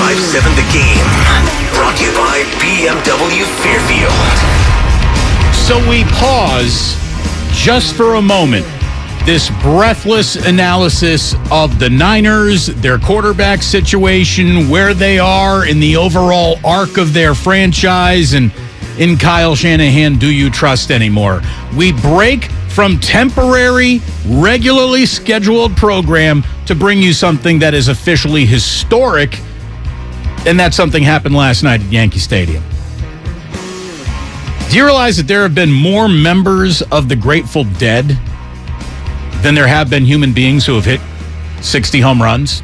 95.7 The Game. Brought to you by BMW Fairfield. So we pause just for a moment. This breathless analysis of the Niners, their quarterback situation, where they are in the overall arc of their franchise, and in Kyle Shanahan, do you trust anymore? We break from temporary, regularly scheduled program to bring you something that is officially historic, and that something happened last night at Yankee Stadium. Do you realize that there have been more members of the Grateful Dead than there have been human beings who have hit 60 home runs?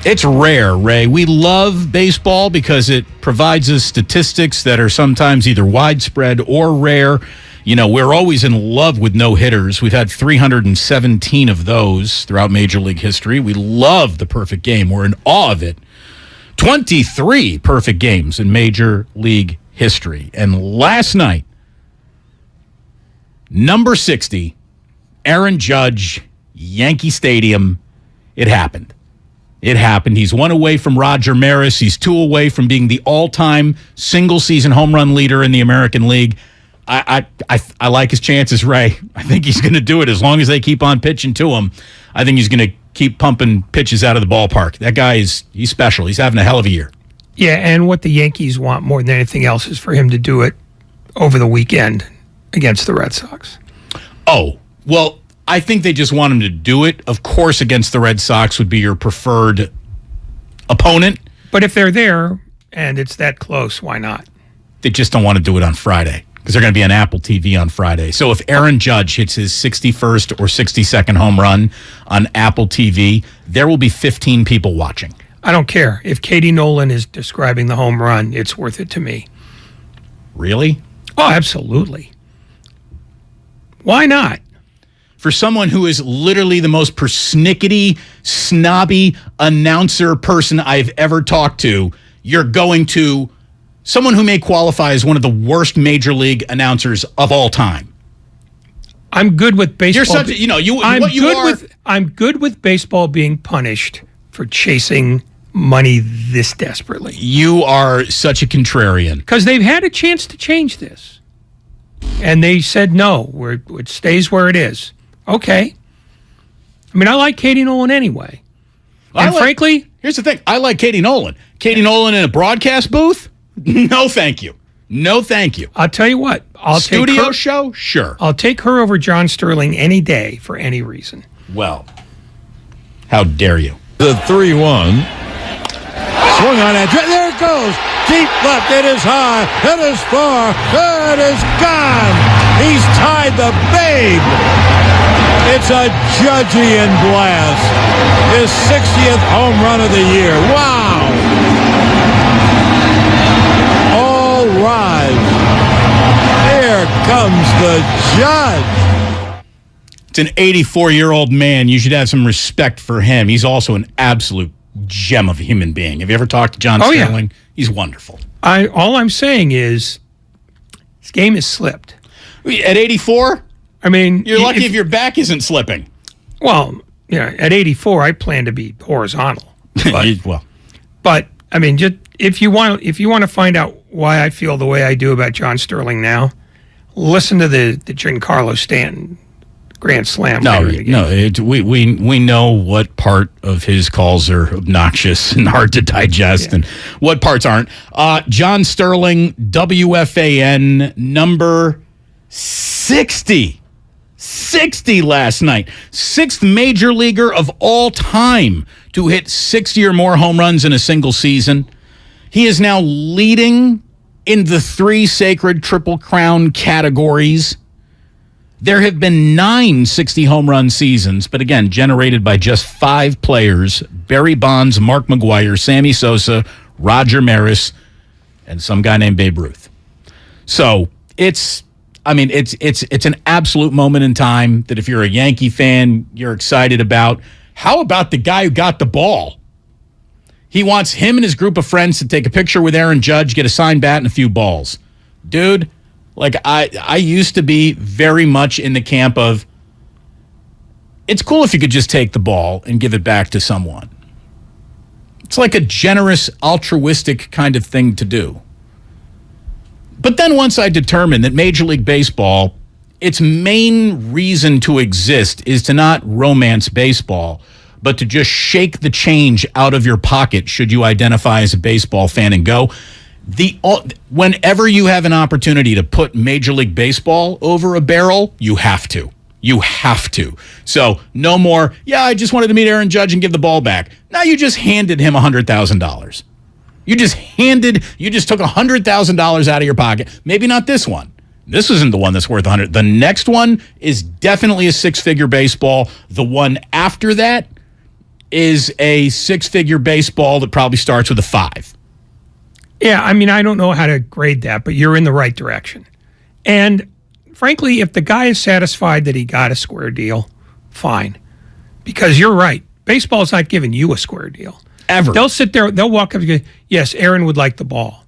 It's rare, Ray. We love baseball because it provides us statistics that are sometimes either widespread or rare. You know, we're always in love with no-hitters. We've had 317 of those throughout Major League history. We love the perfect game. We're in awe of it. 23 perfect games in Major League history. And last night, number 60, Aaron Judge, Yankee Stadium, it happened. It happened. He's one away from Roger Maris. He's two away from being the all-time single-season home run leader in the American League. I like his chances, Ray. I think he's going to do it as long as they keep on pitching to him. I think he's going to keep pumping pitches out of the ballpark. That guy he's special. He's having a hell of a year. Yeah, and what the Yankees want more than anything else is for him to do it over the weekend against the Red Sox. Oh, well, I think they just want him to do it. Of course, against the Red Sox would be your preferred opponent. But if they're there and it's that close, why not? They just don't want to do it on Friday because they're going to be on Apple TV on Friday. So if Aaron Judge hits his 61st or 62nd home run on Apple TV, there will be 15 people watching. I don't care. If Katie Nolan is describing the home run, it's worth it to me. Really? Oh, absolutely. Why not? For someone who is literally the most persnickety, snobby announcer person I've ever talked to, you're going to someone who may qualify as one of the worst Major League announcers of all time. I'm good with baseball. You're such, I'm good with baseball being punished for chasing money this desperately. You are such a contrarian. Because they've had a chance to change this. And they said no, it stays where it is. Okay. I mean, I like Katie Nolan anyway. And frankly... Here's the thing. I like Katie Nolan. Katie Nolan in a broadcast booth? No, thank you. No, thank you. I'll tell you what. Studio show? Sure. I'll take her over John Sterling any day for any reason. Well, how dare you? The 3-1. Swung on that. There it goes. Deep left. It is high. It is far. It is gone. He's tied the babe. It's a Judgian blast. His 60th home run of the year. Wow. All rise. Here comes the Judge. It's an 84-year-old man. You should have some respect for him. He's also an absolute gem of a human being. Have you ever talked to John Sterling? Yeah. He's wonderful. All I'm saying is his game has slipped. At 84? I mean... You're lucky if your back isn't slipping. Well, at 84, I plan to be horizontal. But, but I mean, just if you want to find out why I feel the way I do about John Sterling now, listen to the Giancarlo Stanton Grand Slam. We know what part of his calls are obnoxious and hard to digest, and what parts aren't. John Sterling, WFAN number 60 last night. Sixth major leaguer of all time to hit 60 or more home runs in a single season. He is now leading in the 3 sacred Triple Crown categories. There have been 9 60 home run seasons, but again, generated by just 5 players: Barry Bonds, Mark McGwire, Sammy Sosa, Roger Maris, and some guy named Babe Ruth. So it's an absolute moment in time that if you're a Yankee fan, you're excited about. How about the guy who got the ball? He wants him and his group of friends to take a picture with Aaron Judge, get a signed bat and a few balls. Dude, like I used to be very much in the camp of, it's cool if you could just take the ball and give it back to someone. It's like a generous, altruistic kind of thing to do. But then once I determined that Major League Baseball, its main reason to exist is to not romance baseball, but to just shake the change out of your pocket should you identify as a baseball fan and go, whenever you have an opportunity to put Major League Baseball over a barrel, you have to. You have to. So no more, I just wanted to meet Aaron Judge and give the ball back. Now you just handed him $100,000. You just took $100,000 out of your pocket. Maybe not this one. This isn't the one that's worth 100. The next one is definitely a six-figure baseball. The one after that is a six-figure baseball that probably starts with a 5. Yeah, I mean, I don't know how to grade that, but you're in the right direction. And frankly, if the guy is satisfied that he got a square deal, fine. Because you're right. Baseball's not giving you a square deal. Ever. They'll sit there, they'll walk up and go, yes, Aaron would like the ball.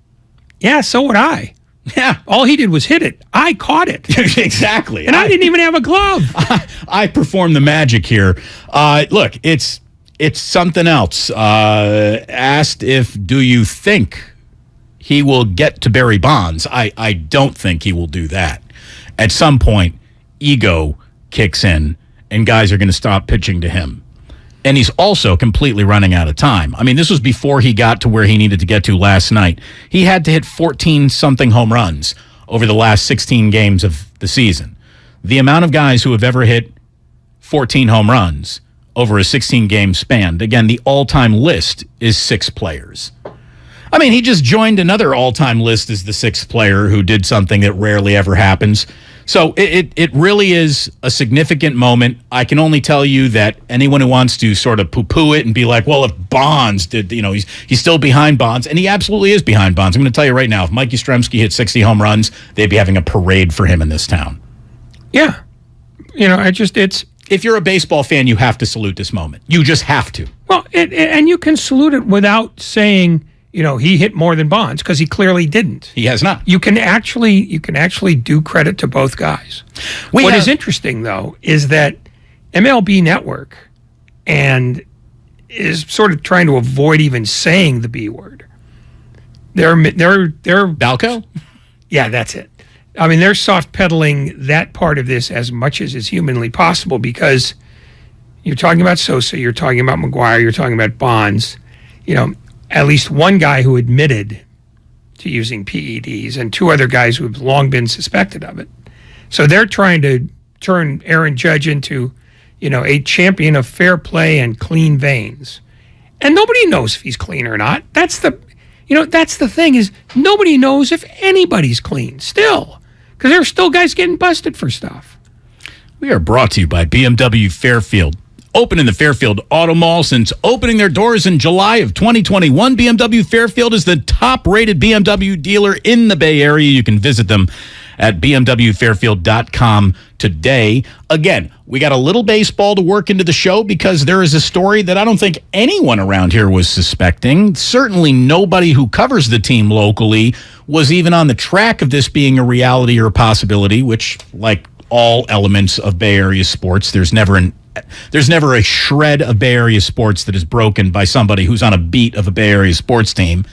Yeah, so would I. Yeah. All he did was hit it. I caught it. Exactly. And I didn't even have a glove. I performed the magic here. Look, it's something else. Asked if, do you think he will get to Barry Bonds? I don't think he will do that. At some point, ego kicks in, and guys are going to stop pitching to him. And he's also completely running out of time. I mean, this was before he got to where he needed to get to last night. He had to hit 14-something home runs over the last 16 games of the season. The amount of guys who have ever hit 14 home runs over a 16-game span, again, the all-time list is 6 players. I mean, he just joined another all-time list as the 6th player who did something that rarely ever happens. So it really is a significant moment. I can only tell you that anyone who wants to sort of poo-poo it and be like, well, if Bonds did, he's still behind Bonds, and he absolutely is behind Bonds. I'm going to tell you right now, if Mike Yastrzemski hit 60 home runs, they'd be having a parade for him in this town. Yeah. If you're a baseball fan, you have to salute this moment. You just have to. Well, and you can salute it without saying, he hit more than Bonds, because he clearly didn't. He has not. You can actually do credit to both guys. What is interesting, though, is that MLB Network is sort of trying to avoid even saying the B word. They're Balco? Yeah, that's it. I mean, they're soft pedaling that part of this as much as is humanly possible, because you're talking about Sosa, you're talking about McGuire, you're talking about Bonds. At least one guy who admitted to using PEDs and 2 other guys who have long been suspected of it. So they're trying to turn Aaron Judge into, a champion of fair play and clean veins. And nobody knows if he's clean or not. That's the thing, is nobody knows if anybody's clean still, because there are still guys getting busted for stuff. We are brought to you by BMW Fairfield. Open in the Fairfield Auto Mall since opening their doors in July of 2021. BMW Fairfield is the top-rated BMW dealer in the Bay Area. You can visit them at bmwfairfield.com today. Again, we got a little baseball to work into the show because there is a story that I don't think anyone around here was suspecting. Certainly nobody who covers the team locally was even on the track of this being a reality or a possibility, which, like all elements of Bay Area sports, there's never a shred of Bay Area sports that is broken by somebody who's on a beat of a Bay Area sports team.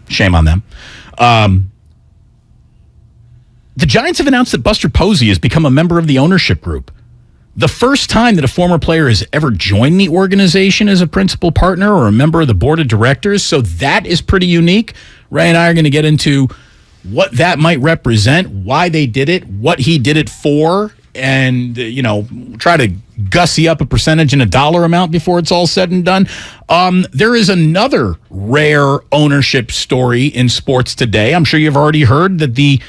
Shame on them. The Giants have announced that Buster Posey has become a member of the ownership group. The first time that a former player has ever joined the organization as a principal partner or a member of the board of directors. So that is pretty unique. Ray and I are going to get into what that might represent, why they did it, what he did it for, and, try to gussy up a percentage and a dollar amount before it's all said and done. There is another rare ownership story in sports today. I'm sure you've already heard that the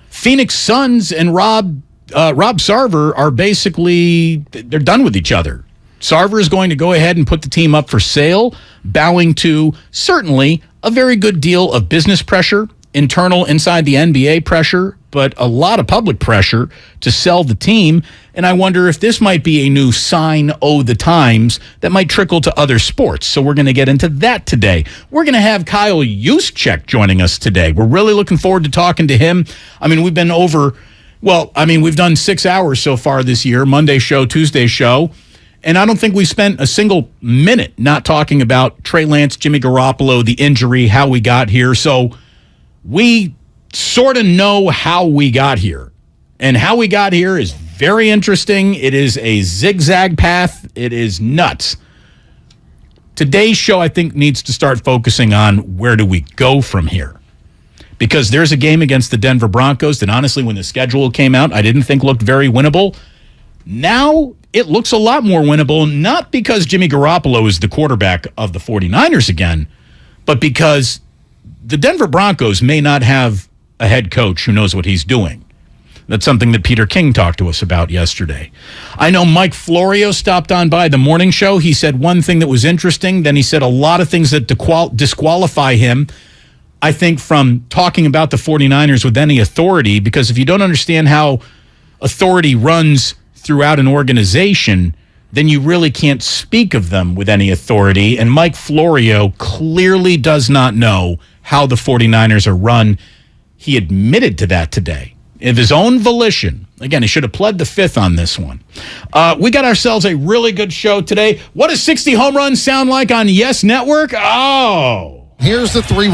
Phoenix Suns and Rob Sarver are they're done with each other. Sarver is going to go ahead and put the team up for sale, bowing to certainly a very good deal of business pressure, internal inside the NBA pressure, but a lot of public pressure to sell the team. And I wonder if this might be a new sign of the times that might trickle to other sports. So we're going to get into that today. We're going to have Kyle Juszczyk joining us today. We're really looking forward to talking to him. I mean, we've done 6 hours so far this year, Monday show, Tuesday show. And I don't think we spent a single minute not talking about Trey Lance, Jimmy Garoppolo, the injury, how we got here. So we sort of know how we got here. And how we got here is very interesting. It is a zigzag path. It is nuts. Today's show, I think, needs to start focusing on where do we go from here. Because there's a game against the Denver Broncos that honestly, when the schedule came out, I didn't think looked very winnable. Now it looks a lot more winnable, not because Jimmy Garoppolo is the quarterback of the 49ers again, but because the Denver Broncos may not have a head coach who knows what he's doing. That's something that Peter King talked to us about yesterday. I know Mike Florio stopped on by the morning show. He said one thing that was interesting. Then he said a lot of things that disqualify him, I think, from talking about the 49ers with any authority, because if you don't understand how authority runs throughout an organization, then you really can't speak of them with any authority. And Mike Florio clearly does not know how the 49ers are run. He admitted to that today. Of his own volition. Again, he should have pled the fifth on this one. We got ourselves a really good show today. What does 60 home runs sound like on Yes Network? Oh. Here's the 3-1. Drill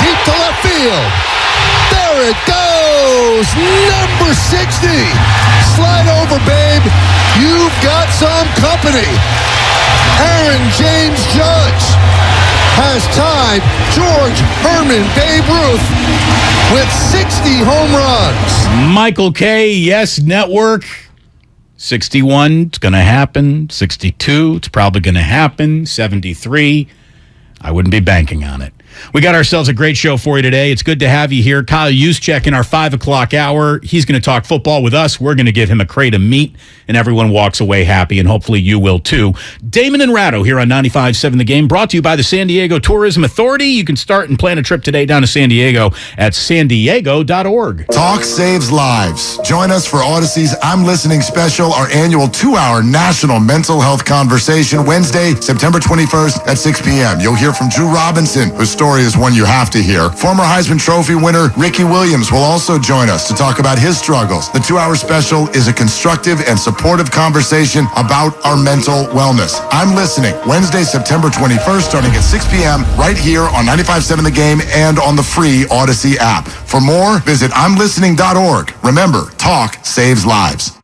deep to left field. There it goes. Number 60. Slide over, babe. You've got some company. Aaron James Judge has tied George Herman Babe Ruth with 60 home runs. Michael K., Yes Network. 61, it's going to happen. 62, it's probably going to happen. 73, I wouldn't be banking on it. We got ourselves a great show for you today. It's good to have you here. Kyle Juszczyk in our 5 o'clock hour. He's going to talk football with us. We're going to give him a crate of meat, and everyone walks away happy, and hopefully you will too. Damon and Ratto here on 95.7 The Game, brought to you by the San Diego Tourism Authority. You can start and plan a trip today down to San Diego at sandiego.org. Talk saves lives. Join us for Odyssey's I'm Listening special, our annual 2-hour national mental health conversation, Wednesday, September 21st at 6 p.m. You'll hear from Drew Robinson, whose story is one you have to hear. Former Heisman Trophy winner Ricky Williams will also join us to talk about his struggles. The 2-hour special is a constructive and supportive conversation about our mental wellness. I'm Listening, Wednesday, September 21st, starting at 6 p.m. right here on 95.7 The Game and on the free Odyssey app. For more, visit imlistening.org. Remember, talk saves lives.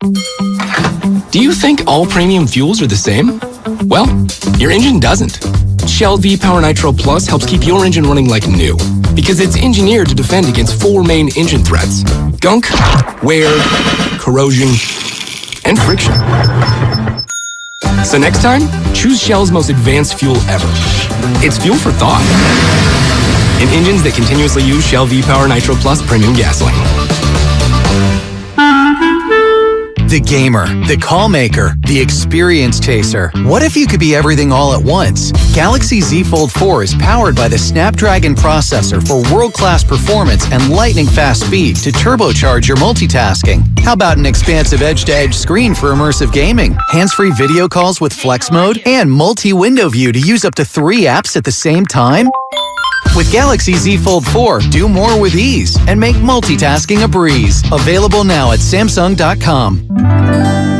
Do you think all premium fuels are the same? Well, your engine doesn't. Shell V-Power Nitro Plus helps keep your engine running like new because it's engineered to defend against 4 main engine threats: gunk, wear, corrosion, and friction. So next time, choose Shell's most advanced fuel ever. It's fuel for thought. In engines that continuously use Shell V-Power Nitro Plus premium gasoline. The gamer, the call maker, the experience chaser. What if you could be everything all at once? Galaxy Z Fold 4 is powered by the Snapdragon processor for world-class performance and lightning-fast speed to turbocharge your multitasking. How about an expansive edge-to-edge screen for immersive gaming, hands-free video calls with flex mode, and multi-window view to use up to 3 apps at the same time? With Galaxy Z Fold 4, do more with ease and make multitasking a breeze. Available now at Samsung.com.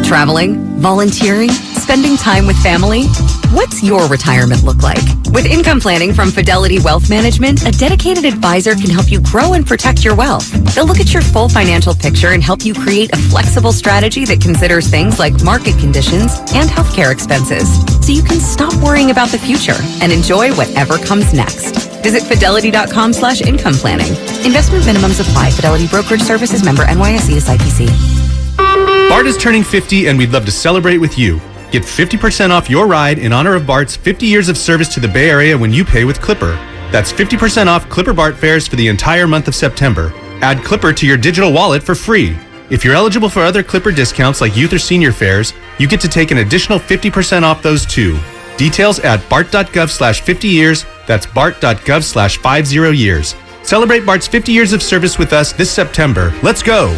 Traveling, volunteering, spending time with family. What's your retirement look like? With income planning from Fidelity Wealth Management, a dedicated advisor can help you grow and protect your wealth. They'll look at your full financial picture and help you create a flexible strategy that considers things like market conditions and healthcare expenses, so you can stop worrying about the future and enjoy whatever comes next. Visit fidelity.com/income planning. Investment minimums apply. Fidelity Brokerage Services, member NYSE, SIPC. Bart is turning 50 and we'd love to celebrate with you. Get 50% off your ride in honor of Bart's 50 years of service to the Bay Area when you pay with Clipper. That's 50% off Clipper Bart fares for the entire month of September. Add Clipper to your digital wallet for free. If you're eligible for other Clipper discounts like youth or senior fares, you get to take an additional 50% off those too. Details at bart.gov/50 years. That's bart.gov/50 years. Celebrate Bart's 50 years of service with us this September. Let's go!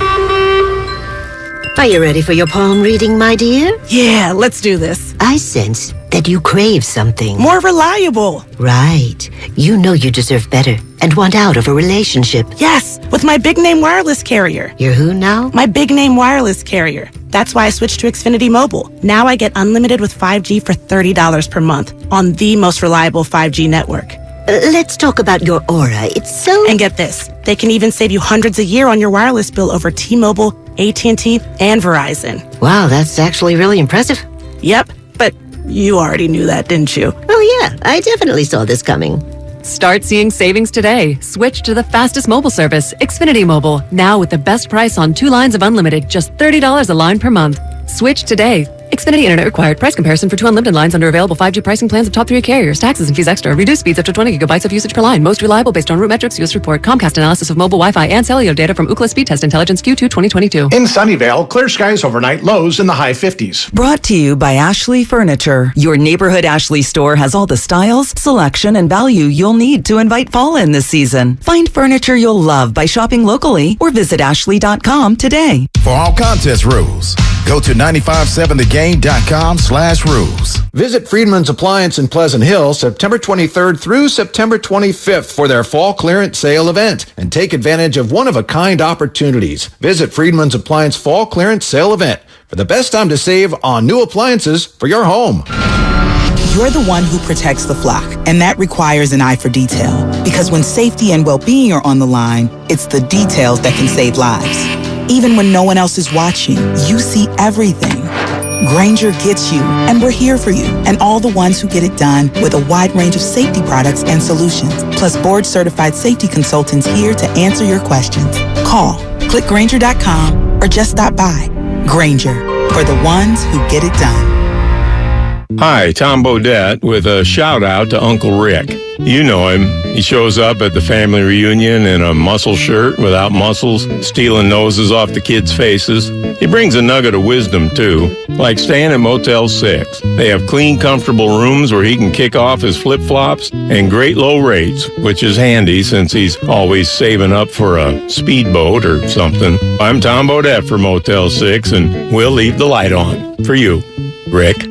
Are you ready for your palm reading, my dear? Yeah, let's do this. I sense that you crave something. More reliable. Right. You know you deserve better and want out of a relationship. Yes, with my big name wireless carrier. You're who now? My big name wireless carrier. That's why I switched to Xfinity Mobile. Now I get unlimited with 5G for $30 per month on the most reliable 5G network. Let's talk about your aura. It's so... And get this. They can even save you hundreds a year on your wireless bill over T-Mobile, AT&T, and Verizon. Wow, that's actually really impressive. Yep, but you already knew that, didn't you? Oh yeah, I definitely saw this coming. Start seeing savings today. Switch to the fastest mobile service, Xfinity Mobile. Now with the best price on 2 lines of unlimited, just $30 a line per month. Switch today. Xfinity Internet required. Price comparison for 2 unlimited lines under available 5G pricing plans of top 3 carriers. Taxes and fees extra. Reduced speeds up to 20 gigabytes of usage per line. Most reliable based on root metrics. US report. Comcast analysis of mobile Wi-Fi and cellular data from Ookla Speed Test Intelligence Q2 2022. In Sunnyvale, clear skies overnight, lows in the high 50s. Brought to you by Ashley Furniture. Your neighborhood Ashley store has all the styles, selection, and value you'll need to invite fall in this season. Find furniture you'll love by shopping locally or visit ashley.com today. For all contest rules, go to 957thegame.com/rules. Visit Friedman's Appliance in Pleasant Hill September 23rd through September 25th for their fall clearance sale event and take advantage of one-of-a-kind opportunities. Visit Friedman's Appliance Fall Clearance Sale event for the best time to save on new appliances for your home. You're the one who protects the flock, and that requires an eye for detail. Because when safety and well-being are on the line, it's the details that can save lives. Even when no one else is watching, you see everything. Grainger gets you, and we're here for you, and all the ones who get it done with a wide range of safety products and solutions, plus board-certified safety consultants here to answer your questions. Call, click Grainger.com, or just stop by. Grainger, for the ones who get it done. Hi, Tom Bodette with a shout out to Uncle Rick. You know him. He shows up at the family reunion in a muscle shirt without muscles, stealing noses off the kids' faces. He brings a nugget of wisdom, too, like staying at Motel 6. They have clean, comfortable rooms where he can kick off his flip-flops and great low rates, which is handy since he's always saving up for a speedboat or something. I'm Tom Bodette for Motel 6, and we'll leave the light on for you, Rick.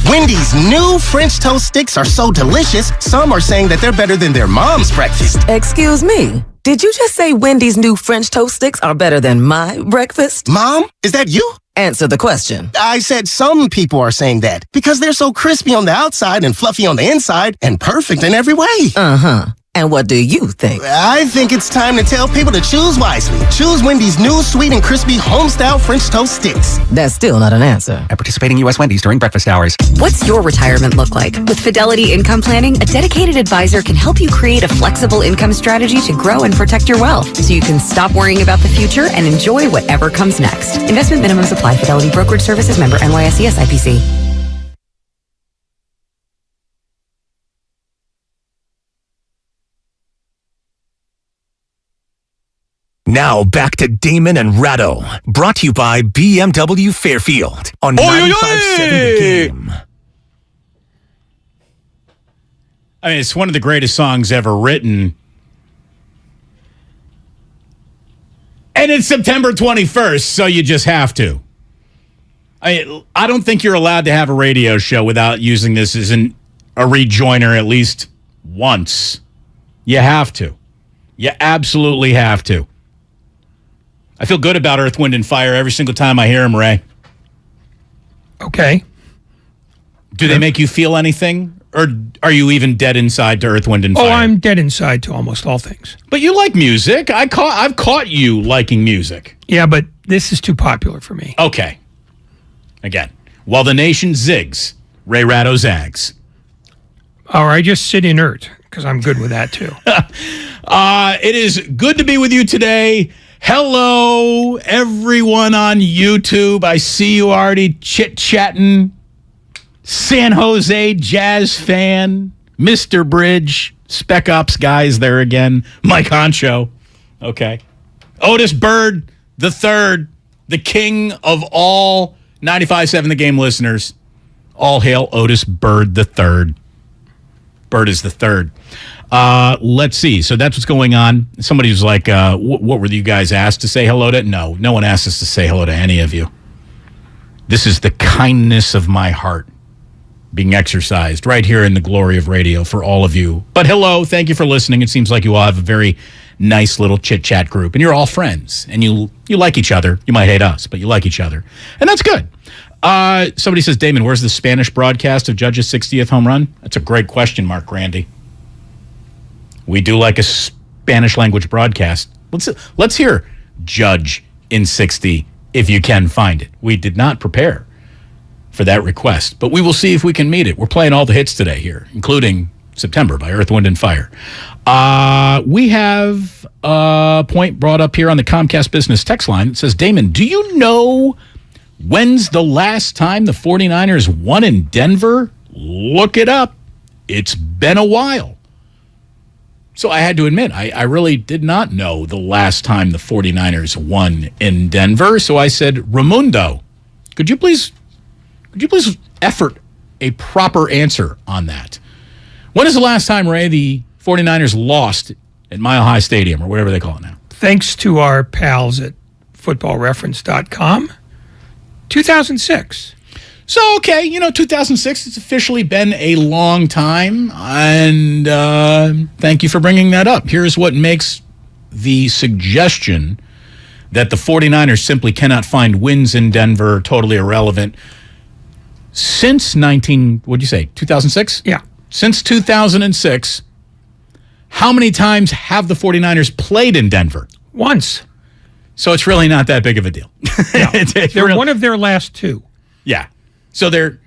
Wendy's new French toast sticks are so delicious, some are saying that they're better than their mom's breakfast. Excuse me. Did you just say Wendy's new French toast sticks are better than my breakfast? Mom, is that you? Answer the question. I said some people are saying that because they're so crispy on the outside and fluffy on the inside and perfect in every way. Uh-huh. And what do you think? I think it's time to tell people to choose wisely. Choose Wendy's new sweet and crispy home-style French toast sticks. That's still not an answer. At participating U.S. Wendy's during breakfast hours. What's your retirement look like? With Fidelity Income Planning, a dedicated advisor can help you create a flexible income strategy to grow and protect your wealth so you can stop worrying about the future and enjoy whatever comes next. Investment minimums apply. Fidelity Brokerage Services, member NYSE SIPC. Now back to Damon and Ratto, brought to you by BMW Fairfield on 95.7 The Game. I mean, it's one of the greatest songs ever written. And it's September 21st, so you just have to. I don't think you're allowed to have a radio show without using this as a rejoiner at least once. You have to. You absolutely have to. I feel good about Earth, Wind, and Fire every single time I hear them, Ray. Okay. Do they make you feel anything? Or are you even dead inside to Earth, Wind, and Fire? Oh, I'm dead inside to almost all things. But you like music. I've caught you liking music. Yeah, but this is too popular for me. Okay. Again, while the nation zigs, Ray Ratto zags. Or I just sit inert, because I'm good with that, too. It is good to be with you today. Hello, everyone on YouTube. I see you already chit-chatting. San Jose Jazz fan, Mr. Bridge, Spec Ops guys there again. Mike Honcho. Okay. Otis Bird the third, the king of all 95.7 The Game listeners. All hail Otis Bird the third. Bird is the third. Let's see. So that's what's going on. Somebody was like, what were you guys asked to say hello to? No one asked us to say hello to any of you. This is the kindness of my heart being exercised right here in the glory of radio for all of you. But hello, thank you for listening. It seems like you all have a very nice little chit-chat group, and you're all friends, and you like each other. You might hate us, but you like each other, and that's good. Somebody says, Damon, where's the Spanish broadcast of Judge's 60th home run? That's a great question, Mark Grandy. We do like a Spanish language broadcast. Let's hear Judge in 60 if you can find it. We did not prepare for that request, but we will see if we can meet it. We're playing all the hits today here, including September by Earth, Wind, and Fire. We have a point brought up here on the Comcast Business text line that says, Damon, do you know when's the last time the 49ers won in Denver? Look it up. It's been a while. So I had to admit, I really did not know the last time the 49ers won in Denver. So I said, Raimundo, could you please effort a proper answer on that? When is the last time, Ray, the 49ers lost at Mile High Stadium or whatever they call it now? Thanks to our pals at footballreference.com, 2006. So, okay, 2006, it's officially been a long time, and thank you for bringing that up. Here's what makes the suggestion that the 49ers simply cannot find wins in Denver totally irrelevant. Since 2006? Yeah. Since 2006, how many times have the 49ers played in Denver? Once. So it's really not that big of a deal. No. They're one of their last two. Yeah. So they're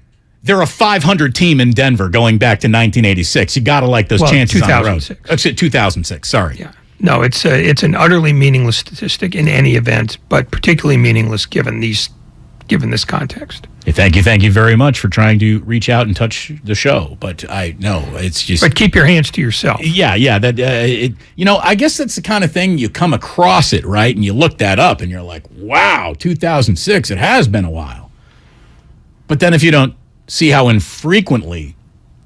a 500 team in Denver going back to 1986. You got to like those chances on the road. 2006, sorry. Yeah. No, it's an utterly meaningless statistic in any event, but particularly meaningless given this context. Hey, thank you very much for trying to reach out and touch the show. But it's just. But keep your hands to yourself. Yeah. That I guess that's the kind of thing you come across it, right? And you look that up, and you're like, wow, 2006. It has been a while. But then if you don't see how infrequently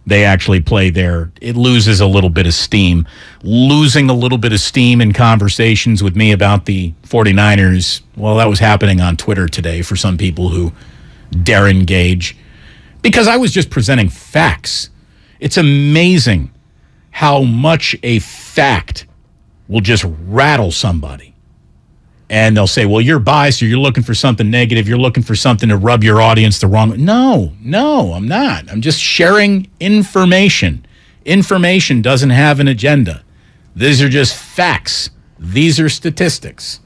they actually play there, it loses a little bit of steam. Losing a little bit of steam in conversations with me about the 49ers, well, that was happening on Twitter today for some people who dare engage, because I was just presenting facts. It's amazing how much a fact will just rattle somebody. And they'll say, well, you're biased, or you're looking for something negative, you're looking for something to rub your audience the wrong way. No, I'm not. I'm just sharing information. Information doesn't have an agenda. These are just facts. These are statistics.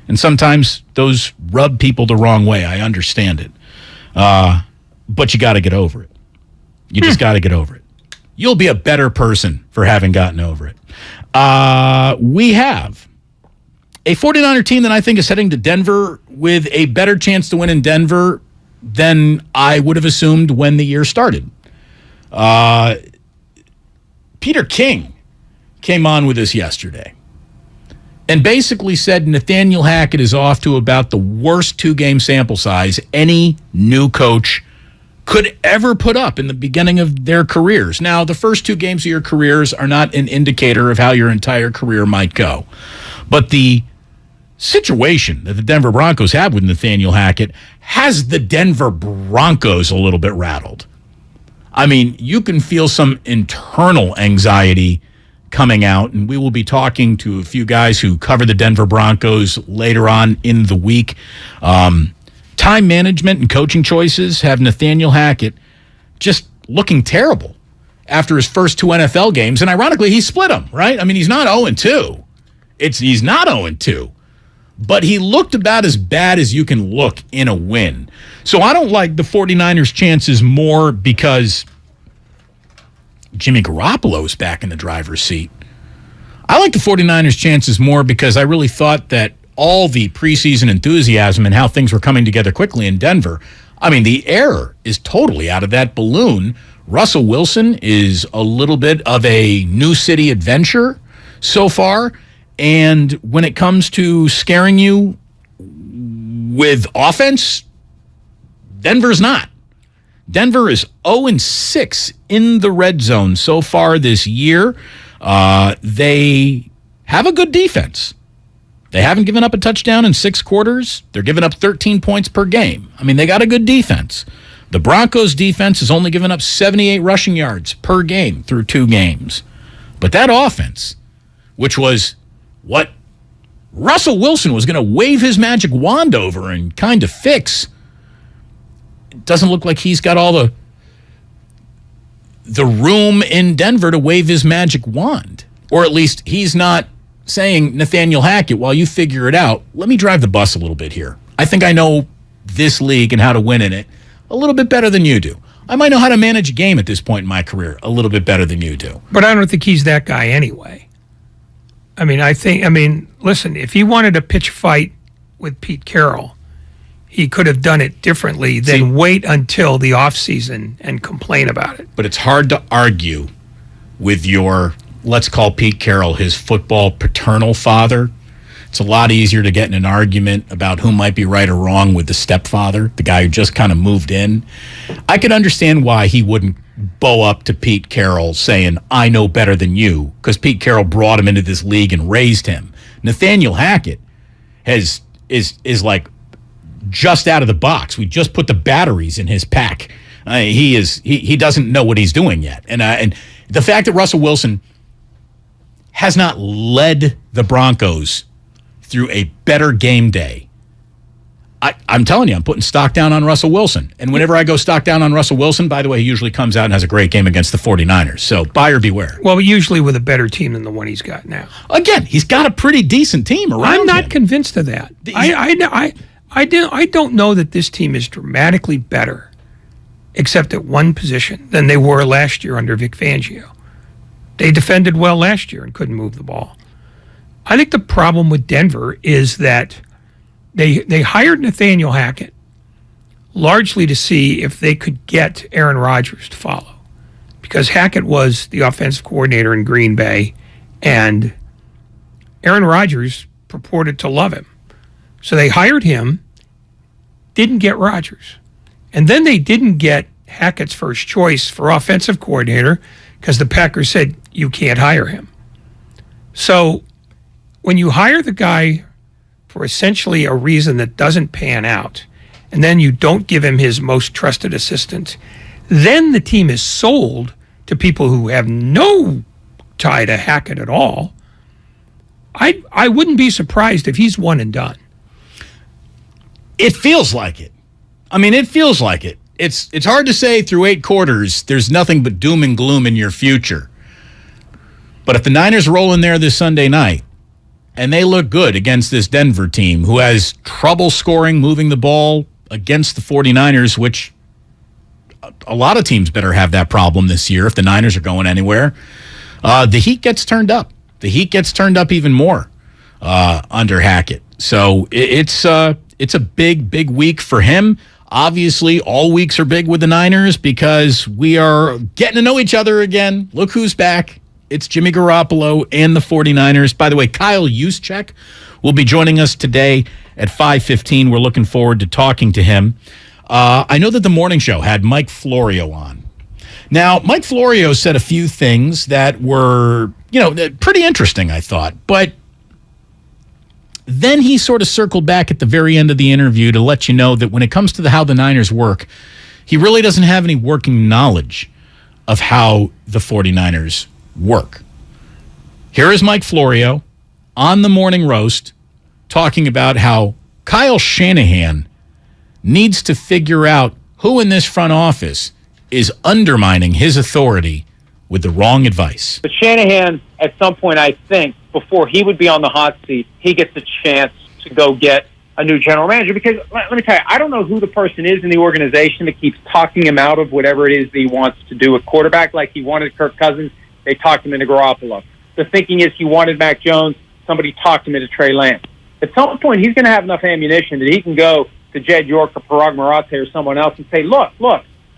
And sometimes those rub people the wrong way. I understand it. But you got to get over it. You just got to get over it. You'll be a better person for having gotten over it. We have a 49er team that I think is heading to Denver with a better chance to win in Denver than I would have assumed when the year started. Peter King came on with us yesterday and basically said Nathaniel Hackett is off to about the worst two-game sample size any new coach could ever put up in the beginning of their careers. Now, the first two games of your careers are not an indicator of how your entire career might go. But the situation that the Denver Broncos have with Nathaniel Hackett has the Denver Broncos a little bit rattled. I mean, you can feel some internal anxiety coming out, and we will be talking to a few guys who cover the Denver Broncos later on in the week. Time management and coaching choices have Nathaniel Hackett just looking terrible after his first two NFL games, and ironically, he split them, right? I mean, he's not 0-2. He's not 0-2. But he looked about as bad as you can look in a win. So I don't like the 49ers' chances more because Jimmy Garoppolo's back in the driver's seat. I like the 49ers' chances more because I really thought that all the preseason enthusiasm and how things were coming together quickly in Denver, I mean, the air is totally out of that balloon. Russell Wilson is a little bit of a new city adventure so far. And when it comes to scaring you with offense, Denver's not. Denver is 0-6 in the red zone so far this year. They have a good defense. They haven't given up a touchdown in 6 quarters. They're giving up 13 points per game. I mean, they got a good defense. The Broncos' defense has only given up 78 rushing yards per game through 2 games. But that offense, which was what Russell Wilson was going to wave his magic wand over and kind of fix, it doesn't look like he's got all the room in Denver to wave his magic wand. Or at least he's not saying, Nathaniel Hackett, while you figure it out, let me drive the bus a little bit here. I think I know this league and how to win in it a little bit better than you do. I might know how to manage a game at this point in my career a little bit better than you do. But I don't think he's that guy anyway. Listen, if he wanted to pitch a fight with Pete Carroll, he could have done it differently than wait until the offseason and complain about it. But it's hard to argue with your, let's call Pete Carroll his football paternal father. It's a lot easier to get in an argument about who might be right or wrong with the stepfather, the guy who just kind of moved in. I could understand why he wouldn't bow up to Pete Carroll saying, I know better than you, because Pete Carroll brought him into this league and raised him. Nathaniel Hackett is like just out of the box. We just put the batteries in his pack. He doesn't know what he's doing yet. And the fact that Russell Wilson has not led the Broncos through a better game day, I'm telling you, I'm putting stock down on Russell Wilson. And whenever I go stock down on Russell Wilson, by the way, he usually comes out and has a great game against the 49ers. So buyer beware. Well, usually with a better team than the one he's got now. Again, he's got a pretty decent team around him. I'm not convinced of that. I don't know that this team is dramatically better, except at one position, than they were last year under Vic Fangio. They defended well last year and couldn't move the ball. I think the problem with Denver is that they hired Nathaniel Hackett largely to see if they could get Aaron Rodgers to follow, because Hackett was the offensive coordinator in Green Bay, and Aaron Rodgers purported to love him. So they hired him, didn't get Rodgers. And then they didn't get Hackett's first choice for offensive coordinator because the Packers said, you can't hire him. So when you hire the guy for essentially a reason that doesn't pan out, and then you don't give him his most trusted assistant, then the team is sold to people who have no tie to Hackett at all. I wouldn't be surprised if he's one and done. It feels like it. It feels like it. It's hard to say through 8 quarters there's nothing but doom and gloom in your future. But if the Niners roll in there this Sunday night, and they look good against this Denver team who has trouble scoring, moving the ball against the 49ers, which a lot of teams better have that problem this year if the Niners are going anywhere, the heat gets turned up. The heat gets turned up even more under Hackett. So it's a big, big week for him. Obviously, all weeks are big with the Niners because we are getting to know each other again. Look who's back. It's Jimmy Garoppolo and the 49ers. By the way, Kyle Juszczyk will be joining us today at 5:15. We're looking forward to talking to him. I know that the morning show had Mike Florio on. Now, Mike Florio said a few things that were, pretty interesting, I thought. But then he sort of circled back at the very end of the interview to let you know that when it comes to how the Niners work, he really doesn't have any working knowledge of how the 49ers work. Here is Mike Florio on the Morning Roast talking about how Kyle Shanahan needs to figure out who in this front office is undermining his authority with the wrong advice. But Shanahan, at some point, I think, before he would be on the hot seat, he gets a chance to go get a new general manager. Because let me tell you, I don't know who the person is in the organization that keeps talking him out of whatever it is that he wants to do at quarterback, like he wanted Kirk Cousins. They talked him into Garoppolo. The thinking is he wanted Mac Jones. Somebody talked him into Trey Lance. At some point, he's going to have enough ammunition that he can go to Jed York or Parag Marathe or someone else and say, look,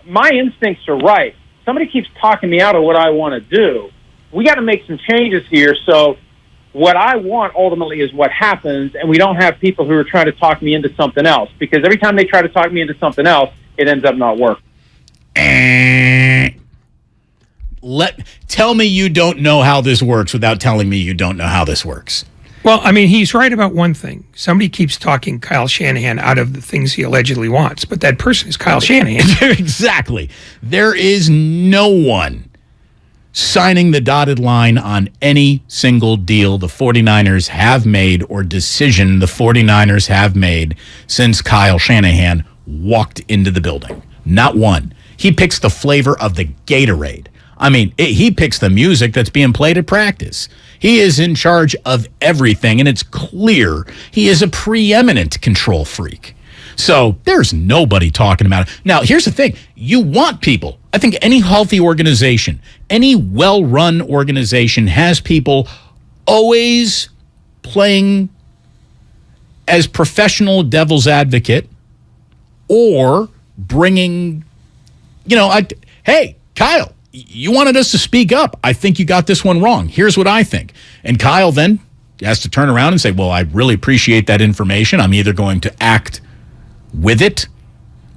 my instincts are right. Somebody keeps talking me out of what I want to do. We got to make some changes here. So what I want ultimately is what happens, and we don't have people who are trying to talk me into something else, because every time they try to talk me into something else, it ends up not working. Tell me you don't know how this works without telling me you don't know how this works. Well, I mean, he's right about one thing. Somebody keeps talking Kyle Shanahan out of the things he allegedly wants, but that person is Kyle Shanahan. Exactly. There is no one signing the dotted line on any single deal the 49ers have made or decision the 49ers have made since Kyle Shanahan walked into the building. Not one. He picks the flavor of the Gatorade. I mean, he picks the music that's being played at practice. He is in charge of everything, and it's clear he is a preeminent control freak. So there's nobody talking about it. Now, here's the thing. You want people. I think any healthy organization, any well-run organization has people always playing as professional devil's advocate or bringing, hey, Kyle, you wanted us to speak up. I think you got this one wrong. Here's what I think. And Kyle then has to turn around and say, well, I really appreciate that information. I'm either going to act with it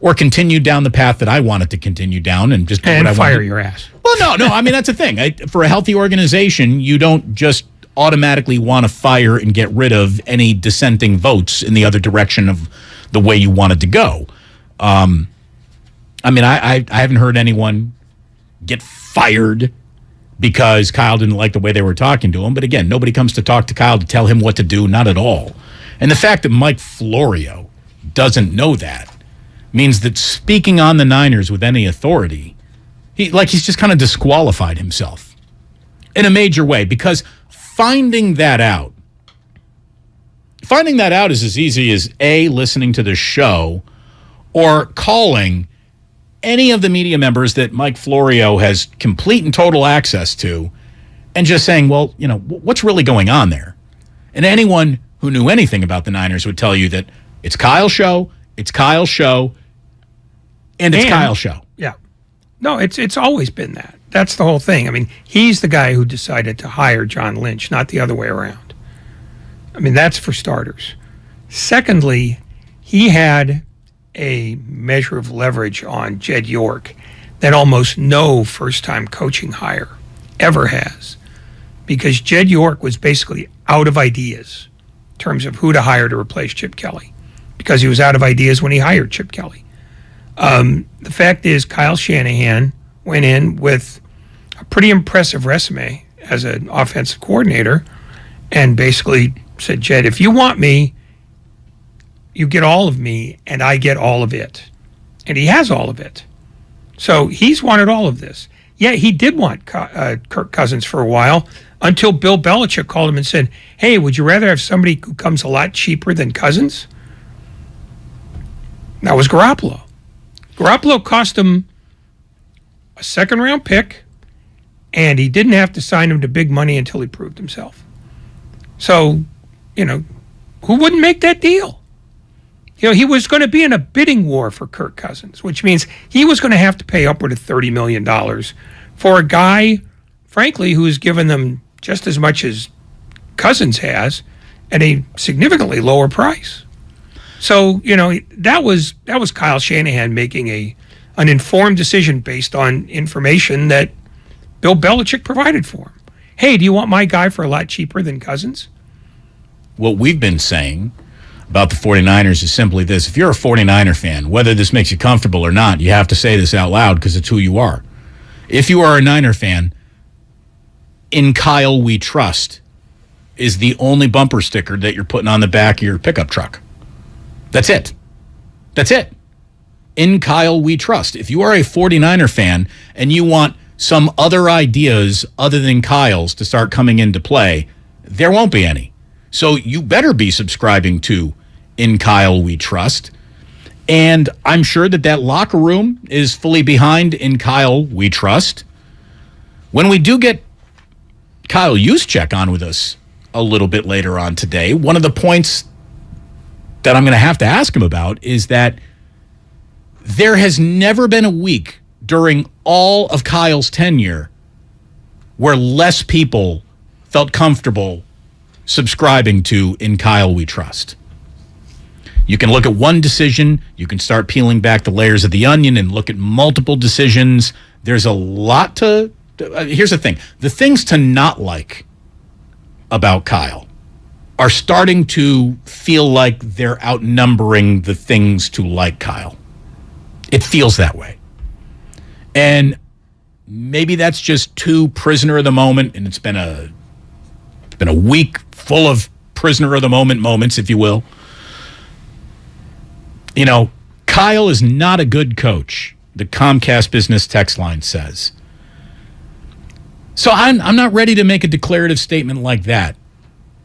or continue down the path that I wanted to continue down and just do what I want. Fire your ass. Well, no. I mean, that's the thing. For a healthy organization, you don't just automatically want to fire and get rid of any dissenting votes in the other direction of the way you wanted to go. I mean, I haven't heard anyone get fired because Kyle didn't like the way they were talking to him. But again, nobody comes to talk to Kyle to tell him what to do, not at all. And the fact that Mike Florio doesn't know that means that speaking on the Niners with any authority, he's just kind of disqualified himself in a major way, because finding that out is as easy as A, listening to the show, or calling any of the media members that Mike Florio has complete and total access to and just saying, well, what's really going on there? And anyone who knew anything about the Niners would tell you that it's Kyle's show, and it's Kyle's show. Yeah. No, it's always been that. That's the whole thing. I mean, he's the guy who decided to hire John Lynch, not the other way around. I mean, that's for starters. Secondly, he had a measure of leverage on Jed York that almost no first-time coaching hire ever has, because Jed York was basically out of ideas in terms of who to hire to replace Chip Kelly, because he was out of ideas when he hired Chip Kelly. The fact is, Kyle Shanahan went in with a pretty impressive resume as an offensive coordinator and basically said, Jed, if you want me, you get all of me, and I get all of it. And he has all of it. So he's wanted all of this. Yeah, he did want Kirk Cousins for a while, until Bill Belichick called him and said, hey, would you rather have somebody who comes a lot cheaper than Cousins? That was Garoppolo. Garoppolo cost him a second-round pick, and he didn't have to sign him to big money until he proved himself. So, who wouldn't make that deal? He was going to be in a bidding war for Kirk Cousins, which means he was going to have to pay upward of $30 million for a guy, frankly, who has given them just as much as Cousins has at a significantly lower price. So, that was Kyle Shanahan making an informed decision based on information that Bill Belichick provided for him. Hey, do you want my guy for a lot cheaper than Cousins? What we've been saying about the 49ers is simply this. If you're a 49er fan, whether this makes you comfortable or not, you have to say this out loud because it's who you are. If you are a Niner fan, in Kyle we trust is the only bumper sticker that you're putting on the back of your pickup truck. That's it. That's it. In Kyle we trust. If you are a 49er fan and you want some other ideas other than Kyle's to start coming into play, there won't be any. So you better be subscribing to In Kyle We Trust. And I'm sure that locker room is fully behind In Kyle We Trust. When we do get Kyle Juszczyk on with us a little bit later on today, one of the points that I'm going to have to ask him about is that there has never been a week during all of Kyle's tenure where less people felt comfortable subscribing to In Kyle We Trust. You can look at one decision. You can start peeling back the layers of the onion and look at multiple decisions. There's a lot to... here's the thing. The things to not like about Kyle are starting to feel like they're outnumbering the things to like Kyle. It feels that way. And maybe that's just too prisoner of the moment, and it's been a week full of prisoner of the moment moments, if you will. You know, Kyle is not a good coach, the Comcast Business text line says. So I'm not ready to make a declarative statement like that.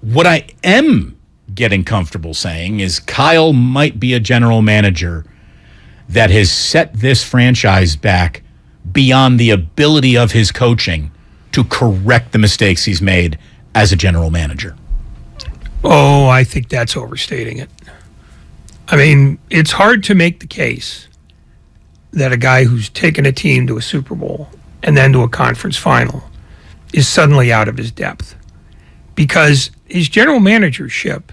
What I am getting comfortable saying is Kyle might be a general manager that has set this franchise back beyond the ability of his coaching to correct the mistakes he's made as a general manager. Oh, I think that's overstating it. I mean, it's hard to make the case that a guy who's taken a team to a Super Bowl and then to a conference final is suddenly out of his depth. Because his general managership,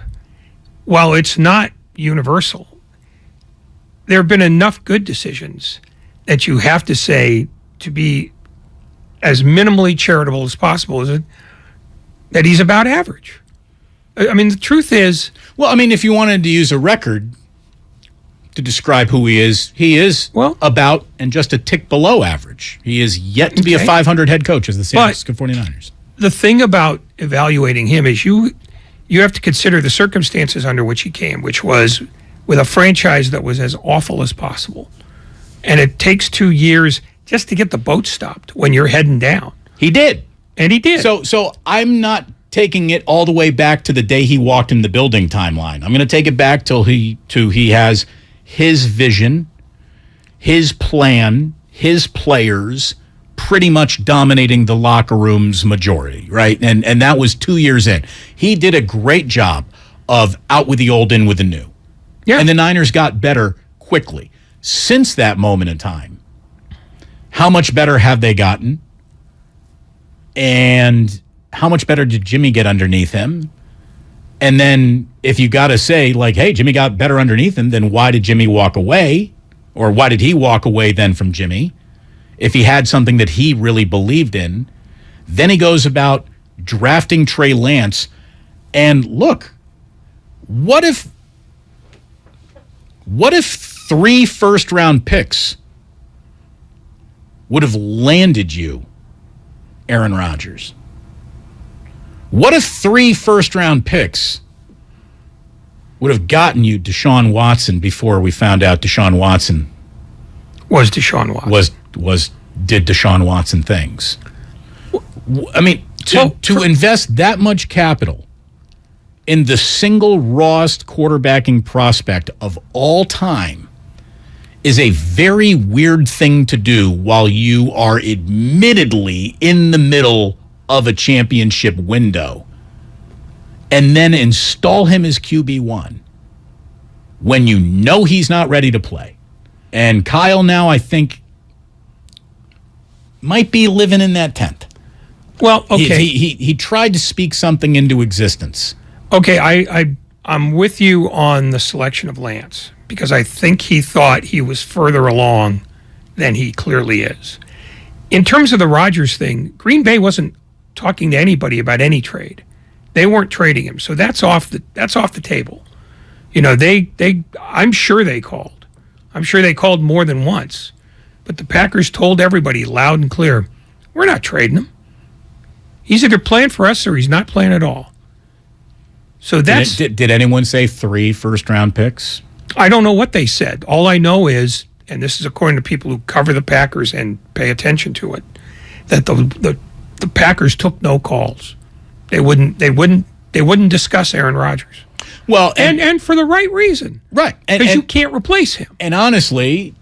while it's not universal, there have been enough good decisions that you have to say, to be as minimally charitable as possible, is it that he's about average. I mean, the truth is... Well, I mean, if you wanted to use a record to describe who he is about and just a tick below average. He is yet to be a 500 head coach as the San Francisco 49ers. The thing about evaluating him is you have to consider the circumstances under which he came, which was with a franchise that was as awful as possible. And it takes 2 years just to get the boat stopped when you're heading down. He did. And he did. So I'm not taking it all the way back to the day he walked in the building timeline. I'm going to take it back till he has his vision, his plan, his players pretty much dominating the locker room's majority, right? And that was 2 years in. He did a great job of out with the old, in with the new. Yeah. And the Niners got better quickly. Since that moment in time, how much better have they gotten? And how much better did Jimmy get underneath him? And then if you got to say, like, hey, Jimmy got better underneath him, then why did Jimmy walk away? Or why did he walk away then from Jimmy? If he had something that he really believed in, then he goes about drafting Trey Lance. And look, what if 3 first-round picks would have landed you Aaron Rodgers? What if 3 first-round picks would have gotten you Deshaun Watson before we found out Deshaun Watson was Deshaun Watson did Deshaun Watson things? I mean, to invest that much capital in the single rawest quarterbacking prospect of all time is a very weird thing to do while you are admittedly in the middle of a championship window, and then install him as QB1 when you know he's not ready to play. And Kyle now, I think, might be living in that tent. Well, okay. He tried to speak something into existence. Okay, I'm with you on the selection of Lance, because I think he thought he was further along than he clearly is. In terms of the Rodgers thing, Green Bay wasn't talking to anybody about any trade. They weren't trading him, so that's off the table. You know, I'm sure they called. I'm sure they called more than once. But the Packers told everybody loud and clear, we're not trading him. He's either playing for us or he's not playing at all. So that's... Did anyone say 3 first-round picks? I don't know what they said. All I know is, and this is according to people who cover the Packers and pay attention to it, that the Packers took no calls. They wouldn't discuss Aaron Rodgers. Well, and for the right reason. Right. Because you can't replace him. And honestly,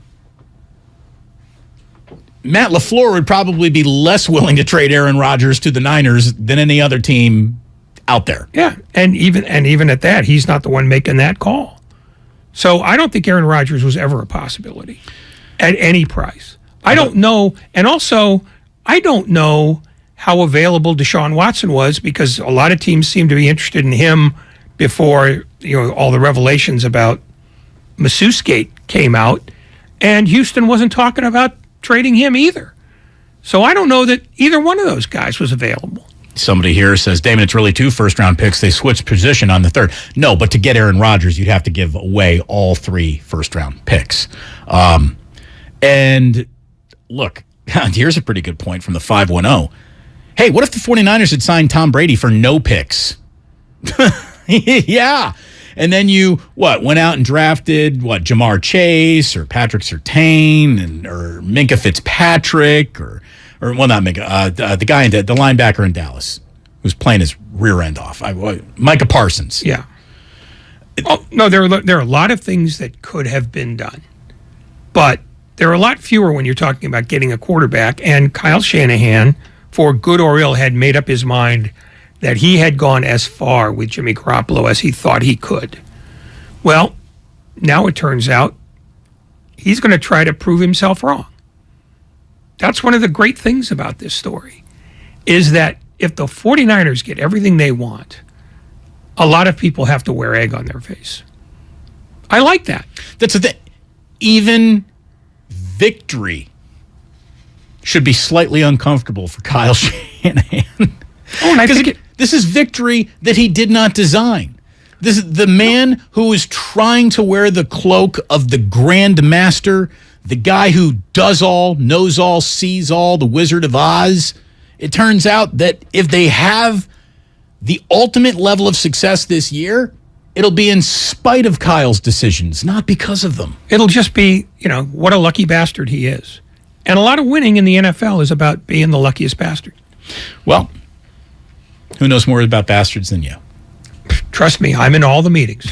Matt LaFleur would probably be less willing to trade Aaron Rodgers to the Niners than any other team out there. Yeah, and even at that, he's not the one making that call. So I don't think Aaron Rodgers was ever a possibility at any price. I don't know, and also I don't know how available Deshaun Watson was, because a lot of teams seem to be interested in him before all the revelations about Masseuse-gate came out, and Houston wasn't talking about trading him either. So I don't know that either one of those guys was available. Somebody here says, Damon, it's really 2 first-round picks. They switched position on the third. No, but to get Aaron Rodgers, you'd have to give away all 3 first-round picks. And look, here's a pretty good point from the 510. Hey, what if the 49ers had signed Tom Brady for no picks? Yeah. And then you, went out and drafted, Jamar Chase or Patrick Surtain or Minka Fitzpatrick or not Minka, the guy, the linebacker in Dallas who's playing his rear end off. Micah Parsons. Yeah. No, there are a lot of things that could have been done. But there are a lot fewer when you're talking about getting a quarterback. And Kyle Shanahan, for good or ill, had made up his mind that he had gone as far with Jimmy Garoppolo as he thought he could. Well, now it turns out he's going to try to prove himself wrong. That's one of the great things about this story, is that if the 49ers get everything they want, a lot of people have to wear egg on their face. I like that. That's the thing. Even victory should be slightly uncomfortable for Kyle Shanahan. Oh, and I think this is victory that he did not design. This is the man who is trying to wear the cloak of the Grand Master, the guy who does all, knows all, sees all, the Wizard of Oz. It turns out that if they have the ultimate level of success this year, it'll be in spite of Kyle's decisions, not because of them. It'll just be, what a lucky bastard he is. And a lot of winning in the NFL is about being the luckiest bastard. Well, who knows more about bastards than you? Trust me, I'm in all the meetings.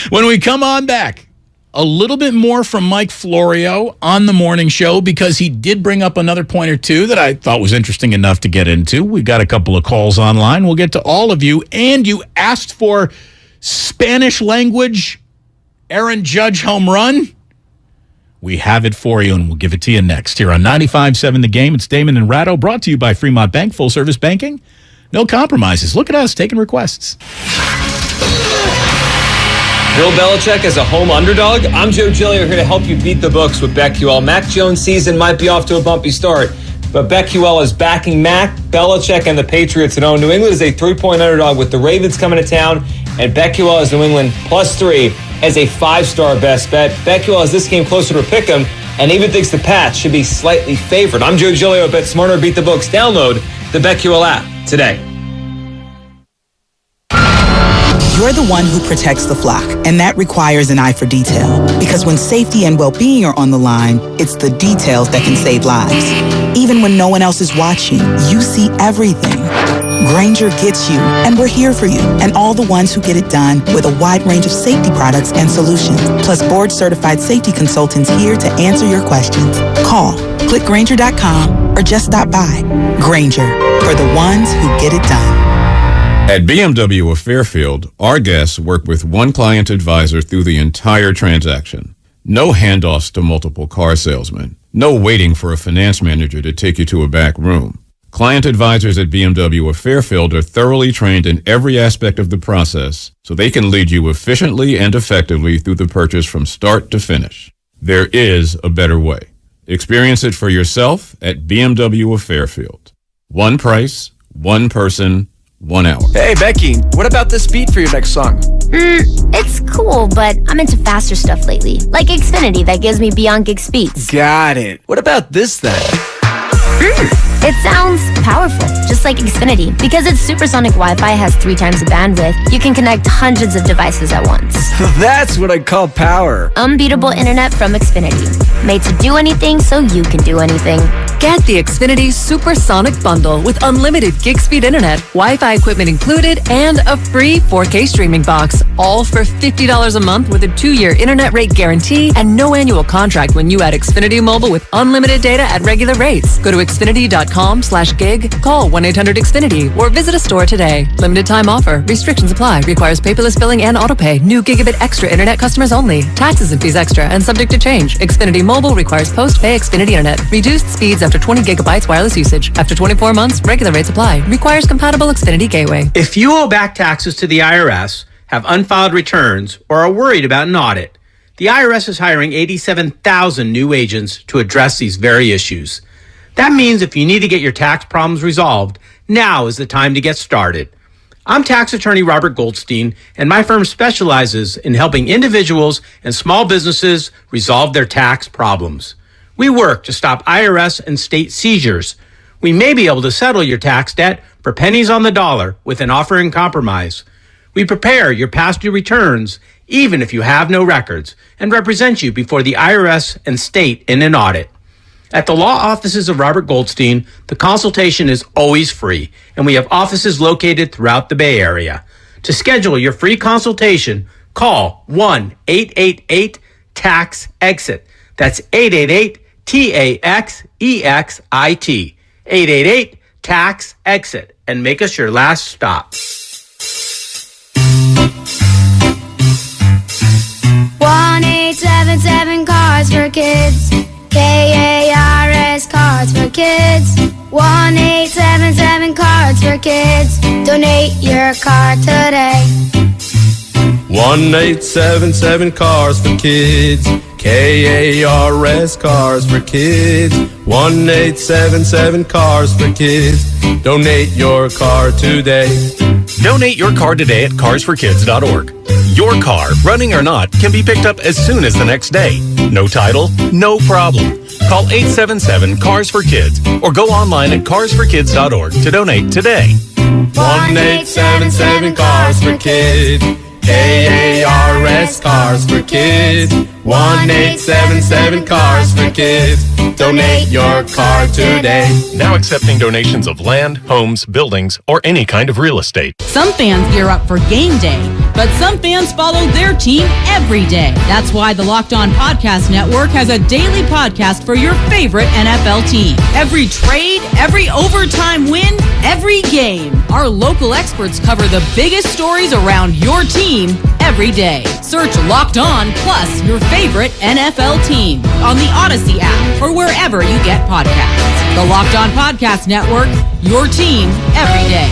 When we come on back, a little bit more from Mike Florio on the morning show, because he did bring up another point or two that I thought was interesting enough to get into. We got a couple of calls online. We'll get to all of you. And you asked for Spanish language Aaron Judge home run. We have it for you, and we'll give it to you next here on 95.7 The Game. It's Damon and Ratto, brought to you by Fremont Bank, full-service banking. No compromises. Look at us taking requests. Bill Belichick as a home underdog? I'm Joe Giglio here to help you beat the books with BetQL. Mac Jones' season might be off to a bumpy start, but BetQL is backing Mac, Belichick, and the Patriots. And New England is a 3-point underdog with the Ravens coming to town, and BetQL is New England +3 as a 5-star best bet. BetQL has this game closer to a pick'em and even thinks the Pats should be slightly favored. I'm Joe Giglio. Bet smarter, beat the books. Download the BetQL app today. You're the one who protects the flock, and that requires an eye for detail. Because when safety and well-being are on the line, it's the details that can save lives. Even when no one else is watching, you see everything. Grainger gets you, and we're here for you, and all the ones who get it done with a wide range of safety products and solutions, plus board-certified safety consultants here to answer your questions. Call, click Grainger.com, or just stop by. Grainger, for the ones who get it done. At BMW of Fairfield, our guests work with one client advisor through the entire transaction. No handoffs to multiple car salesmen. No waiting for a finance manager to take you to a back room. Client advisors at BMW of Fairfield are thoroughly trained in every aspect of the process, so they can lead you efficiently and effectively through the purchase from start to finish. There is a better way. Experience it for yourself at BMW of Fairfield. One price, one person, 1 hour. Hey, Becky, what about this beat for your next song? It's cool, but I'm into faster stuff lately. Like Xfinity that gives me beyond gig speeds. Got it. What about this then? It sounds powerful, just like Xfinity. Because its supersonic Wi-Fi has 3 times the bandwidth, you can connect hundreds of devices at once. That's what I call power. Unbeatable internet from Xfinity. Made to do anything so you can do anything. Get the Xfinity Supersonic Bundle with unlimited gig speed internet, Wi-Fi equipment included, and a free 4K streaming box. All for $50 a month with a 2-year internet rate guarantee and no annual contract when you add Xfinity Mobile with unlimited data at regular rates. Go to Xfinity.com/gig, call 1-800-XFINITY, or visit a store today. Limited time offer. Restrictions apply. Requires paperless billing and autopay. New Gigabit Extra internet customers only. Taxes and fees extra and subject to change. Xfinity Mobile requires post-pay Xfinity internet. Reduced speeds after 20 gigabytes wireless usage. After 24 months, regular rates apply. Requires compatible Xfinity gateway. If you owe back taxes to the IRS, have unfiled returns, or are worried about an audit. The IRS is hiring 87,000 new agents to address these very issues. That means if you need to get your tax problems resolved, now is the time to get started. I'm tax attorney Robert Goldstein, and my firm specializes in helping individuals and small businesses resolve their tax problems. We work to stop IRS and state seizures. We may be able to settle your tax debt for pennies on the dollar with an offer in compromise. We prepare your past due returns, even if you have no records, and represent you before the IRS and state in an audit. At the law offices of Robert Goldstein, the consultation is always free, and we have offices located throughout the Bay Area. To schedule your free consultation, call 1-888-TAX-EXIT. That's 888-TAXEXIT. 888-TAX-EXIT, and make us your last stop. 1-877 Cards for Kids. KARS Cards for Kids. 1-877 Cards for Kids. Donate your card today. 1-877 Cars for Kids. KARS Cars for Kids. 1-877 Cars for Kids. Donate your car today. Donate your car today at carsforkids.org. Your car, running or not, can be picked up as soon as the next day. No title, no problem. Call 877-CARS-FOR-KIDS or go online at carsforkids.org to donate today. 1-877 Cars for Kids. KARS Cars for Kids. 1-877 Cars for Kids. Donate your car today. Now accepting donations of land, homes, buildings, or any kind of real estate. Some fans gear up for game day, but some fans follow their team every day. That's why the Locked On Podcast Network has a daily podcast for your favorite NFL team. Every trade, every overtime win, every game. Our local experts cover the biggest stories around your team every day. Search Locked On plus your favorite NFL team on the Odyssey app or wherever you get podcasts. The Locked On Podcast Network, your team every day.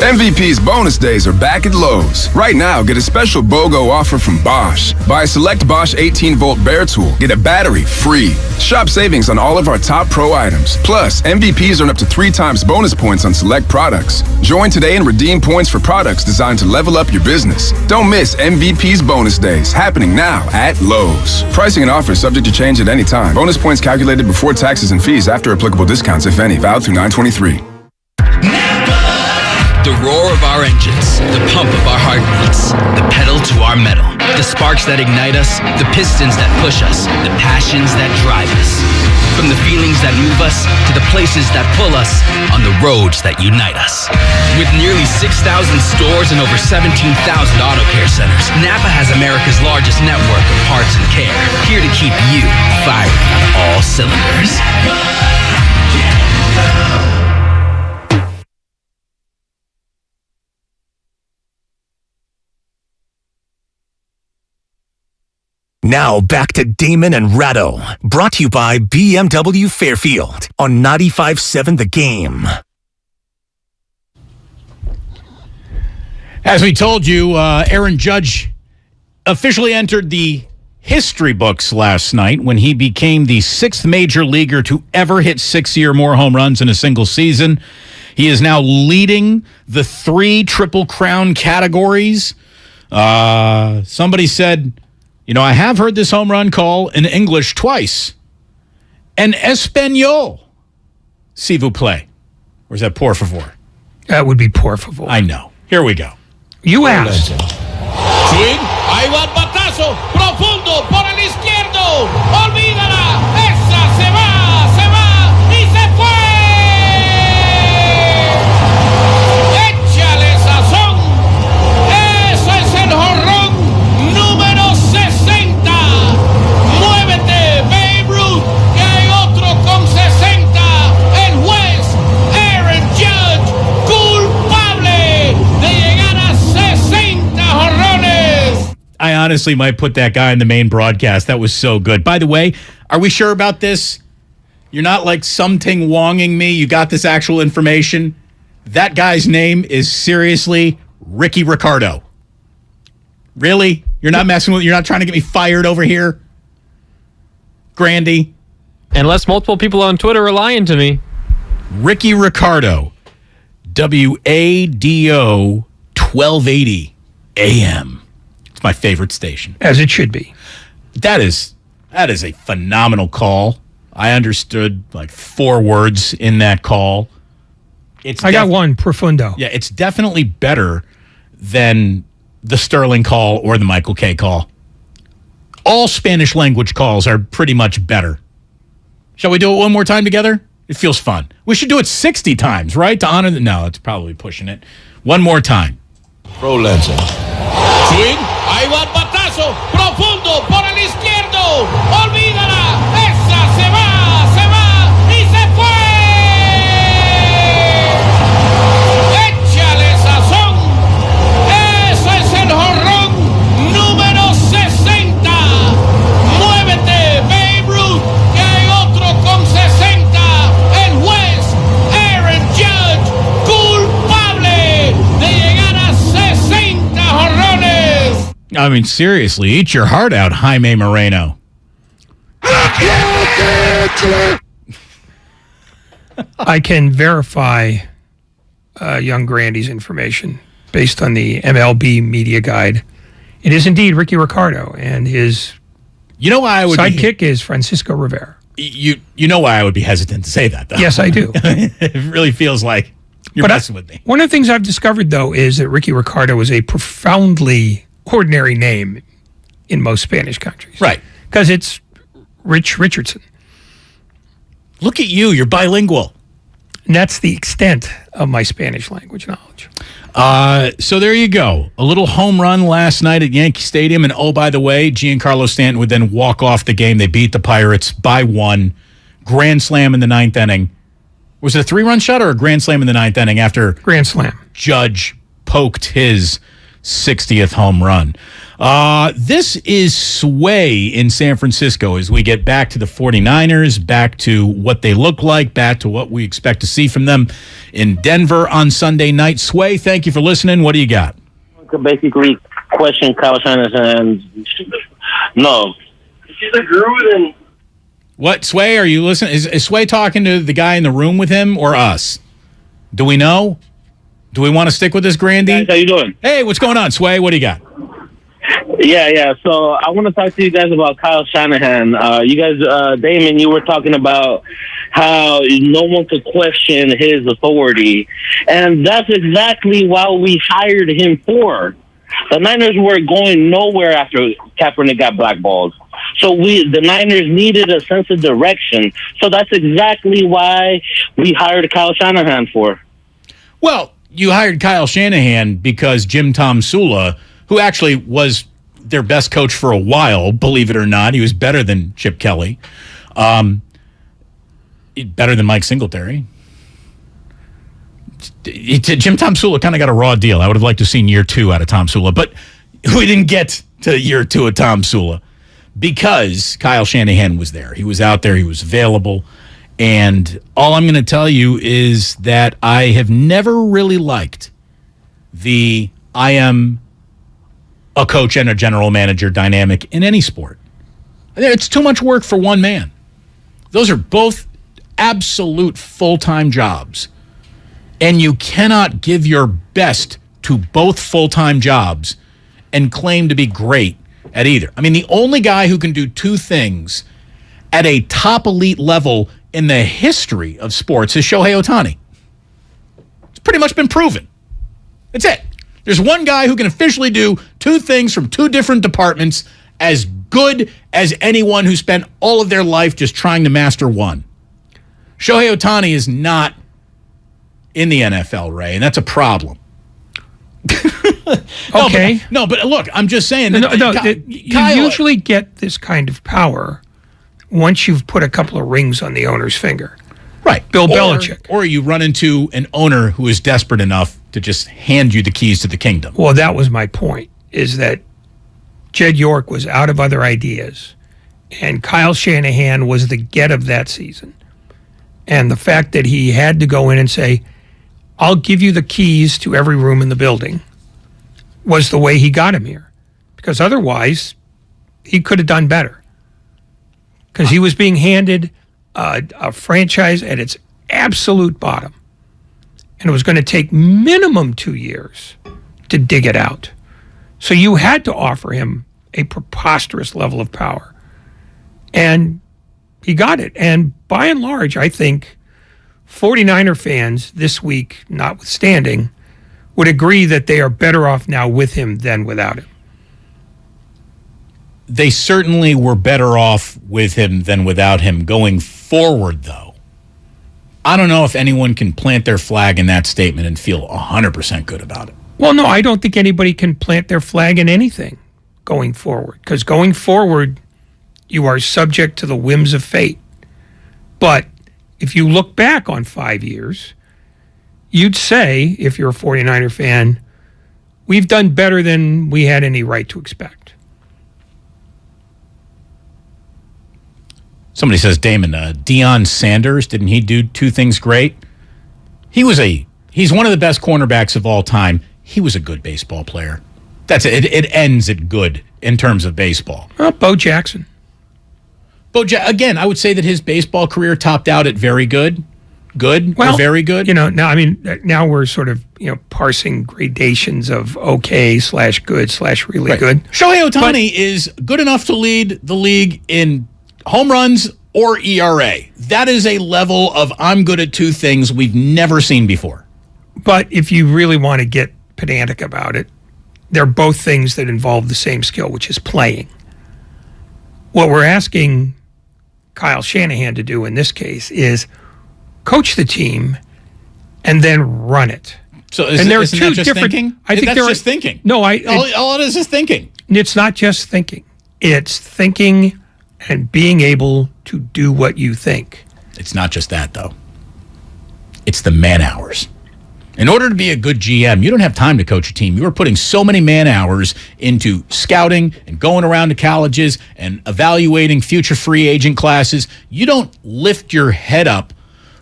MVP's bonus days are back at Lowe's. Right now, get a special BOGO offer from Bosch. Buy a select Bosch 18-volt Bear Tool, get a battery free. Shop savings on all of our top pro items. Plus, MVPs earn up to 3 times bonus points on select products. Join today and redeem points for products designed to level up your business. Don't miss MVP's bonus days, happening now at Lowe's. Pricing and offers subject to change at any time. Bonus points calculated before taxes and fees after applicable discounts, if any, valid through 9/23. The roar of our engines, the pump of our heartbeats, the pedal to our metal, the sparks that ignite us, the pistons that push us, the passions that drive us. From the feelings that move us to the places that pull us on the roads that unite us. With nearly 6,000 stores and over 17,000 auto care centers, Napa has America's largest network of parts and care, here to keep you firing on all cylinders. Now back to Damon and Ratto, brought to you by BMW Fairfield on 95.7 The Game. As we told you, Aaron Judge officially entered the history books last night when he became the 6th major leaguer to ever hit 60 or more home runs in a single season. He is now leading the 3 Triple Crown categories. Somebody said, you know, I have heard this home run call in English twice. En español, s'il vous plaît. Or is that por favor? That would be por favor. I know. Here we go. You asked. Swing. Ahí va el batazo. Profundo por el izquierdo. Olvídala. Esa se va y se fue. Échale sazón. Eso es el jorrón número 60. Muévete, Babe Ruth, que hay otro con 60. El juez, Aaron Judge, culpable de llegar a 60 jorrones. I honestly might put that guy in the main broadcast. That was so good. By the way, are we sure about this? You're not like something wonging me? You got this actual information? That guy's name is seriously Ricky Ricardo. Really? You're not messing with, you're not trying to get me fired over here? Grandy? Unless multiple people on Twitter are lying to me. Ricky Ricardo. WADO 1280 AM. It's my favorite station. As it should be. That is a phenomenal call. I understood like 4 words in that call. I got one, profundo. Yeah, it's definitely better than the Sterling call or the Michael K call. All Spanish language calls are pretty much better. Shall we do it one more time together? It feels fun. We should do it 60 times, right? To honor the... No, it's probably pushing it. One more time. Pro Lanza. Swing. Ahí va el batazo. Profundo por el izquierdo. Olvídala. Esa se va y se fue. Échale sazón. Eso es el jorrón número 60. Muévete, Babe Ruth, que hay otro con 60. El juez, Aaron Judge, culpable de llegar a 60 jorrones. I mean, seriously, eat your heart out, Jaime Moreno. I can verify young Grandy's information based on the MLB media guide. It is indeed Ricky Ricardo, and his sidekick is Francisco Rivera. You know why I would be hesitant to say that, though. Yes, I do. It really feels like you're messing with me. One of the things I've discovered, though, is that Ricky Ricardo is a profoundly ordinary name in most Spanish countries. Right. Because it's Rich Richardson. Look at you. You're bilingual. And that's the extent of my Spanish language knowledge. So there you go. A little home run last night at Yankee Stadium. And oh, by the way, Giancarlo Stanton would then walk off the game. They beat the Pirates by 1. Grand slam in the 9th inning. Was it a 3-run shot or a grand slam in the 9th inning after Grand slam. Judge poked his 60th home run? This is Sway in San Francisco as we get back to the 49ers, back to what they look like, back to what we expect to see from them in Denver on Sunday night. Sway, thank you for listening. What do you got? Basically, question Kyle Shanahan. No. She's a Gruden. What, Sway, are you listening? Is Sway talking to the guy in the room with him or us? Do we know? Do we want to stick with this, Grandy? Guys, how you doing? Hey, what's going on, Sway? What do you got? Yeah. So I want to talk to you guys about Kyle Shanahan. You guys, Damon, you were talking about how no one could question his authority. And that's exactly what we hired him for. The Niners were going nowhere after Kaepernick got blackballed. So the Niners needed a sense of direction. So that's exactly why we hired Kyle Shanahan for. Well, you hired Kyle Shanahan because Jim Tom Sula, who actually was their best coach for a while, believe it or not, he was better than Chip Kelly, better than Mike Singletary. Jim Tom Sula kind of got a raw deal. I would have liked to have seen year 2 out of Tom Sula, but we didn't get to year 2 of Tom Sula because Kyle Shanahan was there. He was out there. He was available. And all I'm going to tell you is that I have never really liked the I am a coach and a general manager dynamic in any sport. It's too much work for one man. Those are both absolute full-time jobs. And you cannot give your best to both full-time jobs and claim to be great at either. I mean, the only guy who can do 2 things at a top elite level in the history of sports is Shohei Ohtani. It's pretty much been proven. That's it. There's one guy who can officially do 2 things from 2 different departments as good as anyone who spent all of their life just trying to master one. Shohei Ohtani is not in the NFL, Ray, and that's a problem. Okay. No, but look, I'm just saying. You usually get this kind of power once you've put a couple of rings on the owner's finger. Right. Bill Belichick. Or you run into an owner who is desperate enough to just hand you the keys to the kingdom. Well, that was my point, is that Jed York was out of other ideas, and Kyle Shanahan was the get of that season. And the fact that he had to go in and say, I'll give you the keys to every room in the building, was the way he got him here. Because otherwise, he could have done better. Because he was being handed a franchise at its absolute bottom. And it was going to take minimum 2 years to dig it out. So you had to offer him a preposterous level of power. And he got it. And by and large, I think 49er fans this week, notwithstanding, would agree that they are better off now with him than without him. They certainly were better off with him than without him. Going forward, though, I don't know if anyone can plant their flag in that statement and feel 100% good about it. Well, no, I don't think anybody can plant their flag in anything going forward. Because going forward, you are subject to the whims of fate. But if you look back on 5 years, you'd say, if you're a 49er fan, we've done better than we had any right to expect. Somebody says, Damon, Deion Sanders, didn't he do two things great? He's one of the best cornerbacks of all time. He was a good baseball player. That's it. It ends at good in terms of baseball. Bo Jackson. Again, I would say that his baseball career topped out at very good. Good or very good? Now we're sort of, parsing gradations of okay/good/really good. Shohei Ohtani is good enough to lead the league in home runs or ERA. That is a level of I'm good at two things we've never seen before. But if you really want to get pedantic about it, they're both things that involve the same skill, which is playing. What we're asking Kyle Shanahan to do in this case is coach the team and then run it. So isn't that just thinking? I think that's just thinking. No, all it is thinking. It's not just thinking. It's thinking and being able to do what you think. It's not just that, though. It's the man hours. In order to be a good GM, you don't have time to coach a team. You are putting so many man hours into scouting and going around to colleges and evaluating future free agent classes. You don't lift your head up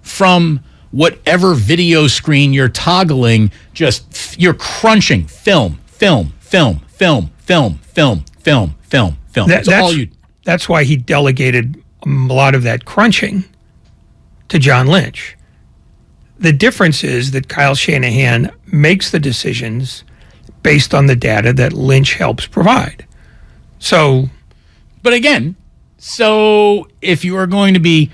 from whatever video screen you're toggling. You're crunching film. That's why he delegated a lot of that crunching to John Lynch. The difference is that Kyle Shanahan makes the decisions based on the data that Lynch helps provide. But again, if you are going to be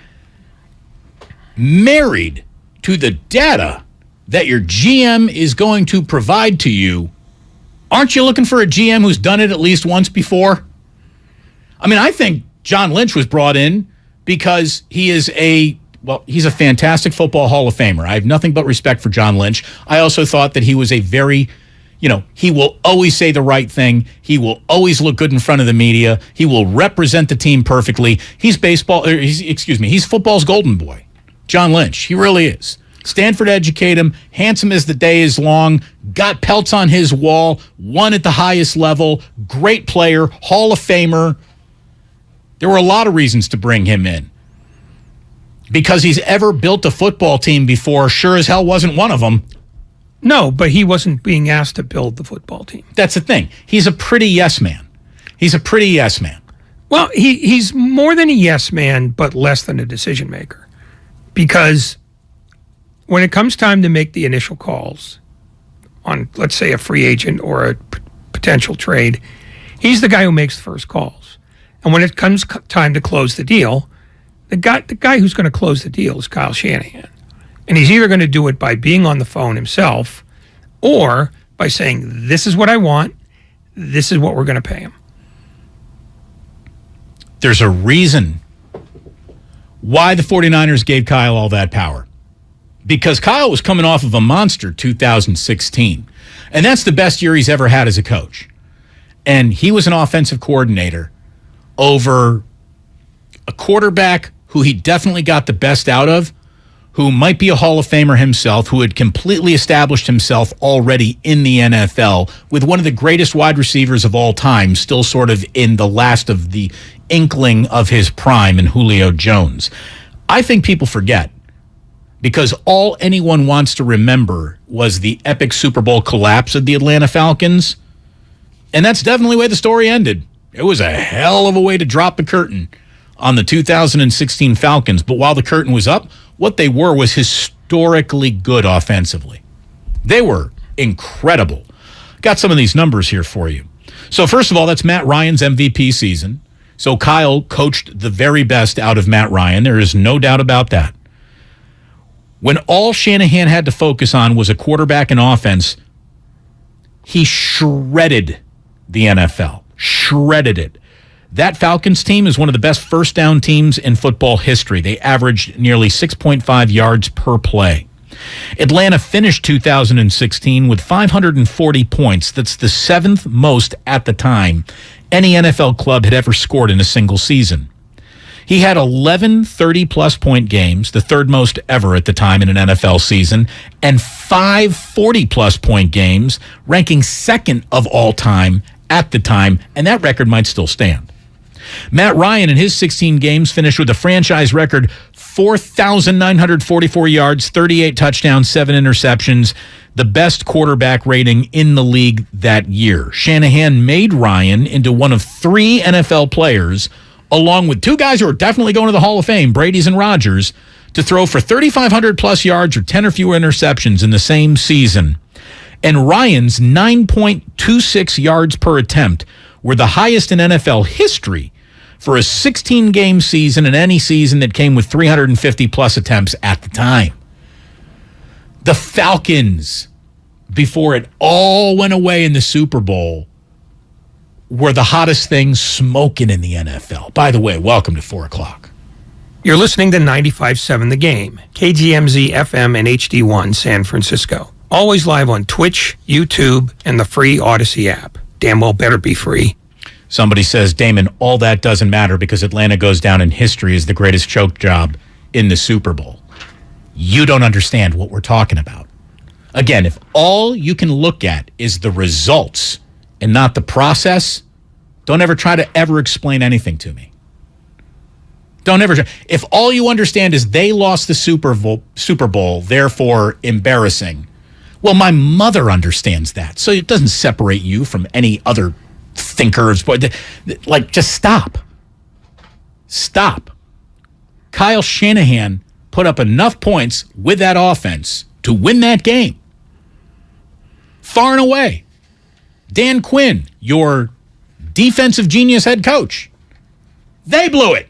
married to the data that your GM is going to provide to you, aren't you looking for a GM who's done it at least once before? I mean, I think John Lynch was brought in because he's a fantastic football Hall of Famer. I have nothing but respect for John Lynch. I also thought that he was a very, he will always say the right thing. He will always look good in front of the media. He will represent the team perfectly. He's football's golden boy, John Lynch. He really is. Stanford educated him, handsome as the day is long, got pelts on his wall, won at the highest level, great player, Hall of Famer. There were a lot of reasons to bring him in. Because he's ever built a football team before, sure as hell wasn't one of them. No, but he wasn't being asked to build the football team. That's the thing. He's a pretty yes man. Well, he's more than a yes man, but less than a decision maker. Because when it comes time to make the initial calls on, let's say, a free agent or a potential trade, he's the guy who makes the first calls. And when it comes time to close the deal, the guy who's going to close the deal is Kyle Shanahan. And he's either going to do it by being on the phone himself or by saying, this is what I want, this is what we're going to pay him. There's a reason why the 49ers gave Kyle all that power. Because Kyle was coming off of a monster 2016. And that's the best year he's ever had as a coach. And he was an offensive coordinator over a quarterback who he definitely got the best out of, who might be a Hall of Famer himself, who had completely established himself already in the NFL, with one of the greatest wide receivers of all time, still sort of in the last of the inkling of his prime in Julio Jones. I think people forget because all anyone wants to remember was the epic Super Bowl collapse of the Atlanta Falcons. And that's definitely the way the story ended. It was a hell of a way to drop the curtain on the 2016 Falcons. But while the curtain was up, what they were was historically good offensively. They were incredible. Got some of these numbers here for you. So first of all, that's Matt Ryan's MVP season. So Kyle coached the very best out of Matt Ryan. There is no doubt about that. When all Shanahan had to focus on was a quarterback and offense, he shredded the NFL. Shredded it. That Falcons team is one of the best first down teams in football history. They averaged nearly 6.5 yards per play. Atlanta finished 2016 with 540 points. That's the seventh most at the time any NFL club had ever scored in a single season. He had 11 30-plus point games, the third most ever at the time in an NFL season, and 5 40-plus point games, ranking second of all time at the time, and that record might still stand. Matt Ryan in his 16 games finished with a franchise record 4,944 yards, 38 touchdowns, 7 interceptions, the best quarterback rating in the league that year. Shanahan made Ryan into one of 3 NFL players, along with 2 guys who are definitely going to the Hall of Fame, Brady's and Rodgers, to throw for 3,500-plus yards or 10 or fewer interceptions in the same season. And Ryan's 9.26 yards per attempt were the highest in NFL history for a 16-game season and any season that came with 350-plus attempts at the time. The Falcons, before it all went away in the Super Bowl, were the hottest thing smoking in the NFL. By the way, welcome to 4 o'clock. You're listening to 95.7 The Game, KGMZ FM and HD1 San Francisco. Always live on Twitch, YouTube, and the free Odyssey app. Damn well better be free. Somebody says, Damon, all that doesn't matter because Atlanta goes down in history as the greatest choke job in the Super Bowl. You don't understand what we're talking about. Again, if all you can look at is the results and not the process, don't ever try to ever explain anything to me. Don't ever try. If all you understand is they lost the Super Bowl, therefore embarrassing, well, my mother understands that. So it doesn't separate you from any other thinker of sport. Like, just stop. Stop. Kyle Shanahan put up enough points with that offense to win that game. Far and away. Dan Quinn, your defensive genius head coach, they blew it.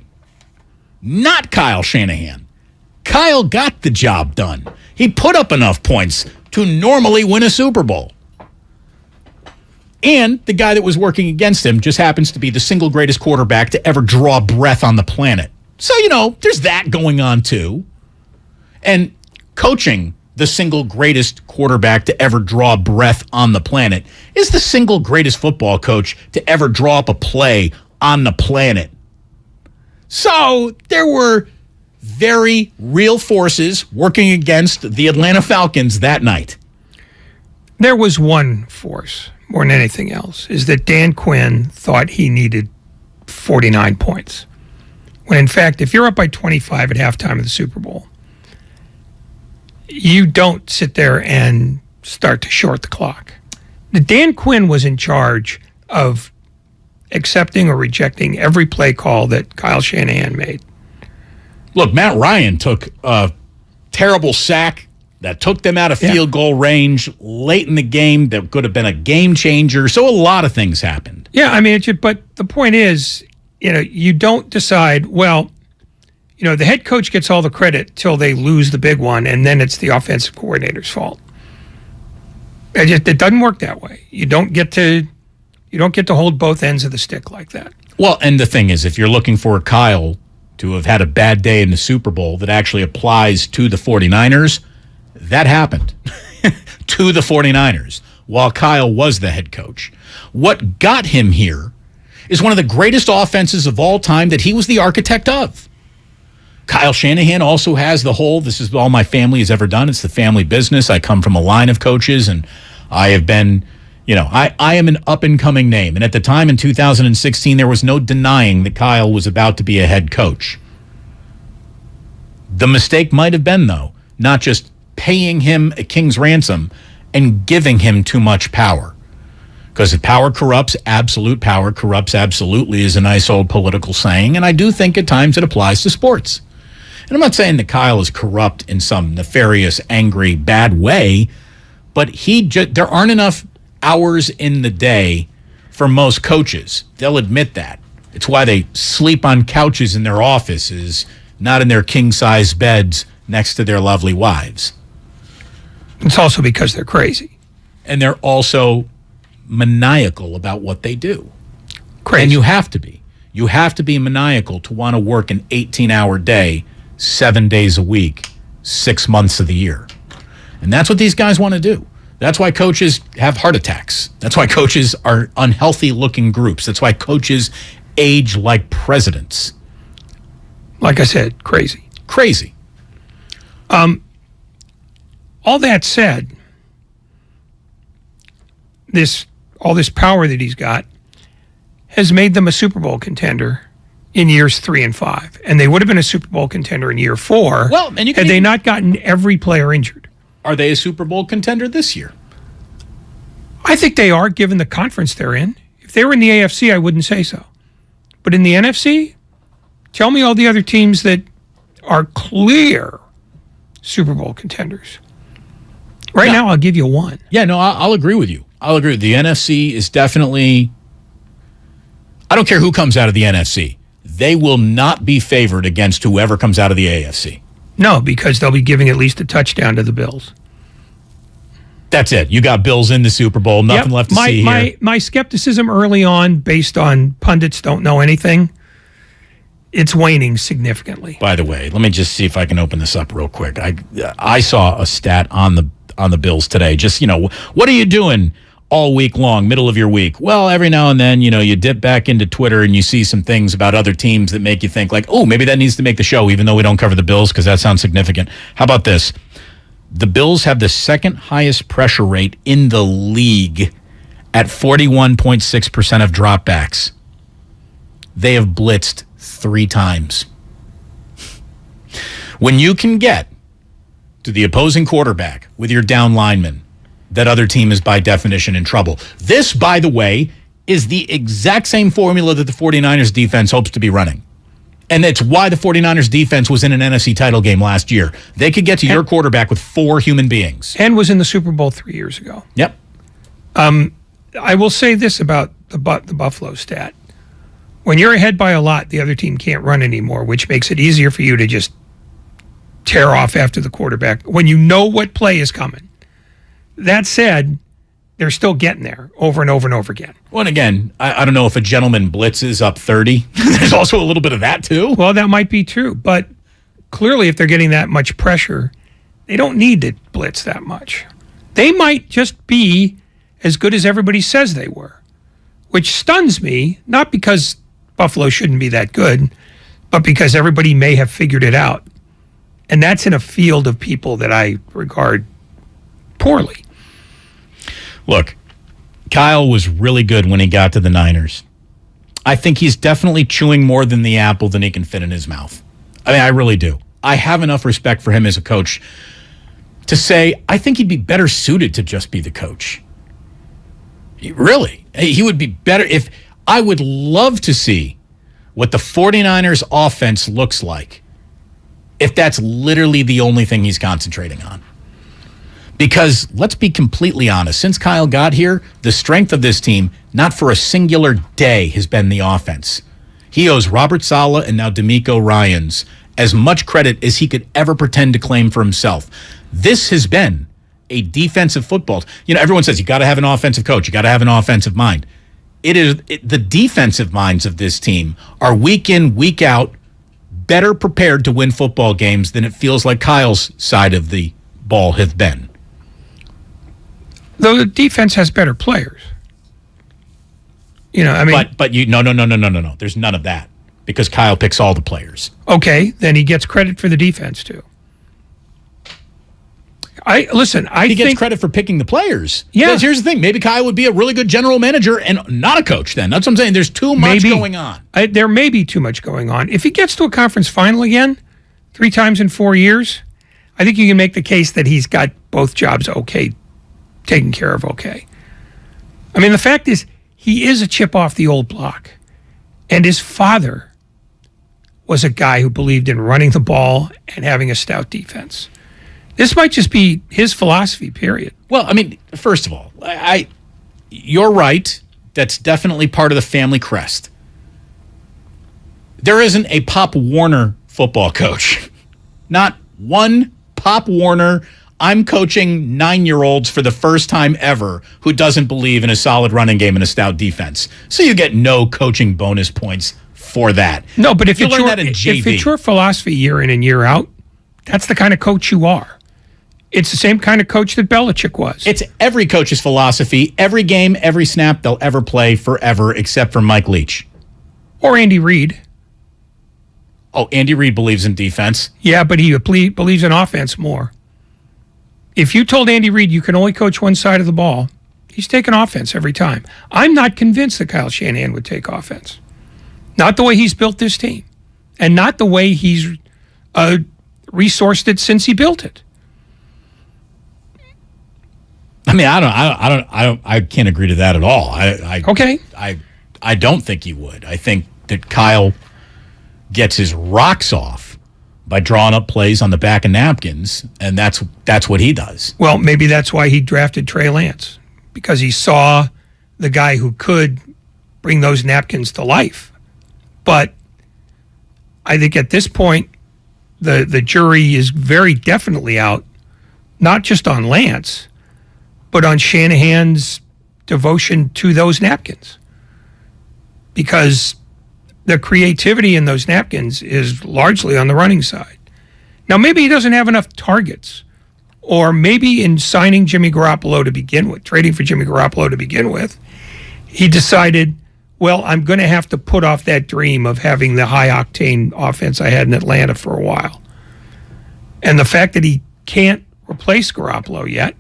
Not Kyle Shanahan. Kyle got the job done. He put up enough points to normally win a Super Bowl. And the guy that was working against him just happens to be the single greatest quarterback to ever draw breath on the planet. So, there's that going on too. And coaching the single greatest quarterback to ever draw breath on the planet is the single greatest football coach to ever draw up a play on the planet. So there were very real forces working against the Atlanta Falcons that night. There was one force more than anything else, is that Dan Quinn thought he needed 49 points. When in fact, if you're up by 25 at halftime of the Super Bowl, you don't sit there and start to short the clock. Dan Quinn was in charge of accepting or rejecting every play call that Kyle Shanahan made. Look, Matt Ryan took a terrible sack that took them out of field goal range late in the game that could have been a game changer. So a lot of things happened. Yeah, I mean, but the point is, you don't decide, well, the head coach gets all the credit till they lose the big one, and then it's the offensive coordinator's fault. It doesn't work that way. You don't get to hold both ends of the stick like that. Well, and the thing is, if you're looking for Kyle to have had a bad day in the Super Bowl that actually applies to the 49ers, that happened to the 49ers while Kyle was the head coach. What got him here is one of the greatest offenses of all time that he was the architect of. Kyle Shanahan also has the whole, this is all my family has ever done. It's the family business. I come from a line of coaches, and I have been, I am an up-and-coming name. And at the time in 2016, there was no denying that Kyle was about to be a head coach. The mistake might have been, though, not just paying him a king's ransom and giving him too much power. Because if power corrupts, absolute power corrupts absolutely is a nice old political saying, and I do think at times it applies to sports. And I'm not saying that Kyle is corrupt in some nefarious, angry, bad way, but there aren't enough hours in the day for most coaches. They'll admit that. It's why they sleep on couches in their offices, not in their king-size beds next to their lovely wives. It's also because they're crazy. And they're also maniacal about what they do. Crazy. And you have to be. You have to be maniacal to want to work an 18-hour day, 7 days a week, 6 months of the year. And that's what these guys want to do. That's why coaches have heart attacks. That's why coaches are unhealthy-looking groups. That's why coaches age like presidents. Like I said, crazy. Crazy. All that said, all this power that he's got has made them a Super Bowl contender in years 3 and 5. And they would have been a Super Bowl contender in year 4 had they not gotten every player injured. Are they a Super Bowl contender this year? I think they are, given the conference they're in. If they were in the AFC, I wouldn't say so. But in the NFC, tell me all the other teams that are clear Super Bowl contenders. Right now, I'll give you one. Yeah, no, I'll agree with you. I'll agree. The NFC is definitely... I don't care who comes out of the NFC. They will not be favored against whoever comes out of the AFC. No, because they'll be giving at least a touchdown to the Bills. That's it. You got Bills in the Super Bowl. Nothing left to see here. My skepticism early on, based on pundits don't know anything, it's waning significantly. By the way, let me just see if I can open this up real quick. I saw a stat on the Bills today. Just, what are you doing all week long, middle of your week? Well, every now and then, you dip back into Twitter and you see some things about other teams that make you think like, oh, maybe that needs to make the show, even though we don't cover the Bills because that sounds significant. How about this? The Bills have the second highest pressure rate in the league at 41.6% of dropbacks. They have blitzed 3 times. When you can get to the opposing quarterback with your down lineman, that other team is by definition in trouble. This, by the way, is the exact same formula that the 49ers defense hopes to be running. And it's why the 49ers defense was in an NFC title game last year. They could get to your quarterback with 4 human beings. And was in the Super Bowl 3 years ago. Yep. I will say this about the Buffalo stat. When you're ahead by a lot, the other team can't run anymore, which makes it easier for you to just tear off after the quarterback when you know what play is coming. That said, they're still getting there over and over and over again. Well, and again, I don't know if a gentleman blitzes up 30. There's also a little bit of that, too. Well, that might be true. But clearly, if they're getting that much pressure, they don't need to blitz that much. They might just be as good as everybody says they were, which stuns me, not because Buffalo shouldn't be that good, but because everybody may have figured it out. And that's in a field of people that I regard poorly. Look, Kyle was really good when he got to the Niners. I think he's definitely chewing more than the apple than he can fit in his mouth. I mean, I really do. I have enough respect for him as a coach to say I think he'd be better suited to just be the coach. Really. He would be better if I would love to see what the 49ers offense looks like if that's literally the only thing he's concentrating on. Because let's be completely honest, since Kyle got here, the strength of this team, not for a singular day, has been the offense. He owes Robert Saleh and now DeMeco Ryans as much credit as he could ever pretend to claim for himself. This has been a defensive football. Everyone says you got to have an offensive coach, you got to have an offensive mind. The defensive minds of this team are week in, week out, better prepared to win football games than it feels like Kyle's side of the ball have been. Though the defense has better players. But no. There's none of that because Kyle picks all the players. Okay, then he gets credit for the defense too. He gets credit for picking the players. Yeah. Because here's the thing. Maybe Kyle would be a really good general manager and not a coach then. That's what I'm saying. There's too much going on. There may be too much going on. If he gets to a conference final again, 3 times in 4 years, I think you can make the case that he's got both jobs taken care of okay. I mean, the fact is, he is a chip off the old block. And his father was a guy who believed in running the ball and having a stout defense. This might just be his philosophy, period. Well, I mean, first of all, you're right. That's definitely part of the family crest. There isn't a Pop Warner football coach. Not one Pop Warner, I'm coaching 9-year-olds for the first time ever who doesn't believe in a solid running game and a stout defense. So you get no coaching bonus points for that. No, but if you learn that in JV. If it's your philosophy year in and year out, that's the kind of coach you are. It's the same kind of coach that Belichick was. It's every coach's philosophy, every game, every snap they'll ever play forever, except for Mike Leach. Or Andy Reid. Oh, Andy Reid believes in defense. Yeah, but he believes in offense more. If you told Andy Reid you can only coach one side of the ball, he's taking offense every time. I'm not convinced that Kyle Shanahan would take offense. Not the way he's built this team, and not the way he's resourced it since he built it. I mean, I can't agree to that at all. Okay. I don't think he would. I think that Kyle gets his rocks off by drawing up plays on the back of napkins, and that's what he does. Well, maybe that's why he drafted Trey Lance, because he saw the guy who could bring those napkins to life. But I think at this point, the jury is very definitely out, not just on Lance, but on Shanahan's devotion to those napkins. Because the creativity in those napkins is largely on the running side. Now, maybe he doesn't have enough targets, or maybe in signing Jimmy Garoppolo to begin with, trading for Jimmy Garoppolo to begin with, he decided, well, I'm going to have to put off that dream of having the high-octane offense I had in Atlanta for a while. And the fact that he can't replace Garoppolo yet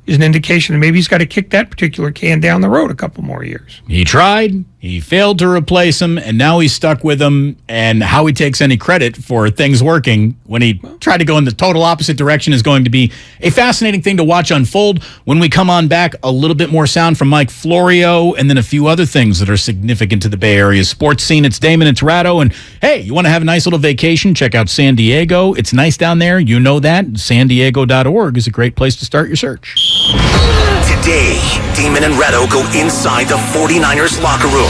is an indication that maybe he's got to kick that particular can down the road a couple more years. He tried, he failed to replace him, and now he's stuck with him. And how he takes any credit for things working when he tried to go in the total opposite direction is going to be a fascinating thing to watch unfold. When we come on back, a little bit more sound from Mike Florio, and then a few other things that are significant to the Bay Area's sports scene. It's Damon, it's Ratto, and hey, you want to have a nice little vacation? Check out San Diego. It's nice down there. You know that. SanDiego.org is a great place to start your search. Today, Damon and Ratto go inside the 49ers locker room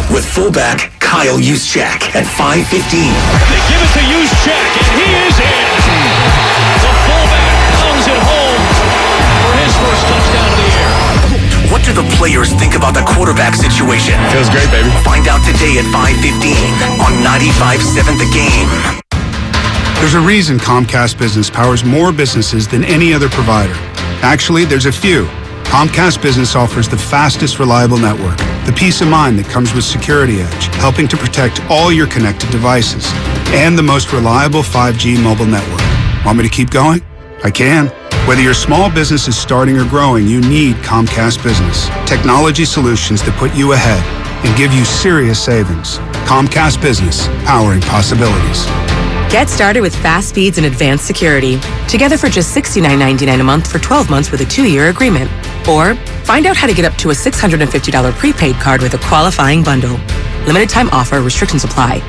with fullback Kyle Juszczyk at 5:15. They give it to Juszczyk, and he is in. The fullback pounds it home for his first touchdown of the year. What do the players think about the quarterback situation? Feels great, baby. Find out today at 5:15 on 95.7 The Game. There's a reason Comcast Business powers more businesses than any other provider. Actually, there's a few. Comcast Business offers the fastest, reliable network, the peace of mind that comes with Security Edge, helping to protect all your connected devices, and the most reliable 5G mobile network. Want me to keep going? I can. Whether your small business is starting or growing, you need Comcast Business. Technology solutions that put you ahead and give you serious savings. Comcast Business, powering possibilities. Get started with fast speeds and advanced security. Together for just $69.99 a month for 12 months with a 2-year agreement. Or find out how to get up to a $650 prepaid card with a qualifying bundle. Limited time offer, restrictions apply.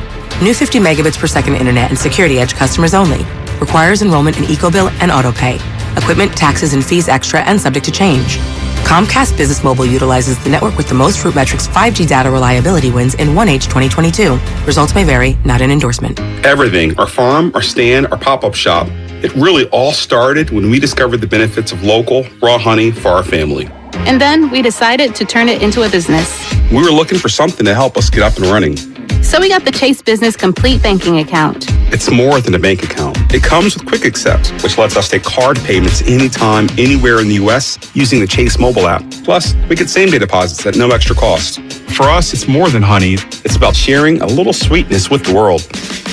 New 50 megabits per second internet and Security Edge customers only. Requires enrollment in EcoBill and AutoPay. Equipment, taxes, and fees extra and subject to change. Comcast Business Mobile utilizes the network with the most RootMetrics 5G data reliability wins in 1H 2022. Results may vary, not an endorsement. Everything, our farm, our stand, our pop-up shop, it really all started when we discovered the benefits of local, raw honey for our family. And then we decided to turn it into a business. We were looking for something to help us get up and running. So we got the Chase Business Complete Banking Account. It's more than a bank account. It comes with Quick Accept, which lets us take card payments anytime, anywhere in the U.S. using the Chase mobile app. Plus, we get same-day deposits at no extra cost. For us, it's more than honey. It's about sharing a little sweetness with the world.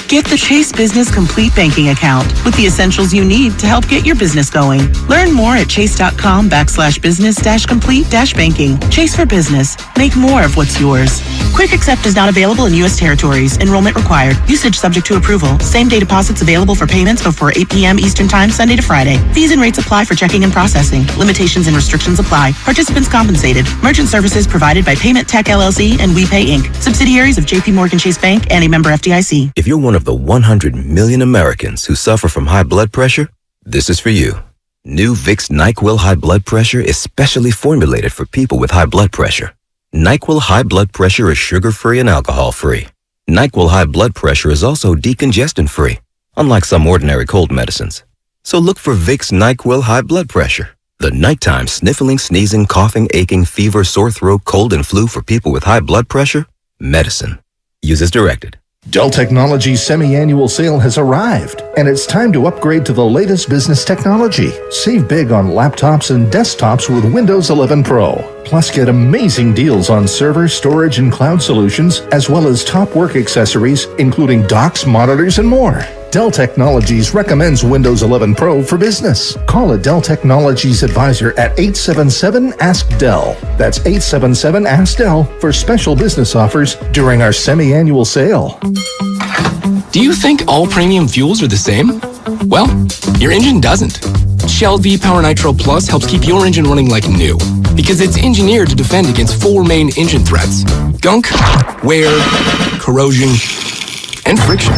Get the Chase Business Complete Banking Account with the essentials you need to help get your business going. Learn more at chase.com/business-complete-banking. Chase for Business. Make more of what's yours. Quick Accept is not available in U.S. territories. Enrollment required. Usage subject to approval. Same-day deposits available for payments before 8 p.m. Eastern Time, Sunday to Friday. Fees and rates apply for checking and processing. Limitations and restrictions apply. Participants compensated. Merchant services provided by Payment Tech LLC and WePay Inc. Subsidiaries of J.P. Morgan Chase Bank and a member FDIC. If you're one of the 100 million Americans who suffer from high blood pressure, this is for you. New Vicks NyQuil High Blood Pressure is specially formulated for people with high blood pressure. NyQuil High Blood Pressure is sugar-free and alcohol-free. NyQuil High Blood Pressure is also decongestant-free, unlike some ordinary cold medicines. So look for Vicks NyQuil High Blood Pressure, the nighttime sniffling, sneezing, coughing, aching, fever, sore throat, cold, and flu for people with high blood pressure medicine. Use as directed. Dell Technologies' semi-annual sale has arrived, and it's time to upgrade to the latest business technology. Save big on laptops and desktops with Windows 11 Pro. Plus, get amazing deals on server, storage, and cloud solutions, as well as top work accessories, including docks, monitors, and more. Dell Technologies recommends Windows 11 Pro for business. Call a Dell Technologies advisor at 877-ASK-DELL. That's 877-ASK-DELL for special business offers during our semi-annual sale. Do you think all premium fuels are the same? Well, your engine doesn't. Shell V-Power Nitro Plus helps keep your engine running like new because it's engineered to defend against 4 main engine threats: gunk, wear, corrosion, and friction.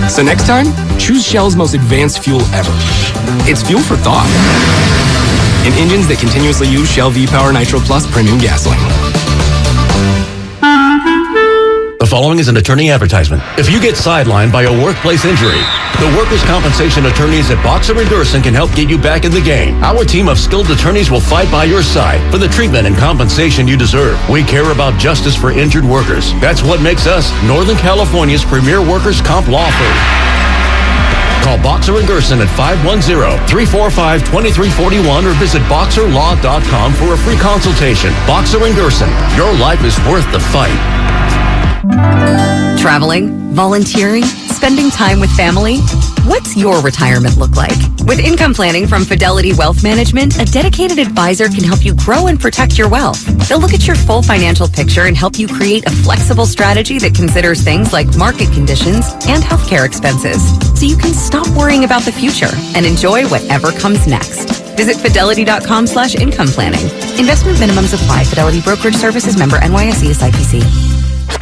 So next time, choose Shell's most advanced fuel ever. It's fuel for thought. In engines that continuously use Shell V-Power Nitro Plus premium gasoline. The following is an attorney advertisement. If you get sidelined by a workplace injury, the workers' compensation attorneys at Boxer & Gerson can help get you back in the game. Our team of skilled attorneys will fight by your side for the treatment and compensation you deserve. We care about justice for injured workers. That's what makes us Northern California's premier workers' comp law firm. Call Boxer & Gerson at 510-345-2341 or visit boxerlaw.com for a free consultation. Boxer & Gerson, your life is worth the fight. Traveling, volunteering, spending time with family. What's your retirement look like? With income planning from Fidelity Wealth Management, a dedicated advisor can help you grow and protect your wealth. They'll look at your full financial picture and help you create a flexible strategy that considers things like market conditions and healthcare expenses, so you can stop worrying about the future and enjoy whatever comes next. Visit fidelity.com/income planning. Investment minimums apply. Fidelity Brokerage Services, member NYSE SIPC.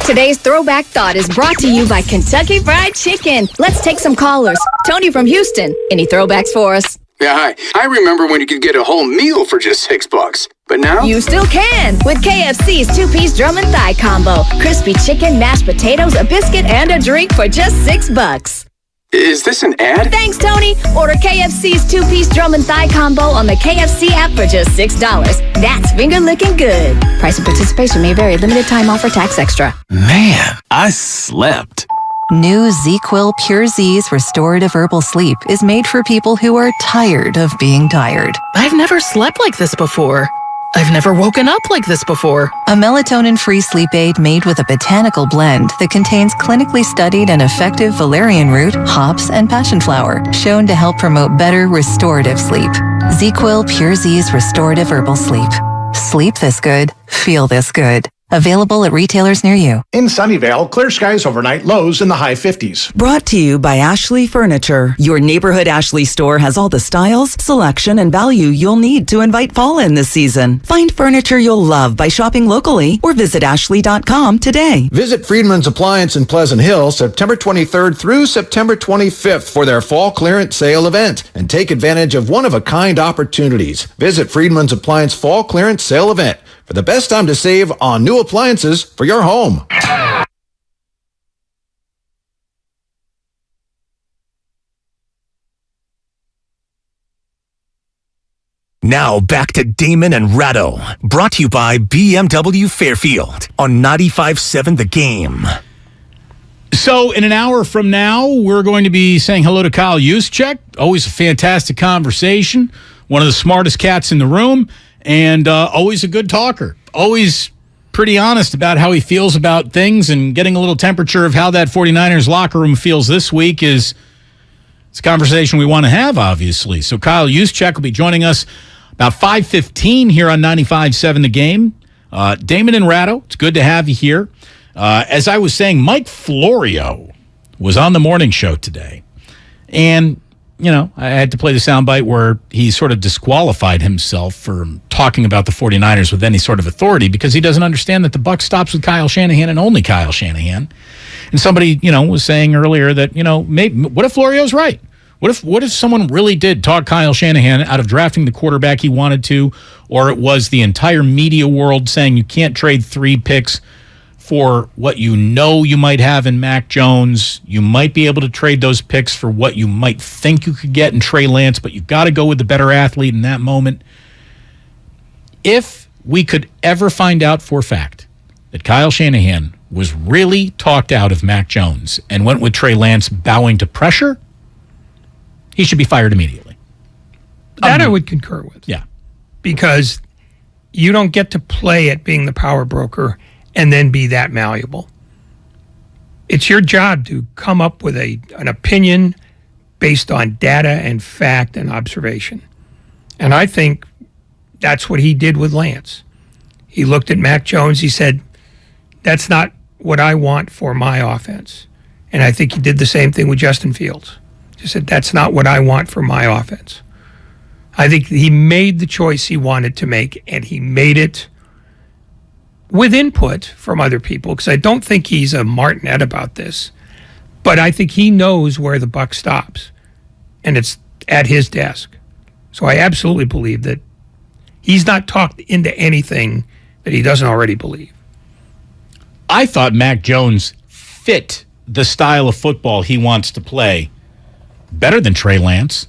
Today's Throwback Thought is brought to you by Kentucky Fried Chicken. Let's take some callers. Tony from Houston. Any throwbacks for us? Yeah, hi. I remember when you could get a whole meal for just $6. But now? You still can with KFC's 2-piece drum and thigh combo. Crispy chicken, mashed potatoes, a biscuit, and a drink for just $6. Is this an ad? Thanks, Tony. Order KFC's 2-piece drum and thigh combo on the KFC app for just $6. That's finger licking good. Price and participation may vary. Limited time offer. Tax extra. Man, I slept. New ZQuil Pure Z's Restorative Herbal Sleep is made for people who are tired of being tired. I've never slept like this before. I've never woken up like this before. A melatonin-free sleep aid made with a botanical blend that contains clinically studied and effective valerian root, hops, and passion flower, shown to help promote better restorative sleep. ZQuil Pure Z's Restorative Herbal Sleep. Sleep this good. Feel this good. Available at retailers near you. In Sunnyvale, clear skies overnight, lows in the high 50s. Brought to you by Ashley Furniture. Your neighborhood Ashley store has all the styles, selection, and value you'll need to invite fall in this season. Find furniture you'll love by shopping locally or visit ashley.com today. Visit Friedman's Appliance in Pleasant Hill September 23rd through September 25th for their fall clearance sale event and take advantage of one-of-a-kind opportunities. Visit Friedman's Appliance Fall Clearance Sale event for the best time to save on new appliances for your home. Now back to Damon and Ratto, brought to you by BMW Fairfield on 95.7 The Game. So in an hour from now, we're going to be saying hello to Kyle Juszczyk. Always a fantastic conversation. One of the smartest cats in the room. And always a good talker. Always pretty honest about how he feels about things, and getting a little temperature of how that 49ers locker room feels this week it's a conversation we want to have, obviously. So Kyle Juszczyk will be joining us about 5:15 here on 95.7 The Game. Damon and Ratto, it's good to have you here. As I was saying, Mike Florio was on the morning show today. And, I had to play the soundbite where he sort of disqualified himself for talking about the 49ers with any sort of authority because he doesn't understand that the buck stops with Kyle Shanahan and only Kyle Shanahan. And somebody, was saying earlier that, maybe, what if Florio's right? What if someone really did talk Kyle Shanahan out of drafting the quarterback he wanted to, or it was the entire media world saying you can't trade 3 picks for what you might have in Mac Jones. You might be able to trade those picks for what you might think you could get in Trey Lance, but you've got to go with the better athlete in that moment. If we could ever find out for a fact that Kyle Shanahan was really talked out of Mac Jones and went with Trey Lance bowing to pressure, he should be fired immediately. That I would concur with. Yeah. Because you don't get to play at being the power broker and then be that malleable. It's your job to come up with an opinion based on data and fact and observation. And I think that's what he did with Lance. He looked at Mac Jones. He said, that's not what I want for my offense. And I think he did the same thing with Justin Fields. He said, that's not what I want for my offense. I think he made the choice he wanted to make, and he made it with input from other people, because I don't think he's a martinet about this. But I think he knows where the buck stops, and it's at his desk. So I absolutely believe that he's not talked into anything that he doesn't already believe. I thought Mac Jones fit the style of football he wants to play better than Trey Lance.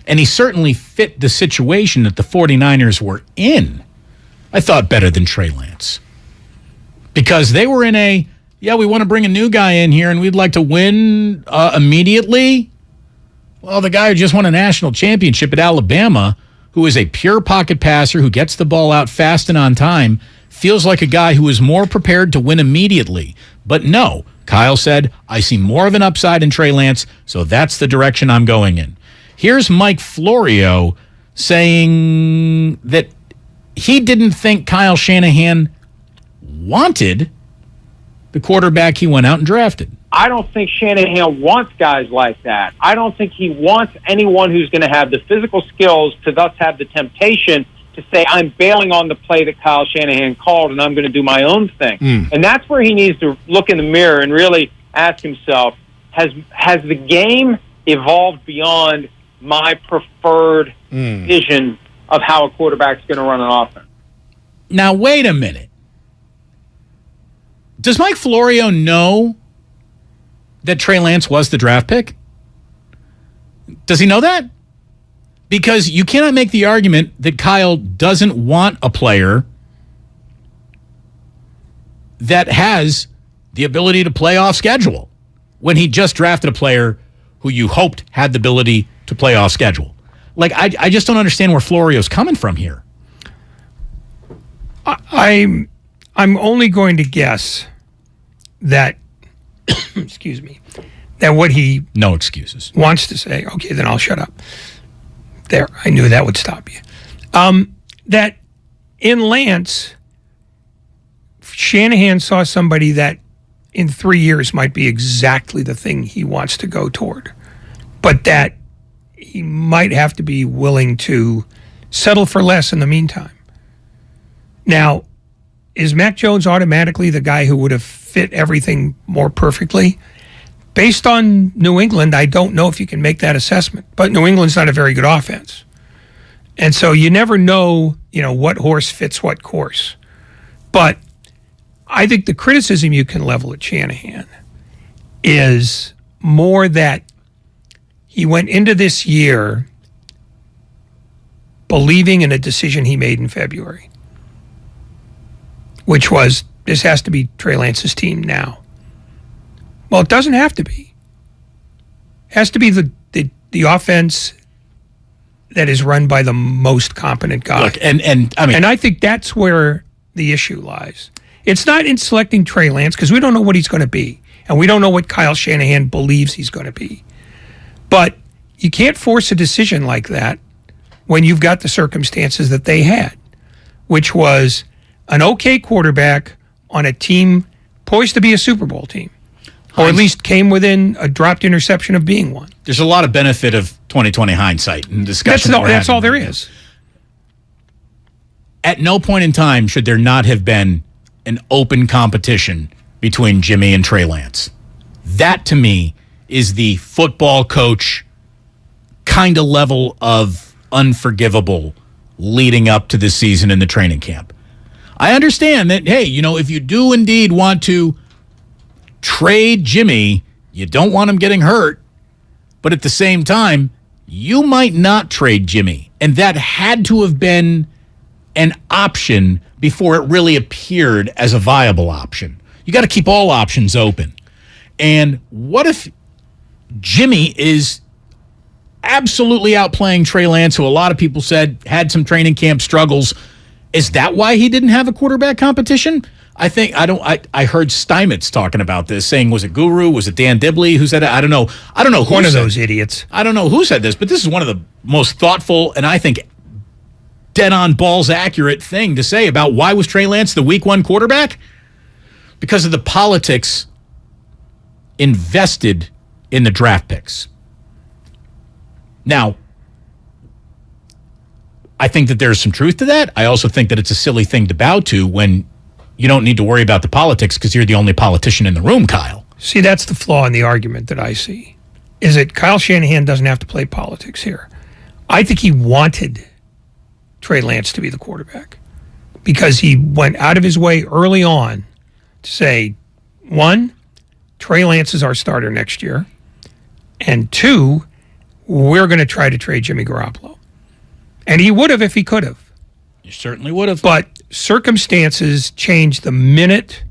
And he certainly fit the situation that the 49ers were in, I thought, better than Trey Lance. Because they were in we want to bring a new guy in here and we'd like to win immediately. Well, the guy who just won a national championship at Alabama, who is a pure pocket passer, who gets the ball out fast and on time, feels like a guy who is more prepared to win immediately. But no, Kyle said, I see more of an upside in Trey Lance, so that's the direction I'm going in. Here's Mike Florio saying that he didn't think Kyle Shanahan wanted the quarterback he went out and drafted. I don't think Shanahan wants guys like that. I don't think he wants anyone who's going to have the physical skills to thus have the temptation to say, I'm bailing on the play that Kyle Shanahan called and I'm going to do my own thing. And that's where he needs to look in the mirror and really ask himself, has the game evolved beyond my preferred vision of how a quarterback's going to run an offense? Now, wait a minute. Does Mike Florio know that Trey Lance was the draft pick? Does he know that? Because you cannot make the argument that Kyle doesn't want a player that has the ability to play off schedule when he just drafted a player who you hoped had the ability to play off schedule. Like, I just don't understand where Florio's coming from here. I'm only going to guess that, excuse me, that what he no excuses wants to say. Okay, then I'll shut up. There, I knew that would stop you. That in Lance, Shanahan saw somebody that in 3 years might be exactly the thing he wants to go toward, but that he might have to be willing to settle for less in the meantime. Now, is Mac Jones automatically the guy who would have fit everything more perfectly? Based on New England, I don't know if you can make that assessment. But New England's not a very good offense. And so you never know, what horse fits what course. But I think the criticism you can level at Shanahan is more that he went into this year believing in a decision he made in February, which was, this has to be Trey Lance's team now. Well, it doesn't have to be. It has to be the offense that is run by the most competent guy. Look, and I mean, and I think that's where the issue lies. It's not in selecting Trey Lance because we don't know what he's going to be. And we don't know what Kyle Shanahan believes he's going to be. But you can't force a decision like that when you've got the circumstances that they had, which was an okay quarterback on a team poised to be a Super Bowl team, or at least came within a dropped interception of being one. There's a lot of benefit of 2020 hindsight and discussion. That's all there is. At no point in time should there not have been an open competition between Jimmy and Trey Lance. That, to me, is the football coach kind of level of unforgivable leading up to this season in the training camp. I understand that, hey, if you do indeed want to trade Jimmy, you don't want him getting hurt, but at the same time, you might not trade Jimmy. And that had to have been an option before it really appeared as a viable option. You got to keep all options open. And what if Jimmy is absolutely outplaying Trey Lance, who a lot of people said had some training camp struggles? Is that why he didn't have a quarterback competition? I heard Steinmetz talking about this, saying, was it Guru? Was it Dan Dibley? Who said it? I don't know. Who one of those idiots. I don't know who said this, but this is one of the most thoughtful and I think dead on balls accurate thing to say about why was Trey Lance the week one quarterback? Because of the politics invested in the draft picks. Now, I think that there's some truth to that. I also think that it's a silly thing to bow to when you don't need to worry about the politics because you're the only politician in the room, Kyle. See, that's the flaw in the argument that I see, is that Kyle Shanahan doesn't have to play politics here. I think he wanted Trey Lance to be the quarterback because he went out of his way early on to say, one, Trey Lance is our starter next year, and two, we're going to try to trade Jimmy Garoppolo. And he would have if he could have. You certainly would have. But circumstances changed the minute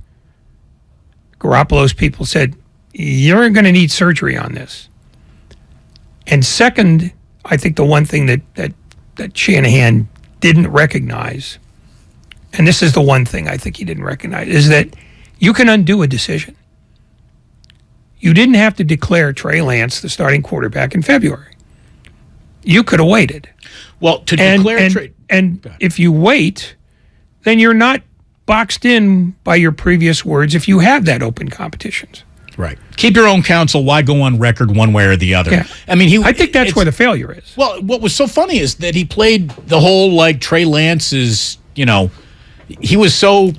Garoppolo's people said, you're going to need surgery on this. And second, I think the one thing that Shanahan didn't recognize, and this is the one thing I think he didn't recognize, is that you can undo a decision. You didn't have to declare Trey Lance the starting quarterback in February. You could have waited. Well, to declare Trey... And if you wait, then you're not boxed in by your previous words if you have that open competitions. Right. Keep your own counsel. Why go on record one way or the other? Yeah. I mean, I think that's where the failure is. Well, what was so funny is that he played the whole, Trey Lance is, he was so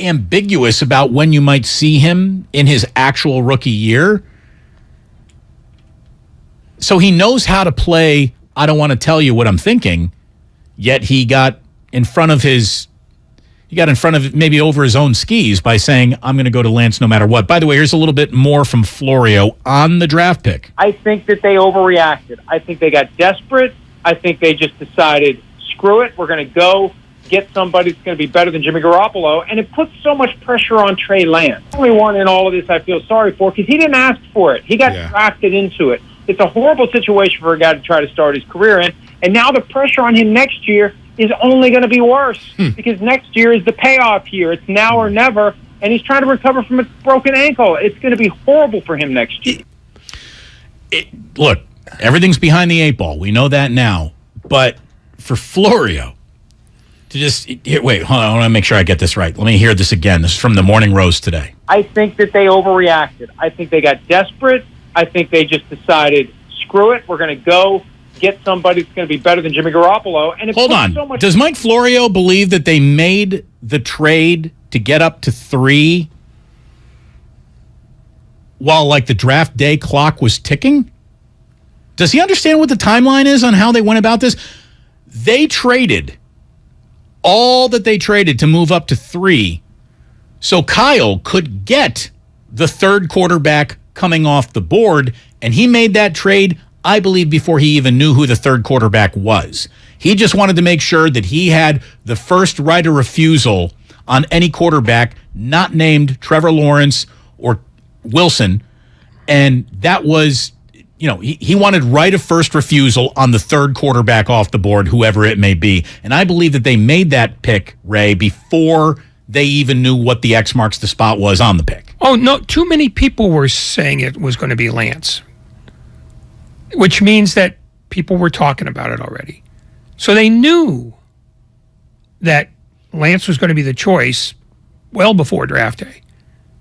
ambiguous about when you might see him in his actual rookie year. So he knows how to play, I don't want to tell you what I'm thinking, yet he got in front of maybe over his own skis by saying, I'm going to go to Lance no matter what. By the way, here's a little bit more from Florio on the draft pick. I think that they overreacted. I think they got desperate. I think they just decided, screw it, we're going to go get somebody that's going to be better than Jimmy Garoppolo. And it puts so much pressure on Trey Lance. The only one in all of this I feel sorry for because he didn't ask for it. He got drafted into it. It's a horrible situation for a guy to try to start his career in. And now the pressure on him next year is only going to be worse because next year is the payoff year. It's now or never, and he's trying to recover from a broken ankle. It's going to be horrible for him next year. Look, everything's behind the eight ball. We know that now. But for Florio to wait, hold on, I want to make sure I get this right. Let me hear this again. This is from the Morning Roast today. I think that they overreacted. I think they got desperate. I think they just decided, screw it, we're going to go get somebody that's going to be better than Jimmy Garoppolo. And hold on. So much. Does Mike Florio believe that they made the trade to get up to 3 while the draft day clock was ticking? Does he understand what the timeline is on how they went about this? They traded all that they traded to move up to 3 so Kyle could get the third quarterback coming off the board, and he made that trade, I believe, before he even knew who the third quarterback was. He just wanted to make sure that he had the first right of refusal on any quarterback not named Trevor Lawrence or Wilson, and that was, he wanted right of first refusal on the third quarterback off the board, whoever it may be. And I believe that they made that pick, Ray, before they even knew what the X marks the spot was on the pick. Oh, no, too many people were saying it was going to be Lance, which means that people were talking about it already. So they knew that Lance was going to be the choice well before draft day.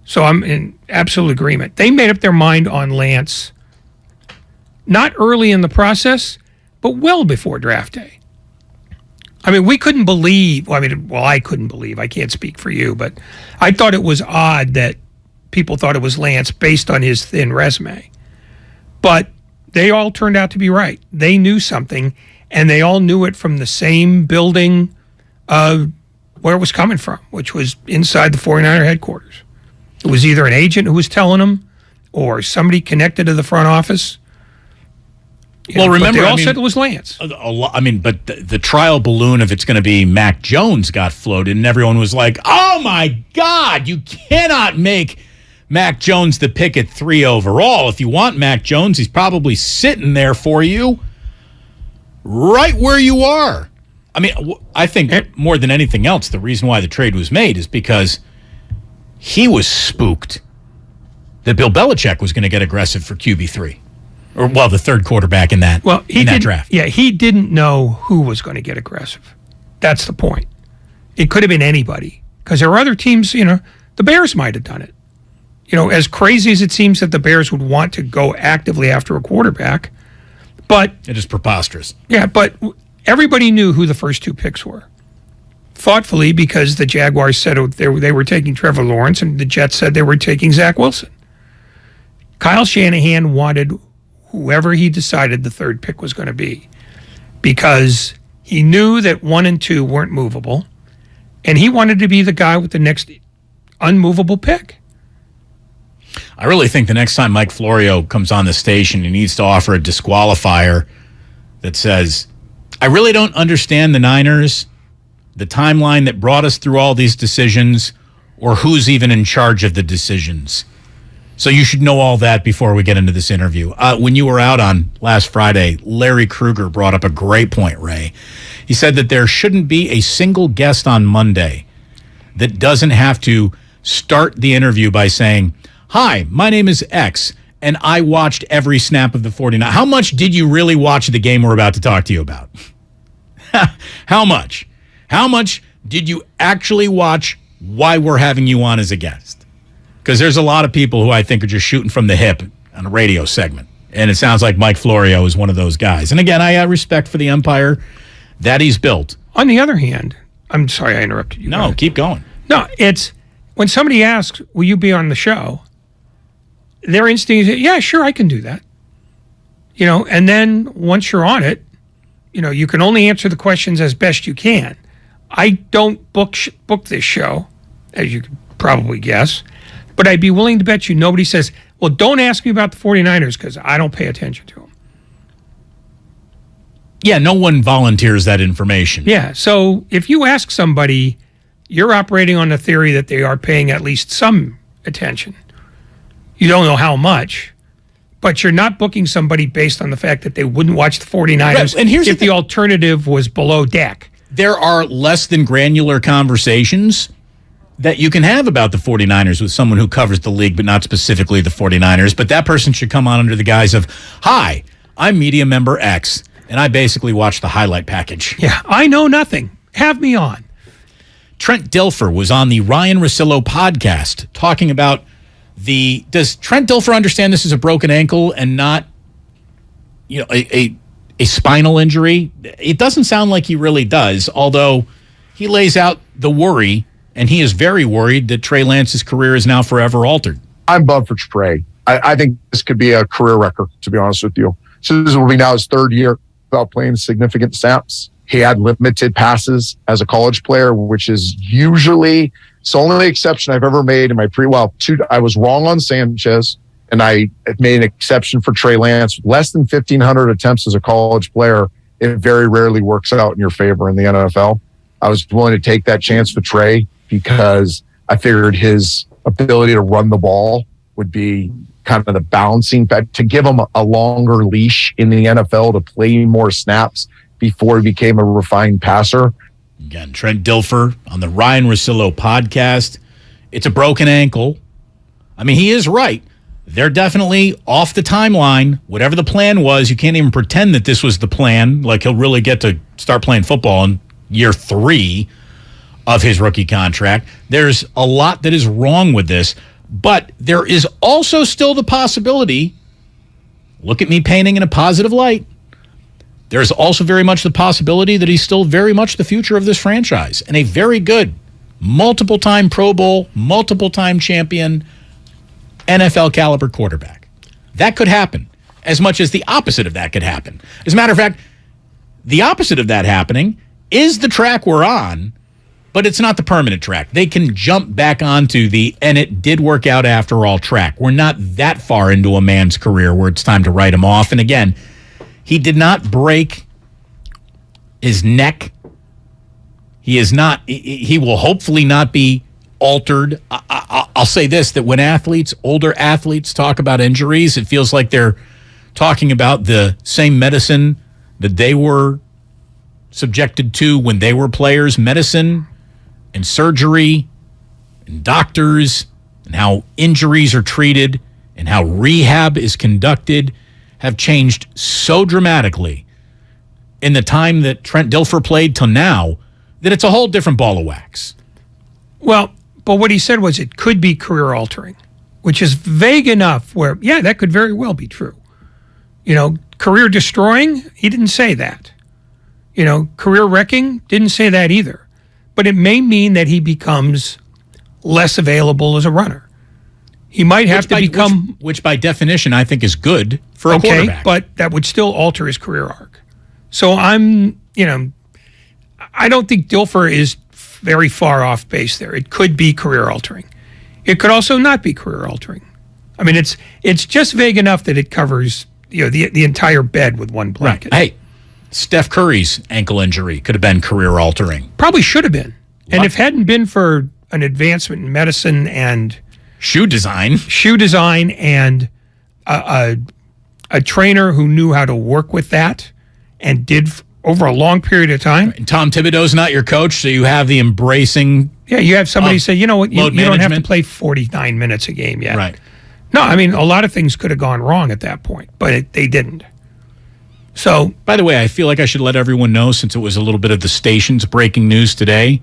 So I'm in absolute agreement. They made up their mind on Lance not early in the process, but well before draft day. I mean, we couldn't believe, I couldn't believe, I can't speak for you, but I thought it was odd that people thought it was Lance based on his thin resume. But they all turned out to be right. They knew something, and they all knew it from the same building where it was coming from, which was inside the 49er headquarters. It was either an agent who was telling them or somebody connected to the front office. Remember, they all said it was Lance. But the trial balloon, if it's going to be Mac Jones, got floated, and everyone was like, oh my God, you cannot make Mac Jones the pick at 3 overall. If you want Mac Jones, he's probably sitting there for you right where you are. I mean, I think more than anything else, the reason why the trade was made is because he was spooked that Bill Belichick was going to get aggressive for QB3. Or, the third quarterback in that draft. Yeah, he didn't know who was going to get aggressive. That's the point. It could have been anybody. Because there are other teams, the Bears might have done it. As crazy as it seems that the Bears would want to go actively after a quarterback, but... It is preposterous. Yeah, but everybody knew who the first 2 picks were. Thoughtfully, because the Jaguars said they were taking Trevor Lawrence, and the Jets said they were taking Zach Wilson. Kyle Shanahan wanted whoever he decided the third pick was going to be, because he knew that 1 and 2 weren't movable, and he wanted to be the guy with the next unmovable pick. I really think the next time Mike Florio comes on the station, he needs to offer a disqualifier that says, I really don't understand the Niners, the timeline that brought us through all these decisions, or who's even in charge of the decisions. So you should know all that before we get into this interview. When you were out on last Friday, Larry Krueger brought up a great point, Ray. He said that there shouldn't be a single guest on Monday that doesn't have to start the interview by saying, hi, my name is X, and I watched every snap of the 49ers. How much did you really watch the game we're about to talk to you about? How much? How much did you actually watch why we're having you on as a guest? Because there's a lot of people who I think are just shooting from the hip on a radio segment. And it sounds like Mike Florio is one of those guys. And again, I have respect for the empire that he's built. On the other hand, I'm sorry I interrupted you. No, keep going. No, it's when somebody asks, will you be on the show? Their instinct is, yeah, sure, I can do that. And then once you're on it, you can only answer the questions as best you can. I don't book this show, as you could probably guess. But I'd be willing to bet you nobody says, well, don't ask me about the 49ers because I don't pay attention to them. Yeah, no one volunteers that information. Yeah, so if you ask somebody, you're operating on the theory that they are paying at least some attention. You don't know how much, but you're not booking somebody based on the fact that they wouldn't watch the 49ers if the alternative was below deck. There are less than granular conversations that you can have about the 49ers with someone who covers the league, but not specifically the 49ers. But that person should come on under the guise of, hi, I'm media member X, and I basically watch the highlight package. Yeah, I know nothing. Have me on. Trent Dilfer was on the Ryan Russillo podcast talking about does Trent Dilfer understand this is a broken ankle and not, a spinal injury? It doesn't sound like he really does, although he lays out the worry. And he is very worried that Trey Lance's career is now forever altered. I'm bummed for Trey. I think this could be a career record, to be honest with you. So this will be now his 3rd year without playing significant snaps. He had limited passes as a college player, which is usually it's the only exception I've ever made in my I was wrong on Sanchez, and I made an exception for Trey Lance. Less than 1,500 attempts as a college player, it very rarely works out in your favor in the NFL. I was willing to take that chance for Trey because I figured his ability to run the ball would be kind of the balancing fact to give him a longer leash in the NFL to play more snaps before he became a refined passer. Again, Trent Dilfer on the Ryan Russillo podcast. It's a broken ankle. I mean, he is right. They're definitely off the timeline. Whatever the plan was, you can't even pretend that this was the plan. Like, he'll really get to start playing football in year 3 of his rookie contract. There's a lot that is wrong with this, but there is also still the possibility, look at me painting in a positive light, there's also very much the possibility that he's still very much the future of this franchise and a very good multiple-time Pro Bowl, multiple-time champion, NFL caliber quarterback. That could happen, as much as the opposite of that could happen. As a matter of fact, the opposite of that happening is the track we're on, but it's not the permanent track. They can jump back onto the "and it did work out after all" track. We're not that far into a man's career where it's time to write him off. And again, he did not break his neck. He is not. He will hopefully not be altered. I'll say this, that when older athletes talk about injuries, it feels like they're talking about the same medicine that they were subjected to when they were players. Medicine and surgery and doctors and how injuries are treated and how rehab is conducted have changed so dramatically in the time that Trent Dilfer played till now that it's a whole different ball of wax. Well, but what he said was it could be career altering, which is vague enough where, yeah, that could very well be true. Career destroying, he didn't say that. Career wrecking, didn't say that either. But it may mean that he becomes less available as a runner. He might have to become... Which by definition I think is good for a quarterback. But that would still alter his career arc. So I don't think Dilfer is very far off base there. It could be career altering. It could also not be career altering. I mean, it's just vague enough that it covers the entire bed with one blanket. Right. Hey, Steph Curry's ankle injury could have been career altering. Probably should have been. And if it hadn't been for an advancement in medicine and shoe design and a trainer who knew how to work with that and did over a long period of time. And Tom Thibodeau's not your coach, so you have the embracing. Yeah, you have somebody say, you know what, you don't have to play 49 minutes a game yet. Right. No, I mean, a lot of things could have gone wrong at that point, but they didn't. So, by the way, I feel like I should let everyone know, since it was a little bit of the station's breaking news today,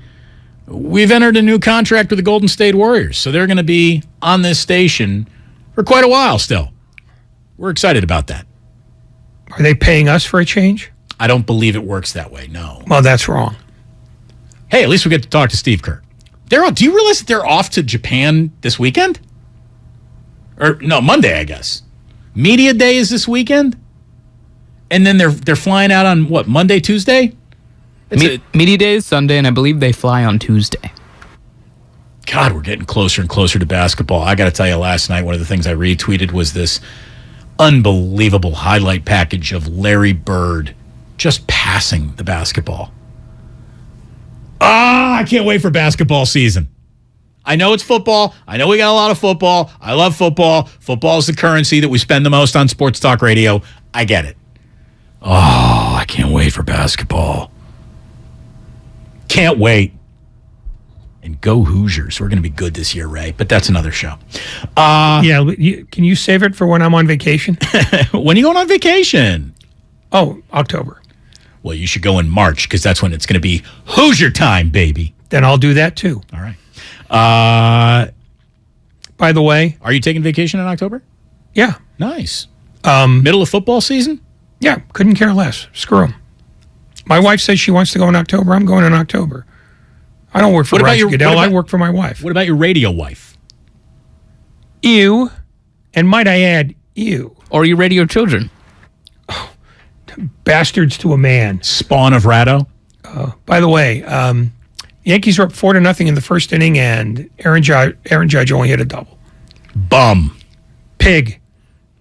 we've entered a new contract with the Golden State Warriors, so they're going to be on this station for quite a while still. We're excited about that. Are they paying us for a change? I don't believe it works that way, no. Well, that's wrong. Hey, at least we get to talk to Steve Kerr. Do you realize that they're off to Japan this weekend? Or, no, Monday, I guess. Media Day is this weekend? And then they're flying out on, what, Monday, Tuesday? Media Day is Sunday, and I believe they fly on Tuesday. God, we're getting closer and closer to basketball. I got to tell you, last night, one of the things I retweeted was this unbelievable highlight package of Larry Bird just passing the basketball. I can't wait for basketball season. I know it's football. I know we got a lot of football. I love football. Football is the currency that we spend the most on sports talk radio. I get it. I can't wait for basketball. Can't wait. And go Hoosiers. We're going to be good this year, Ray. But that's another show. Can you save it for when I'm on vacation? When are you going on vacation? Oh, October. Well, you should go in March, because that's when it's going to be Hoosier time, baby. Then I'll do that too. All right. By the way, are you taking vacation in October? Yeah. Nice. Middle of football season? Yeah, couldn't care less. Screw them. My wife says she wants to go in October. I'm going in October. I don't work for Roger Goodell. I work for my wife. What about your radio wife? Ew. And might I add, ew. Or your radio children. Oh, bastards to a man. Spawn of Ratto. By the way, Yankees are up 4-0 in the first inning, and Aaron Judge only hit a double. Bum. Pig.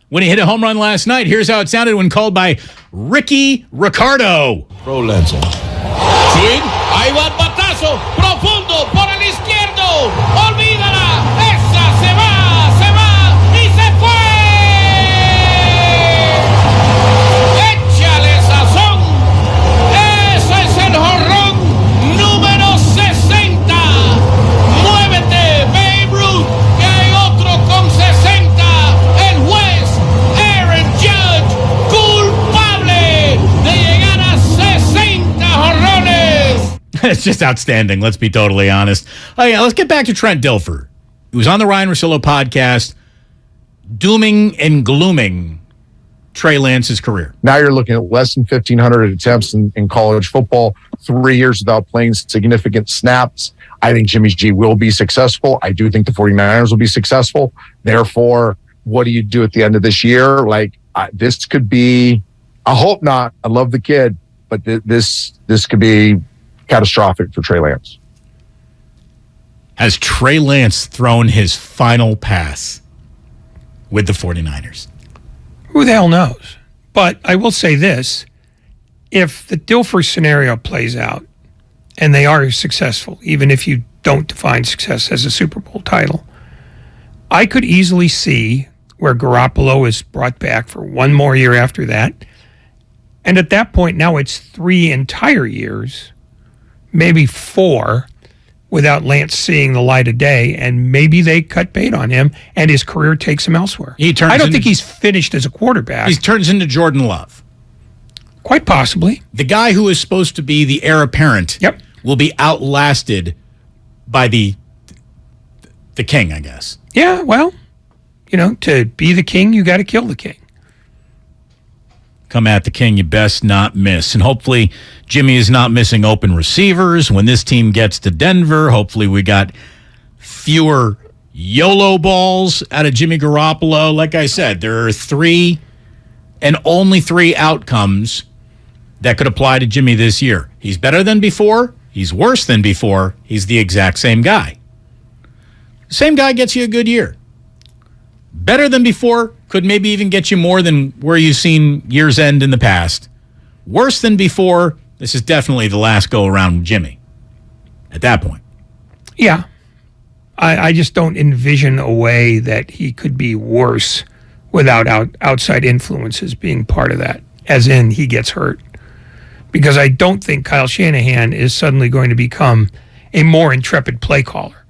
When he hit a home run last night, here's how it sounded when called by Ricky Ricardo. Rolenzo. Swing. Ahí va el batazo. Profundo. Por el izquierdo. Olvídala. Esa se va. Y se fue. Échale sazón. Eso es el jorrón número It's just outstanding. Let's be totally honest. Oh, yeah, let's get back to Trent Dilfer. He was on the Ryan Russillo podcast, dooming and glooming Trey Lance's career. Now you're looking at less than 1,500 attempts in college football, 3 years without playing significant snaps. I think Jimmy G will be successful. I do think the 49ers will be successful. Therefore, what do you do at the end of this year? This could be, I hope not. I love the kid, but this could be catastrophic for Trey Lance. Has Trey Lance thrown his final pass with the 49ers? Who the hell knows? But I will say this. If the Dilfer scenario plays out and they are successful, even if you don't define success as a Super Bowl title, I could easily see where Garoppolo is brought back for one more year after that. And at that point, now it's 3 entire years, maybe 4, without Lance seeing the light of day, and maybe they cut bait on him and his career takes him elsewhere. I don't think he's finished as a quarterback. He turns into Jordan Love. Quite possibly. The guy who is supposed to be the heir apparent will be outlasted by the king, I guess. Yeah, well, to be the king, you got to kill the king. Come at the king, you best not miss. And hopefully Jimmy is not missing open receivers. When this team gets to Denver, hopefully we got fewer YOLO balls out of Jimmy Garoppolo. Like I said, there are 3 and only 3 outcomes that could apply to Jimmy this year. He's better than before. He's worse than before. He's the exact same guy. Same guy gets you a good year. Better than before, could maybe even get you more than where you've seen years end in the past. Worse than before, this is definitely the last go-around with Jimmy at that point. Yeah. I just don't envision a way that he could be worse without outside influences being part of that, as in he gets hurt. Because I don't think Kyle Shanahan is suddenly going to become a more intrepid play caller.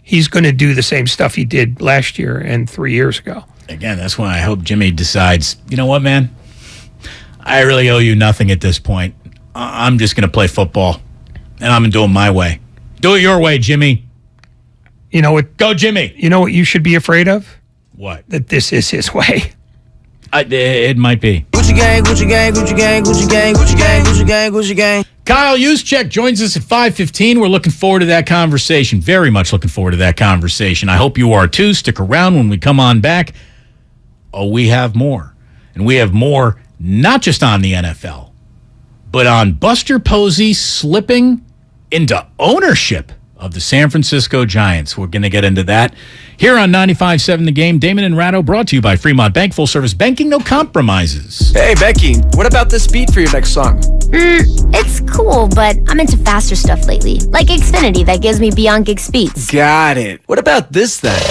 He's going to do the same stuff he did last year and 3 years ago. Again, that's why I hope Jimmy decides, you know what, man? I really owe you nothing at this point. I'm just going to play football, and I'm going to do it my way. Do it your way, Jimmy. You know what? Go, Jimmy. You know what you should be afraid of? What? That this is his way. It might be. Gucci gang, Gucci gang, Gucci gang, Gucci gang, Gucci gang, Gucci gang, Gucci gang. Kyle Juszczyk joins us at 5:15. We're looking forward to that conversation. Very much looking forward to that conversation. I hope you are too. Stick around when we come on back. Oh, we have more. And we have more not just on the NFL, but on Buster Posey slipping into ownership of the San Francisco Giants. We're going to get into that here on 95.7 The Game. Damon and Ratto, brought to you by Fremont Bank. Full service banking, no compromises. Hey, Becky, what about this beat for your next song? It's cool, but I'm into faster stuff lately. Like Xfinity that gives me beyond gig speeds. Got it. What about this then?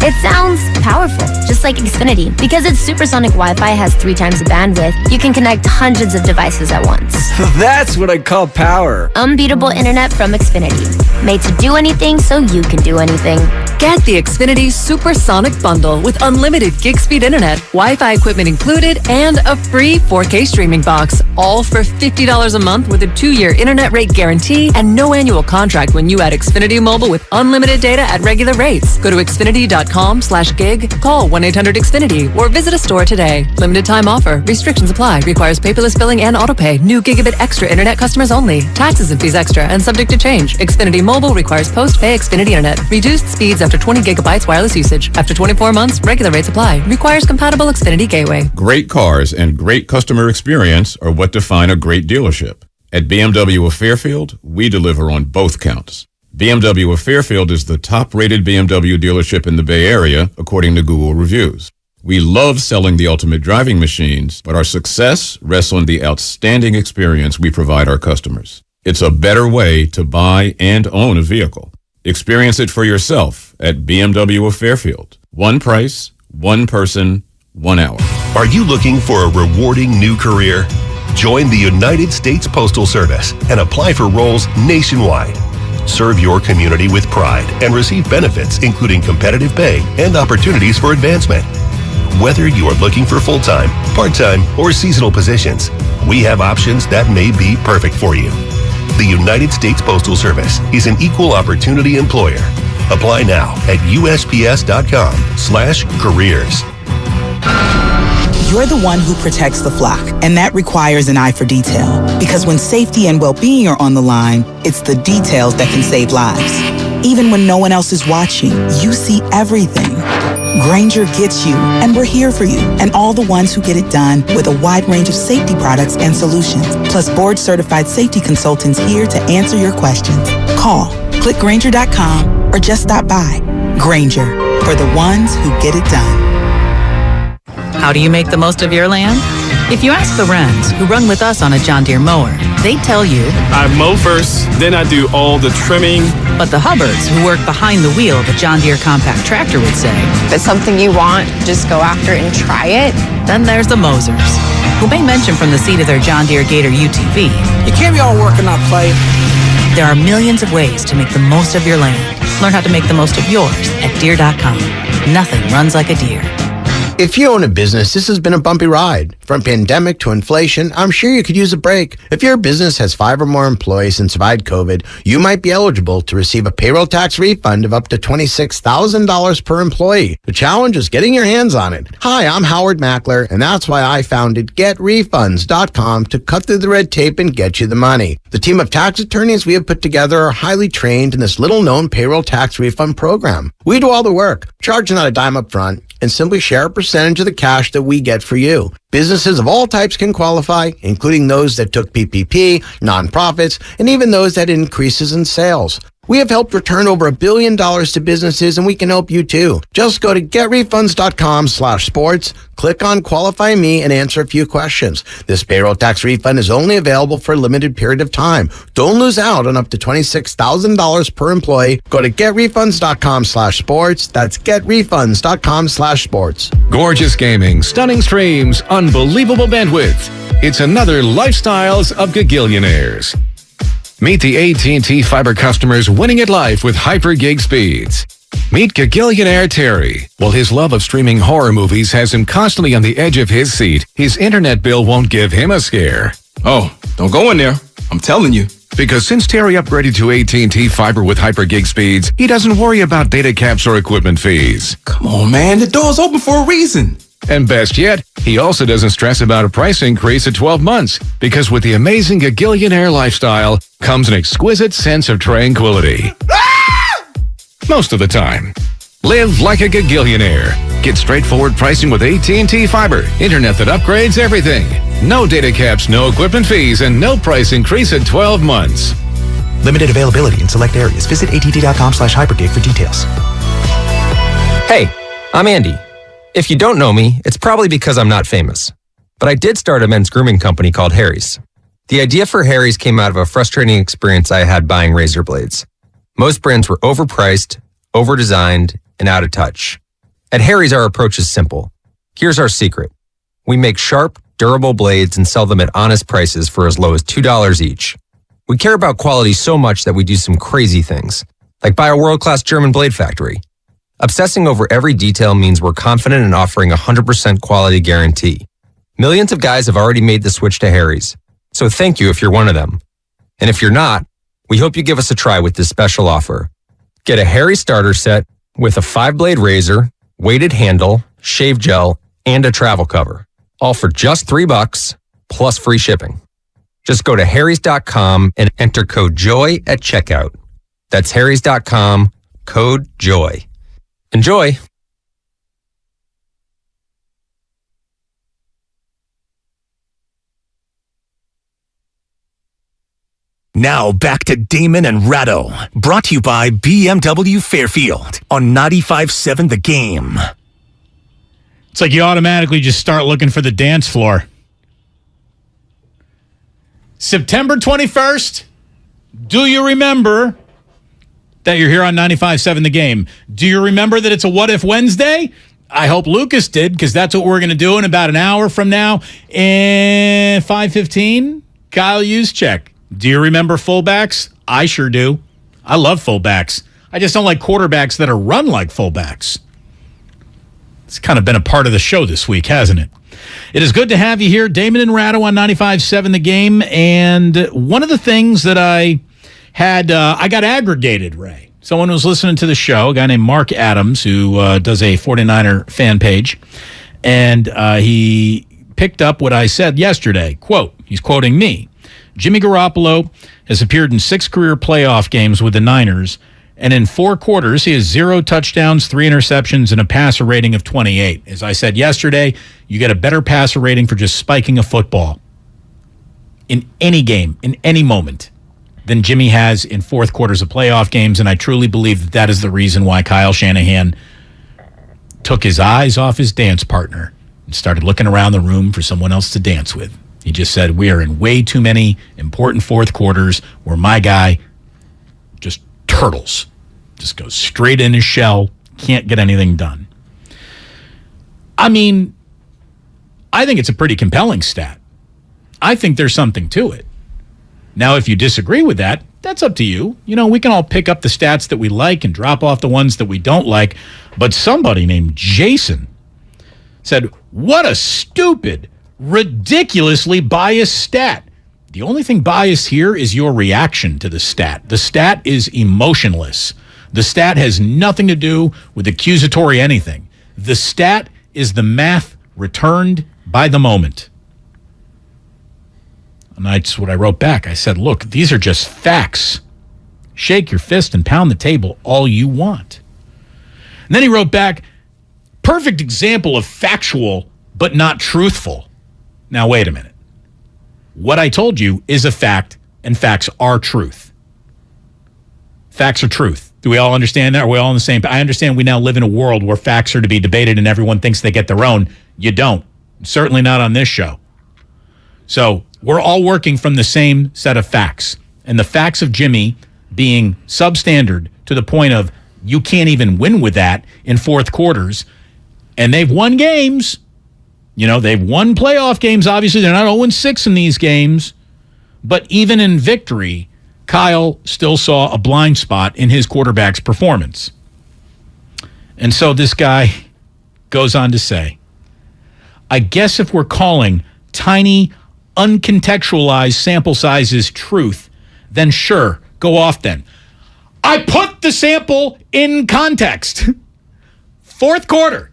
It sounds powerful, just like Xfinity. Because its supersonic Wi-Fi has 3 times the bandwidth, you can connect hundreds of devices at once. That's what I call power. Unbeatable internet from Xfinity. Made to do anything so you can do anything. Get the Xfinity Supersonic Bundle with unlimited gig speed internet, Wi-Fi equipment included, and a free 4K streaming box. All for $50 a month with a 2-year internet rate guarantee and no annual contract when you add Xfinity Mobile with unlimited data at regular rates. Go to Xfinity.com/gig, call 1-800-XFINITY, or visit a store today. Limited time offer. Restrictions apply. Requires paperless billing and autopay. New Gigabit Extra internet customers only. Taxes and fees extra and subject to change. Xfinity Mobile requires post-pay Xfinity internet. Reduced speeds after 20 gigabytes wireless usage. After 24 months, regular rates apply. Requires compatible Xfinity gateway. Great cars and great customer experience are what define a great dealership. At BMW of Fairfield, we deliver on both counts. BMW of Fairfield is the top-rated BMW dealership in the Bay Area, according to Google reviews. We love selling the ultimate driving machines, but our success rests on the outstanding experience we provide our customers. It's a better way to buy and own a vehicle. Experience it for yourself at BMW of Fairfield. One price, one person, 1 hour. Are you looking for a rewarding new career? Join the United States Postal Service and apply for roles nationwide. Serve your community with pride and receive benefits including competitive pay and opportunities for advancement. Whether you are looking for full-time, part-time, or seasonal positions, we have options that may be perfect for you. The United States Postal Service is an equal opportunity employer. Apply now at USPS.com/careers. You're the one who protects the flock, and that requires an eye for detail. Because when safety and well-being are on the line, it's the details that can save lives. Even when no one else is watching, you see everything. Grainger gets you, and we're here for you, and all the ones who get it done with a wide range of safety products and solutions, plus board-certified safety consultants here to answer your questions. Call, click Grainger.com, or just stop by. Grainger, for the ones who get it done. How do you make the most of your land? If you ask the Wrens, who run with us on a John Deere mower, they tell you, I mow first, then I do all the trimming. But the Hubbards, who work behind the wheel of a John Deere compact tractor, would say, if it's something you want, just go after it and try it. Then there's the Mosers, who may mention from the seat of their John Deere Gator UTV, You can't be all work and not play. there are millions of ways to make the most of your land. Learn how to make the most of yours at Deere.com. Nothing runs like a Deere. If you own a business, this has been a bumpy ride. From pandemic to inflation, I'm sure you could use a break. If your business has 5 or more employees and survived COVID, you might be eligible to receive a payroll tax refund of up to $26,000 per employee. The challenge is getting your hands on it. Hi, I'm Howard Mackler, and that's why I founded GetRefunds.com to cut through the red tape and get you the money. The team of tax attorneys we have put together are highly trained in this little-known payroll tax refund program. We do all the work, charge not a dime up front, and simply share a percentage of the cash that we get for you. Businesses of all types can qualify, including those that took PPP, nonprofits, and even those that had increases in sales. We have helped return over $1 billion to businesses, and we can help you too. Just go to getrefunds.com/sports, click on Qualify Me, and answer a few questions. This payroll tax refund is only available for a limited period of time. Don't lose out on up to $26,000 per employee. Go to getrefunds.com/sports. That's getrefunds.com/sports. Gorgeous gaming, stunning streams, unbelievable bandwidth. It's another Lifestyles of Gagillionaires. Meet the AT&T Fiber customers winning at life with hyper gig speeds. Meet Gagillionaire Terry. While his love of streaming horror movies has him constantly on the edge of his seat, his internet bill won't give him a scare. Oh, don't go in there. I'm telling you. Because since Terry upgraded to AT&T Fiber with hyper gig speeds, he doesn't worry about data caps or equipment fees. Come on, man. The door's open for a reason. And best yet, he also doesn't stress about a price increase at 12 months, because with the amazing Gagillionaire lifestyle comes an exquisite sense of tranquility. Most of the time. Live like a Gagillionaire. Get straightforward pricing with AT&T Fiber. Internet that upgrades everything. No data caps, no equipment fees, and no price increase at 12 months. Limited availability in select areas. Visit att.com/hypergig for details. Hey, I'm Andy. If you don't know me, it's probably because I'm not famous. But I did start a men's grooming company called Harry's. The idea for Harry's came out of a frustrating experience I had buying razor blades. Most brands were overpriced, overdesigned, and out of touch. At Harry's, our approach is simple. Here's our secret. We make sharp, durable blades and sell them at honest prices for as low as $2 each. We care about quality so much that we do some crazy things, like buy a world-class German blade factory. Obsessing over every detail means we're confident in offering a 100% quality guarantee. Millions of guys have already made the switch to Harry's, so thank you if you're one of them. And if you're not, we hope you give us a try with this special offer. Get a Harry starter set with a 5-blade razor, weighted handle, shave gel, and a travel cover, all for just $3 plus free shipping. Just go to harrys.com and enter code JOY at checkout. That's harrys.com, code JOY. Enjoy. Now back to Damon and Ratto, brought to you by BMW Fairfield on 95.7 The Game. It's like you automatically just start looking for the dance floor. September 21st, do you remember that you're here on 95.7 The Game? Do you remember that it's a What If Wednesday? I hope Lucas did, because that's what we're going to do in about an hour from now. And 5:15, Kyle Juszczyk. Do you remember fullbacks? I sure do. I love fullbacks. I just don't like quarterbacks that are run like fullbacks. It's kind of been a part of the show this week, hasn't it? It is good to have you here. Damon and Ratto on 95.7 The Game. And one of the things that I had, I got aggregated, Ray. Someone was listening to the show, a guy named Mark Adams, who does a 49er fan page. And he picked up what I said yesterday. Quote, he's quoting me. Jimmy Garoppolo has appeared in 6 career playoff games with the Niners, and in 4 quarters, he has 0 touchdowns, 3 interceptions, and a passer rating of 28. As I said yesterday, you get a better passer rating for just spiking a football in any game, in any moment, than Jimmy has in 4th quarters of playoff games, and I truly believe that that is the reason why Kyle Shanahan took his eyes off his dance partner and started looking around the room for someone else to dance with. He just said, we are in way too many important 4th quarters where my guy just turtles, just goes straight in his shell, can't get anything done. I mean, I think it's a pretty compelling stat. I think there's something to it. Now, if you disagree with that, that's up to you. You know, we can all pick up the stats that we like and drop off the ones that we don't like. But somebody named Jason said, what a stupid, ridiculously biased stat. The only thing biased here is your reaction to the stat. The stat is emotionless. The stat has nothing to do with accusatory anything. The stat is the math returned by the moment. And that's what I wrote back. I said, look, these are just facts. Shake your fist and pound the table all you want. And then he wrote back, perfect example of factual but not truthful. Now, wait a minute. What I told you is a fact, and facts are truth. Facts are truth. Do we all understand that? Are we all on the same? I understand we now live in a world where facts are to be debated and everyone thinks they get their own. You don't. Certainly not on this show. So we're all working from the same set of facts. And the facts of Jimmy being substandard to the point of you can't even win with that in 4th quarters. And they've won games. You know, they've won playoff games. Obviously, they're not 0-6 in these games. But even in victory, Kyle still saw a blind spot in his quarterback's performance. And so this guy goes on to say, I guess if we're calling tiny, uncontextualized sample sizes truth, then sure, go off then. I put the sample in context. 4th quarter,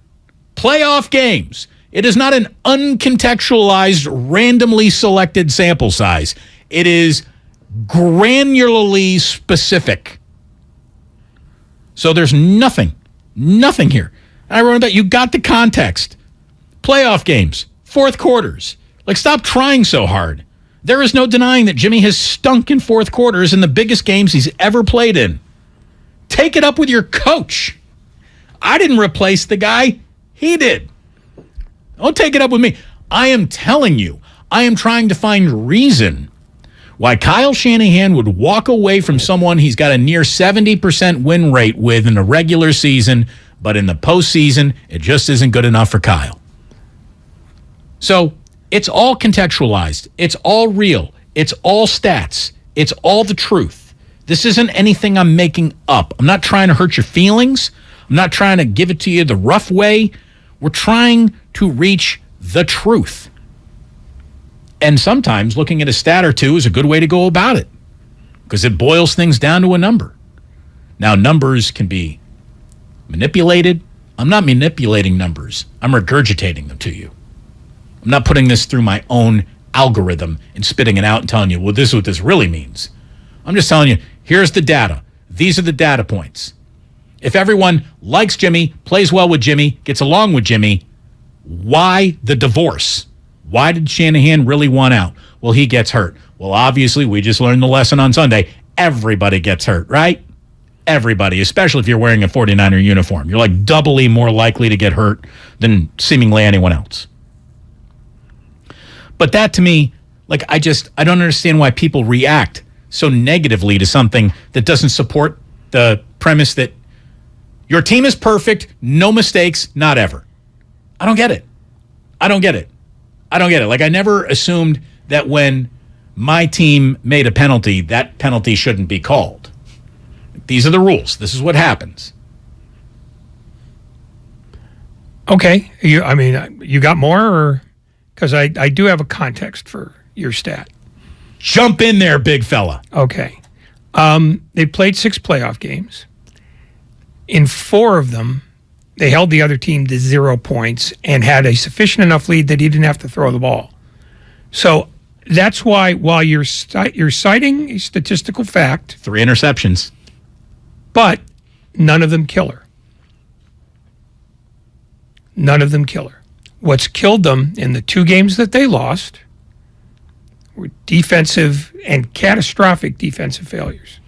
playoff games. It is not an uncontextualized, randomly selected sample size. It is granularly specific. So there's nothing here. I wrote that you got the context. Playoff games, 4th quarters. Like, stop trying so hard. There is no denying that Jimmy has stunk in 4th quarters in the biggest games he's ever played in. Take it up with your coach. I didn't replace the guy. He did. Don't take it up with me. I am telling you, I am trying to find reason why Kyle Shanahan would walk away from someone he's got a near 70% win rate with in the regular season, but in the postseason, it just isn't good enough for Kyle. So it's all contextualized. It's all real. It's all stats. It's all the truth. This isn't anything I'm making up. I'm not trying to hurt your feelings. I'm not trying to give it to you the rough way. We're trying to reach the truth. And sometimes looking at a stat or two is a good way to go about it because it boils things down to a number. Now, numbers can be manipulated. I'm not manipulating numbers. I'm regurgitating them to you. I'm not putting this through my own algorithm and spitting it out and telling you, well, this is what this really means. I'm just telling you, here's the data. These are the data points. If everyone likes Jimmy, plays well with Jimmy, gets along with Jimmy, why the divorce? Why did Shanahan really want out? Well, he gets hurt. Well, obviously, we just learned the lesson on Sunday. Everybody gets hurt, right? Everybody, especially if you're wearing a 49er uniform. You're like doubly more likely to get hurt than seemingly anyone else. But that to me, like, I don't understand why people react so negatively to something that doesn't support the premise that your team is perfect, no mistakes, not ever. I don't get it. Like, I never assumed that when my team made a penalty, that penalty shouldn't be called. These are the rules. This is what happens. Okay. You got more? Or because I do have a context for your stat. Jump in there, big fella. Okay. They played 6 playoff games. In 4 of them, they held the other team to 0 points and had a sufficient enough lead that he didn't have to throw the ball. So that's why, while you're citing a statistical fact, 3 interceptions, but none of them killer. None of them killer. What's killed them in the 2 games that they lost were defensive and catastrophic defensive failures.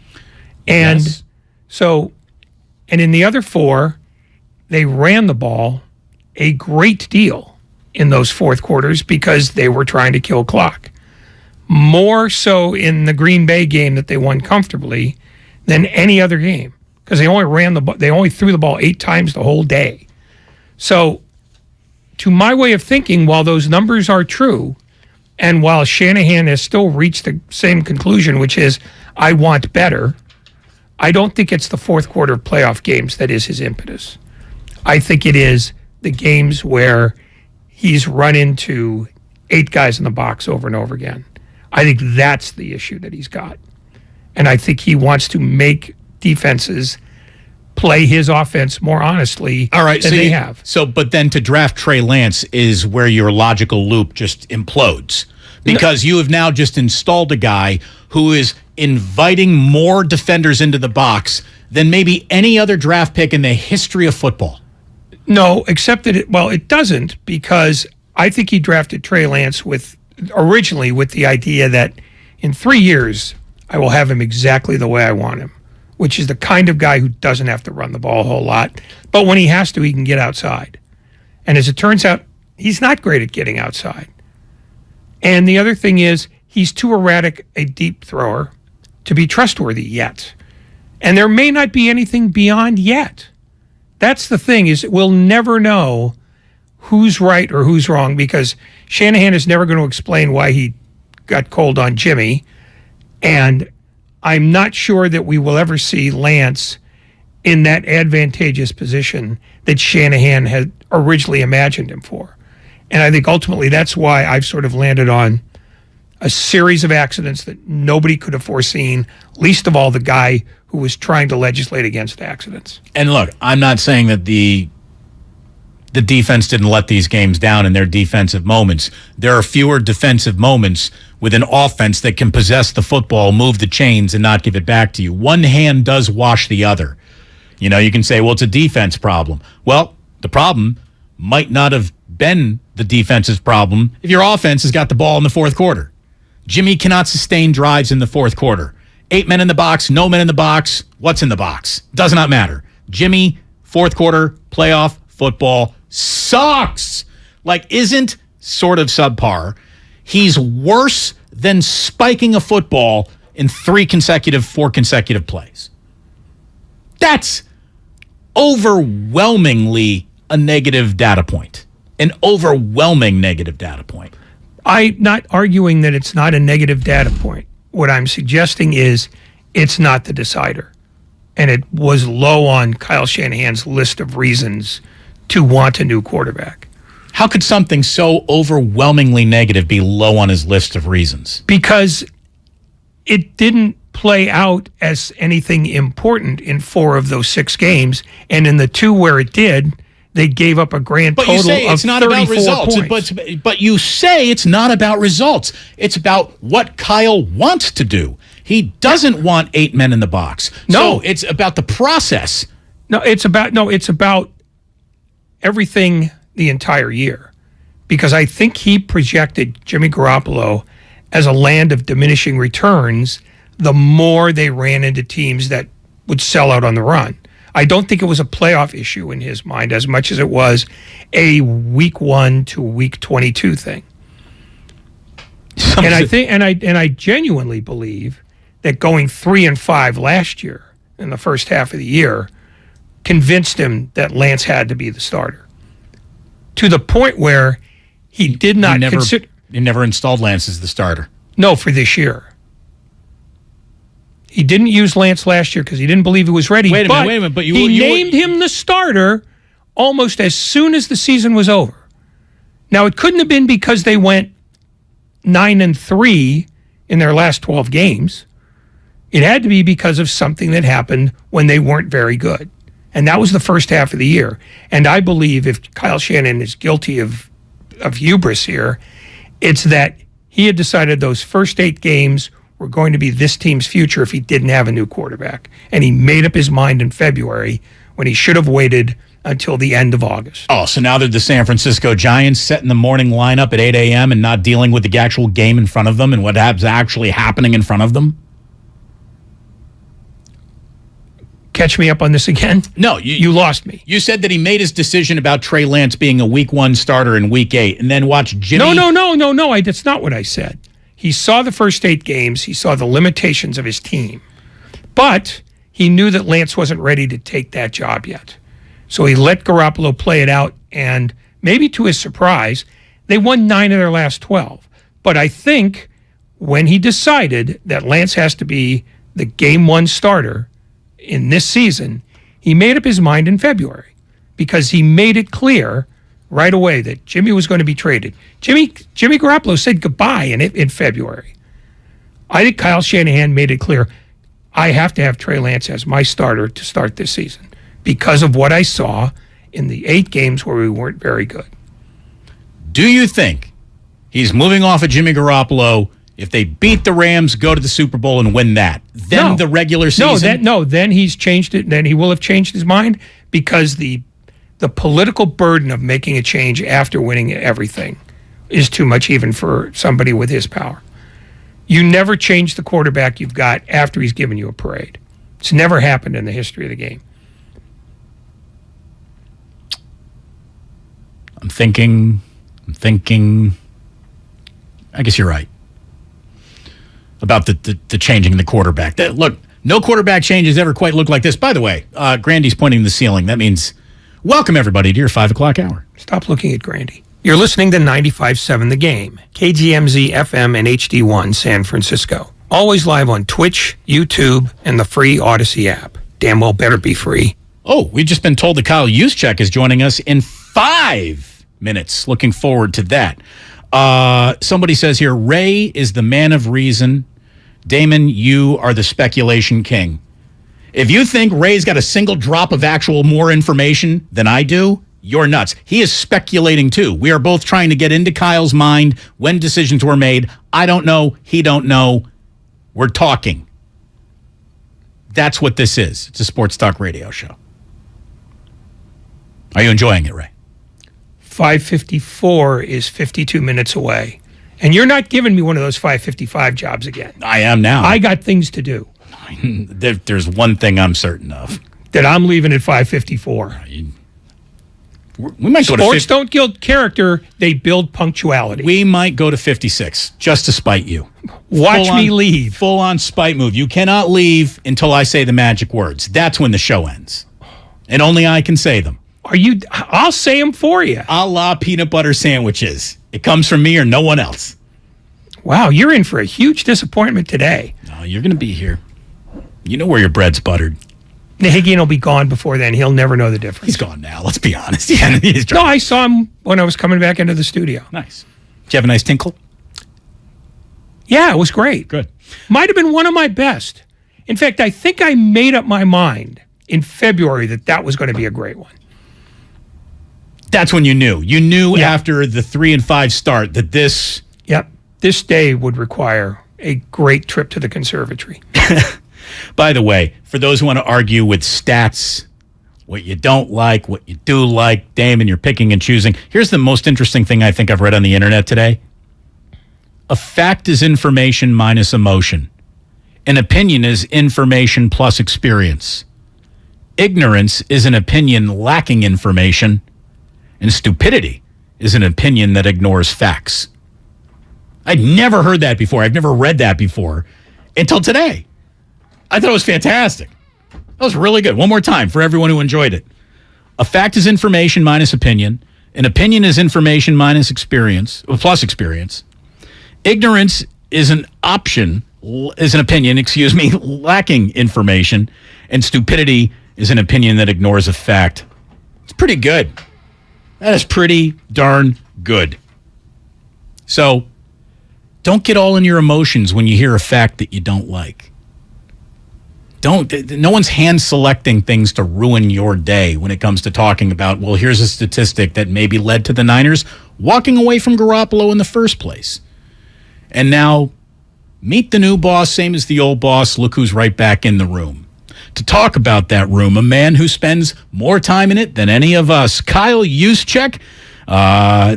And Yes. and in the other 4, they ran the ball a great deal in those fourth quarters because they were trying to kill clock. More so in the Green Bay game that they won comfortably than any other game, because they only threw the ball 8 times the whole day. So, to my way of thinking, while those numbers are true, and while Shanahan has still reached the same conclusion, which is, I want better, I don't think it's the fourth quarter playoff games that is his impetus. I think it is the games where he's run into 8 guys in the box over and over again. I think that's the issue that he's got. And I think he wants to make defenses play his offense more honestly than they have. So, but then to draft Trey Lance is where your logical loop just implodes. Because you have now just installed a guy who is inviting more defenders into the box than maybe any other draft pick in the history of football. No, except that it doesn't, because I think he drafted Trey Lance originally with the idea that in 3 years, I will have him exactly the way I want him, which is the kind of guy who doesn't have to run the ball a whole lot, but when he has to, he can get outside. And as it turns out, he's not great at getting outside. And the other thing is, he's too erratic a deep thrower to be trustworthy yet. And there may not be anything beyond yet. That's the thing, is we'll never know who's right or who's wrong, because Shanahan is never going to explain why he got cold on Jimmy. And I'm not sure that we will ever see Lance in that advantageous position that Shanahan had originally imagined him for. And I think ultimately that's why I've sort of landed on a series of accidents that nobody could have foreseen, least of all the guy who was trying to legislate against accidents. And look, I'm not saying that the defense didn't let these games down in their defensive moments. There are fewer defensive moments with an offense that can possess the football, move the chains, and not give it back to you. One hand does wash the other. You know, you can say, well, it's a defense problem. Well, the problem might not have been the defense's problem if your offense has got the ball in the fourth quarter. Jimmy cannot sustain drives in the fourth quarter. 8 men in the box, no men in the box. What's in the box? Does not matter. Jimmy, fourth quarter, playoff football sucks. Like, isn't sort of subpar. He's worse than spiking a football in 4 consecutive plays. That's overwhelmingly a negative data point. An overwhelming negative data point. I'm not arguing that it's not a negative data point. What I'm suggesting is it's not the decider. And it was low on Kyle Shanahan's list of reasons to want a new quarterback. How could something so overwhelmingly negative be low on his list of reasons? Because it didn't play out as anything important in 4 of those 6 games. And in the 2 where it did, they gave up a grand total of 34 points. But you say it's not about results. It's about what Kyle wants to do. He doesn't want 8 men in the box. No, so it's about the process. It's about everything the entire year. Because I think he projected Jimmy Garoppolo as a land of diminishing returns the more they ran into teams that would sell out on the run. I don't think it was a playoff issue in his mind as much as it was a week 1 to week 22 thing. And I genuinely believe that going 3-5 last year in the first half of the year convinced him that Lance had to be the starter. To the point where he did not consider. He never installed Lance as the starter. No, for this year. He didn't use Lance last year because he didn't believe he was ready. Wait a minute. He named him the starter almost as soon as the season was over. Now, it couldn't have been because they went 9-3 in their last 12 games. It had to be because of something that happened when they weren't very good. And that was the first half of the year. And I believe if Kyle Shanahan is guilty of hubris here, it's that he had decided those first 8 games were going to be this team's future if he didn't have a new quarterback. And he made up his mind in February when he should have waited until the end of August. Oh, so now they're the San Francisco Giants setting the morning lineup at 8 a.m. and not dealing with the actual game in front of them and what's actually happening in front of them? Catch me up on this again? No, you lost me. You said that he made his decision about Trey Lance being a week 1 starter in week 8 and then watch Jimmy. No. That's not what I said. He saw the first 8 games. He saw the limitations of his team. But he knew that Lance wasn't ready to take that job yet. So he let Garoppolo play it out, and maybe to his surprise, they won 9 of their last 12. But I think when he decided that Lance has to be the game 1 starter in this season, he made up his mind in February because he made it clear right away that Jimmy was going to be traded. Jimmy Garoppolo said goodbye in February. I think Kyle Shanahan made it clear, I have to have Trey Lance as my starter to start this season because of what I saw in the 8 games where we weren't very good. Do you think he's moving off of Jimmy Garoppolo if they beat the Rams, go to the Super Bowl, and win that? Then the regular season? Then he's changed it. Then he will have changed his mind because the political burden of making a change after winning everything is too much even for somebody with his power. You never change the quarterback you've got after he's given you a parade. It's never happened in the history of the game. I'm thinking. I guess you're right about the changing the quarterback. Look, no quarterback changes ever quite look like this. By the way, Grandy's pointing to the ceiling. That means welcome everybody to your 5 o'clock hour. Stop looking at Grandy. You're listening to 95.7 The Game, KGMZ FM and HD1 San Francisco. Always live on Twitch, YouTube, and the free Odyssey app. Damn well better be free. Oh, we've just been told that Kyle Juszczyk is joining us in 5 minutes. Looking forward to that. Somebody says here, Ray is the man of reason. Damon, you are the speculation king. If you think Ray's got a single drop of actual more information than I do, you're nuts. He is speculating too. We are both trying to get into Kyle's mind when decisions were made. I don't know. He don't know. We're talking. That's what this is. It's a sports talk radio show. Are you enjoying it, Ray? 5:54 is 52 minutes away. And you're not giving me one of those 5:55 jobs again. I am now. I got things to do. There's one thing I'm certain of. That I'm leaving at 5:54. We might go to Sports don't build character, they build punctuality. We might go to 56 just to spite you. Watch me leave. Full on spite move. You cannot leave until I say the magic words. That's when the show ends. And only I can say them. I'll say them for you. A la peanut butter sandwiches. It comes from me or no one else. Wow, you're in for a huge disappointment today. No, you're going to be here. You know where your bread's buttered. Nahigian will be gone before then. He'll never know the difference. He's gone now, let's be honest. Yeah, no, I saw him when I was coming back into the studio. Nice. Did you have a nice tinkle? Yeah, it was great. Good. Might have been one of my best. In fact, I think I made up my mind in February that was going to be a great one. That's when you knew. You knew after the 3 and 5 start that this... Yep. This day would require a great trip to the conservatory. By the way, for those who want to argue with stats, what you don't like, what you do like, Damon, you're picking and choosing. Here's the most interesting thing I think I've read on the internet today. A fact is information minus emotion. An opinion is information plus experience. Ignorance is an opinion lacking information. And stupidity is an opinion that ignores facts. I'd never heard that before. I've never read that before until today. I thought it was fantastic. That was really good. One more time for everyone who enjoyed it. A fact is information minus opinion. An opinion is information minus experience, plus experience. Ignorance is an opinion, lacking information. And stupidity is an opinion that ignores a fact. It's pretty good. That is pretty darn good. So don't get all in your emotions when you hear a fact that you don't like. No one's hand-selecting things to ruin your day when it comes to talking about, well, here's a statistic that maybe led to the Niners walking away from Garoppolo in the first place. And now, meet the new boss, same as the old boss. Look who's right back in the room. To talk about that room, a man who spends more time in it than any of us, Kyle Juszczyk.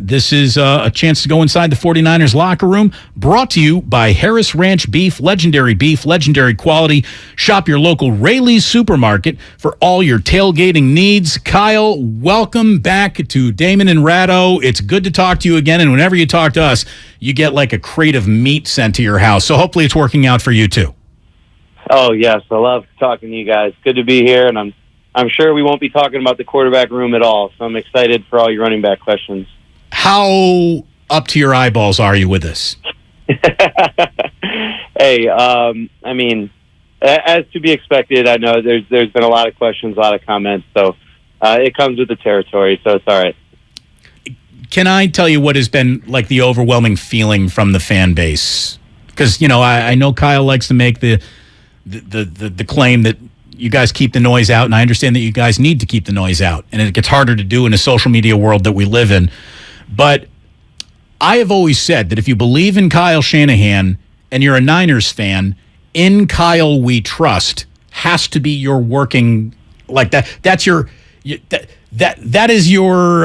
This is a chance to go inside the 49ers locker room, brought to you by Harris Ranch Beef, legendary quality. Shop your local Rayleigh's supermarket for all your tailgating needs. Kyle, welcome back to Damon and Ratto. It's good to talk to you again, and whenever you talk to us, you get like a crate of meat sent to your house, so hopefully it's working out for you too. Oh, yes, I love talking to you guys. Good to be here, and I'm sure we won't be talking about the quarterback room at all, so I'm excited for all your running back questions. How up to your eyeballs are you with this? Hey, I mean, as to be expected, I know there's been a lot of questions, a lot of comments, so it comes with the territory, so it's all right. Can I tell you what has been like the overwhelming feeling from the fan base? Because, you know, I know Kyle likes to make the claim that you guys keep the noise out, and I understand that you guys need to keep the noise out, and it gets harder to do in a social media world that we live in. But I have always said that if you believe in Kyle Shanahan and you're a Niners fan, in Kyle we trust has to be your working like that. That's your that is your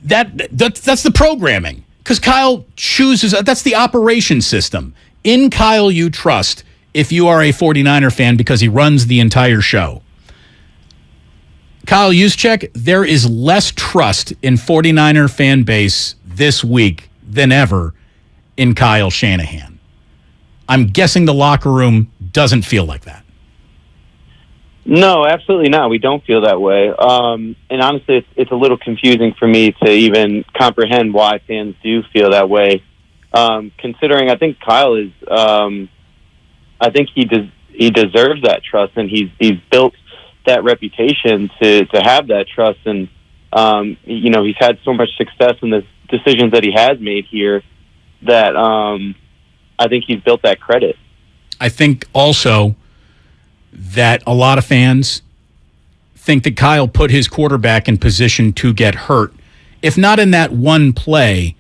that's the programming, because Kyle chooses. That's the operation system. In Kyle you trust if you are a 49er fan, because he runs the entire show. Kyle Juszczyk, there is less trust in 49er fan base this week than ever in Kyle Shanahan. I'm guessing the locker room doesn't feel like that. No, absolutely not. We don't feel that way. And honestly, it's a little confusing for me to even comprehend why fans do feel that way. Considering I think Kyle is, I think he deserves that trust, and he's built that reputation to have that trust. And, you know, he's had so much success in the decisions that he has made here that I think he's built that credit. I think also that a lot of fans think that Kyle put his quarterback in position to get hurt. If not in that one play,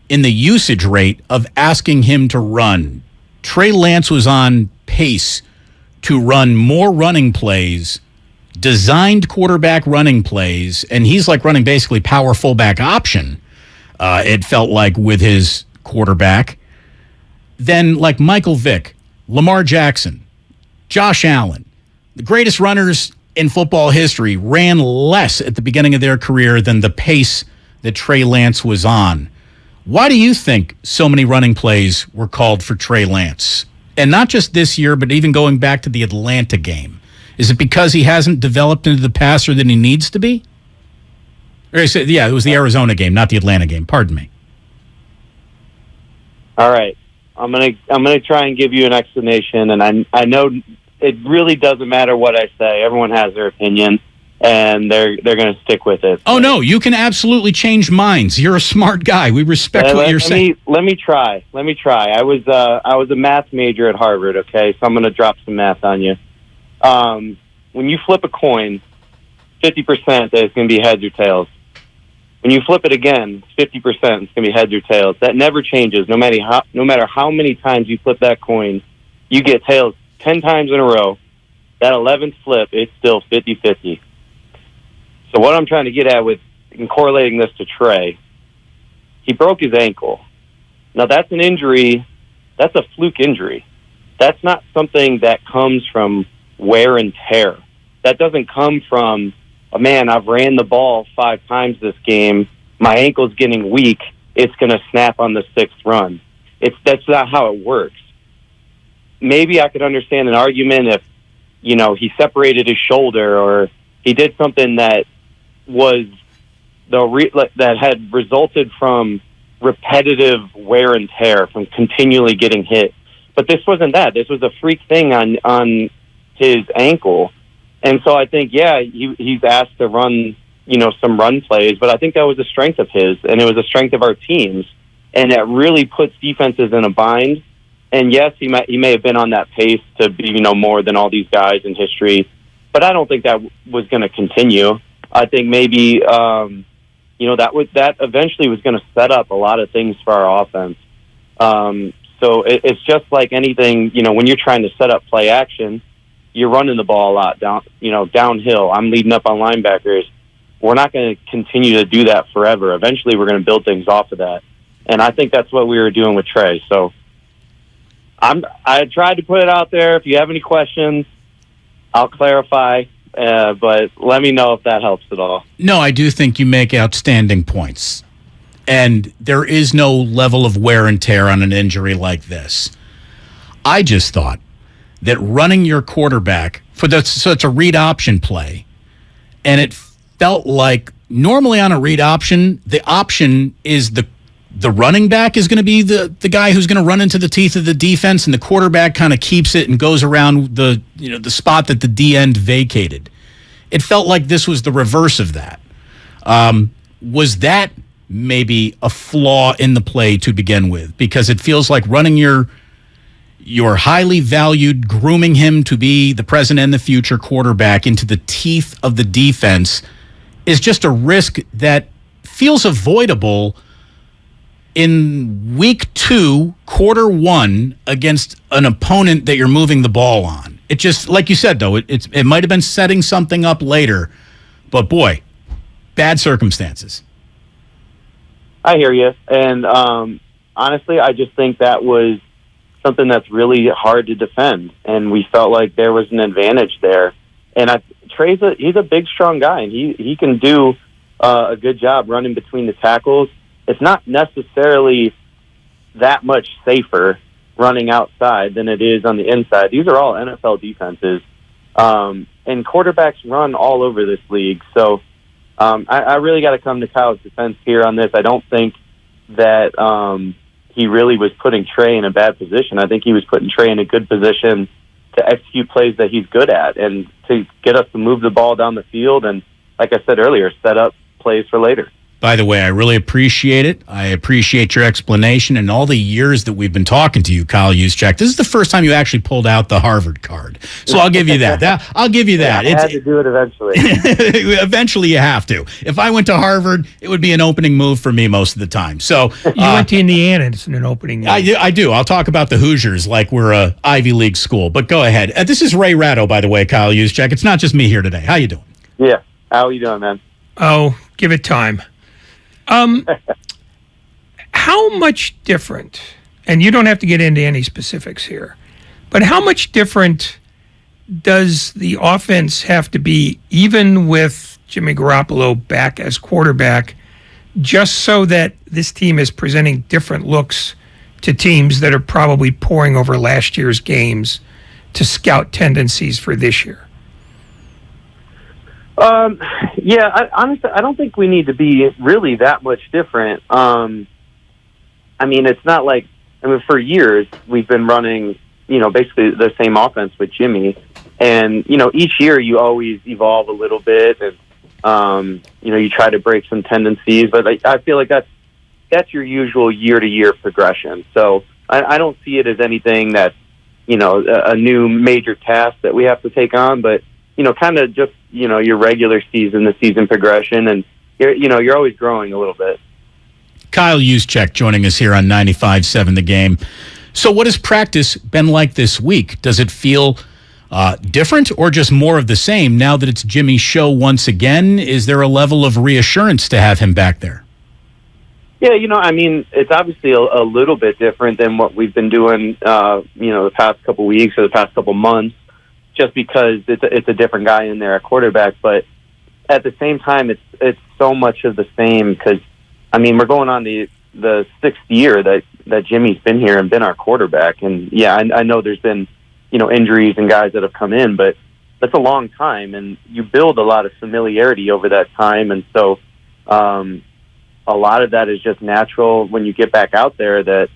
in the usage rate of asking him to run. Trey Lance was on pace to run more running plays, designed quarterback running plays, and he's like running basically power fullback option, it felt like, with his quarterback. Then like Michael Vick, Lamar Jackson, Josh Allen, the greatest runners in football history, ran less at the beginning of their career than the pace that Trey Lance was on. Why do you think so many running plays were called for Trey Lance? And not just this year, but even going back to the Atlanta game. Is it because he hasn't developed into the passer that he needs to be? Or yeah, it was the Arizona game, not the Atlanta game. Pardon me. All right. I'm gonna try and give you an explanation, and I know it really doesn't matter what I say. Everyone has their opinion, and they're going to stick with it. Oh, no, you can absolutely change minds. You're a smart guy. We respect what you're saying. Let me try. I was a math major at Harvard, okay? So I'm going to drop some math on you. When you flip a coin, 50% that it's going to be heads or tails. When you flip it again, 50% it's going to be heads or tails. That never changes. No matter how many times you flip that coin, you get tails 10 times in a row. That 11th flip, it's still 50-50. So what I'm trying to get at with in correlating this to Trey, he broke his ankle. Now that's an injury. That's a fluke injury. That's not something that comes from wear and tear. That doesn't come from, oh, man, I've ran the ball 5 times this game. My ankle's getting weak. It's going to snap on the 6th run. That's not how it works. Maybe I could understand an argument if, you know, he separated his shoulder or he did something that was that had resulted from repetitive wear and tear, from continually getting hit. But this wasn't that. This was a freak thing on his ankle. And so I think, yeah, he's asked to run, some run plays, but I think that was a strength of his, and it was a strength of our teams, and that really puts defenses in a bind. And yes, he may have been on that pace to be, more than all these guys in history, but I don't think that was going to continue. I think maybe, that eventually was going to set up a lot of things for our offense. So it's just like anything, when you're trying to set up play action, you're running the ball a lot downhill. I'm leading up on linebackers. We're not going to continue to do that forever. Eventually, we're going to build things off of that. And I think that's what we were doing with Trey. So I tried to put it out there. If you have any questions, I'll clarify. But let me know if that helps at all. No, I do think you make outstanding points. And there is no level of wear and tear on an injury like this. I just thought that running your quarterback such a read option play, and it felt like normally on a read option, the option is the running back is going to be the guy who's going to run into the teeth of the defense, and the quarterback kind of keeps it and goes around the spot that the D end vacated. It felt like this was the reverse of that. Was that maybe a flaw in the play to begin with? Because it feels like running your highly valued, grooming him to be the present and the future quarterback into the teeth of the defense is just a risk that feels avoidable in week 2, quarter 1, against an opponent that you're moving the ball on. It just, like you said, though, it might have been setting something up later, but boy, bad circumstances. I hear you. And honestly, I just think that was something that's really hard to defend, and we felt like there was an advantage there. And he's a big, strong guy, and he can do a good job running between the tackles. It's not necessarily that much safer running outside than it is on the inside. These are all NFL defenses, and quarterbacks run all over this league. So I really got to come to Kyle's defense here on this. I don't think that he really was putting Trey in a bad position. I think he was putting Trey in a good position to execute plays that he's good at and to get us to move the ball down the field and, like I said earlier, set up plays for later. By the way, I really appreciate it. I appreciate your explanation and all the years that we've been talking to you, Kyle Juszczyk. This is the first time you actually pulled out the Harvard card. So I'll give you that. I'll give you that. I had to do it eventually. Eventually you have to. If I went to Harvard, it would be an opening move for me most of the time. So you went to Indiana, it's an opening move. I do. I'll talk about the Hoosiers like we're a Ivy League school. But go ahead. This is Ray Ratto, by the way, Kyle Juszczyk. It's not just me here today. How you doing? Yeah. How are you doing, man? Oh, give it time. How much different, and you don't have to get into any specifics here, but how much different does the offense have to be, even with Jimmy Garoppolo back as quarterback, just so that this team is presenting different looks to teams that are probably poring over last year's games to scout tendencies for this year? Honestly, I don't think we need to be really that much different. It's not like, for years we've been running, basically the same offense with Jimmy. And, each year you always evolve a little bit and, you try to break some tendencies. But I feel like that's your usual year-to-year progression. So I don't see it as anything that's, a new major task that we have to take on. But, kind of just, your regular season, the season progression, and you're always growing a little bit. Kyle Juszczyk joining us here on 95.7 The Game. So what has practice been like this week? Does it feel different or just more of the same now that it's Jimmy's show once again? Is there a level of reassurance to have him back there? Yeah, it's obviously a little bit different than what we've been doing, the past couple weeks or the past couple months, just because it's a different guy in there at quarterback. But at the same time, it's so much of the same because, we're going on the 6th year that Jimmy's been here and been our quarterback. And, yeah, I know there's been, injuries and guys that have come in, but that's a long time, and you build a lot of familiarity over that time. And so a lot of that is just natural when you get back out there that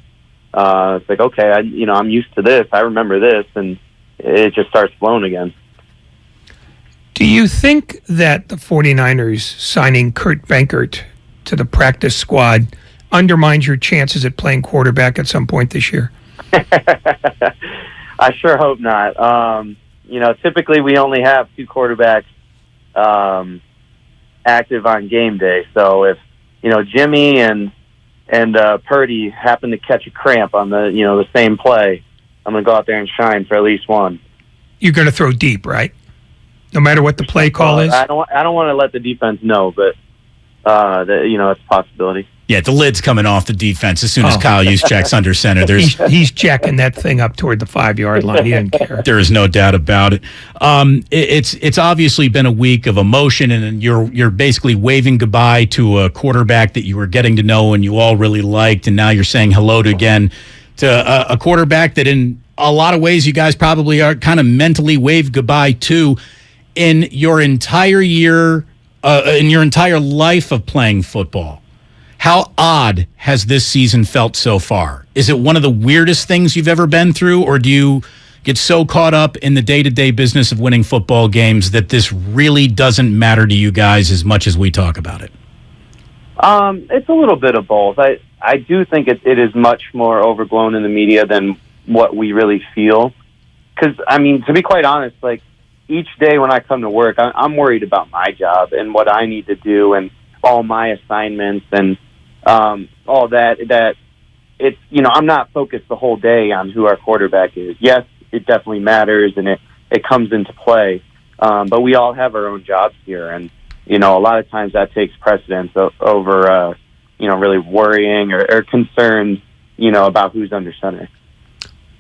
it's like, okay, I'm used to this. I remember this, and it just starts flowing again. Do you think that the 49ers signing Kurt Benkert to the practice squad undermines your chances at playing quarterback at some point this year? I sure hope not. Typically we only have 2 quarterbacks active on game day. So if, Jimmy and Purdy happen to catch a cramp on the same play, I'm going to go out there and shine for at least one. You're going to throw deep, right? No matter what the play call is? I don't want to let the defense know, but it's a possibility. Yeah, the lid's coming off the defense as soon as Kyle Juszczyk's under center. He's jacking that thing up toward the 5-yard line. He doesn't care. There is no doubt about it. It's obviously been a week of emotion, and you're basically waving goodbye to a quarterback that you were getting to know and you all really liked, and now you're saying hello to a quarterback that in a lot of ways you guys probably are kind of mentally waved goodbye to. In your entire year, in your entire life of playing football, how odd has this season felt so far? Is it one of the weirdest things you've ever been through, or do you get so caught up in the day-to-day business of winning football games that this really doesn't matter to you guys as much as we talk about it? It's a little bit of both. I do think it is much more overblown in the media than what we really feel. Because, to be quite honest, each day when I come to work, I'm worried about my job and what I need to do and all my assignments and all that it's, I'm not focused the whole day on who our quarterback is. Yes, it definitely matters and it comes into play. But we all have our own jobs here. And, a lot of times that takes precedence over, really worrying or concerned, about who's under center.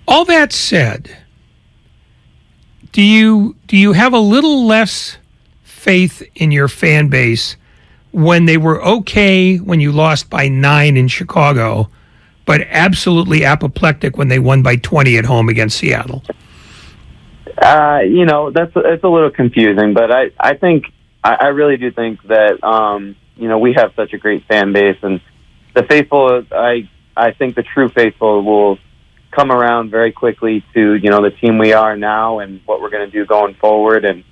All that said, do you have a little less faith in your fan base when they were okay when you lost by 9 in Chicago, but absolutely apoplectic when they won by 20 at home against Seattle? It's a little confusing, but I think I really do think that we have such a great fan base, and the faithful. I think the true faithful will come around very quickly to the team we are now and what we're going to do going forward. And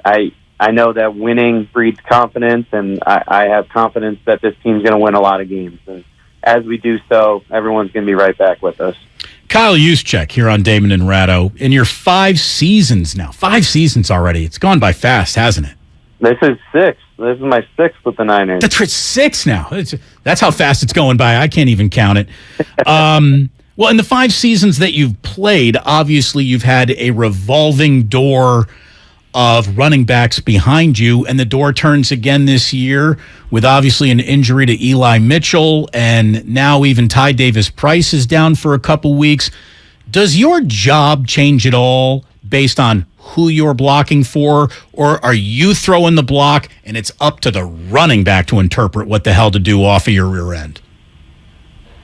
I know that winning breeds confidence, and I have confidence that this team's going to win a lot of games. And as we do so, everyone's going to be right back with us. Kyle Juszczyk here on Damon and Ratto. In your 5 seasons now, 5 seasons already. It's gone by fast, hasn't it? This is 6. This is my 6th with the Niners. That's 6 now. That's how fast it's going by. I can't even count it. Well, in the 5 seasons that you've played, obviously you've had a revolving door of running backs behind you, and the door turns again this year with obviously an injury to Eli Mitchell, and now even Ty Davis-Price is down for a couple weeks. Does your job change at all based on who you're blocking for, or are you throwing the block and it's up to the running back to interpret what the hell to do off of your rear end?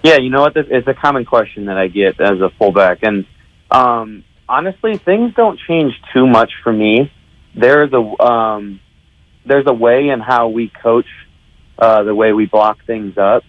Yeah, you know what? It's a common question that I get as a fullback. And honestly, things don't change too much for me. There's a way in how we coach, the way we block things up.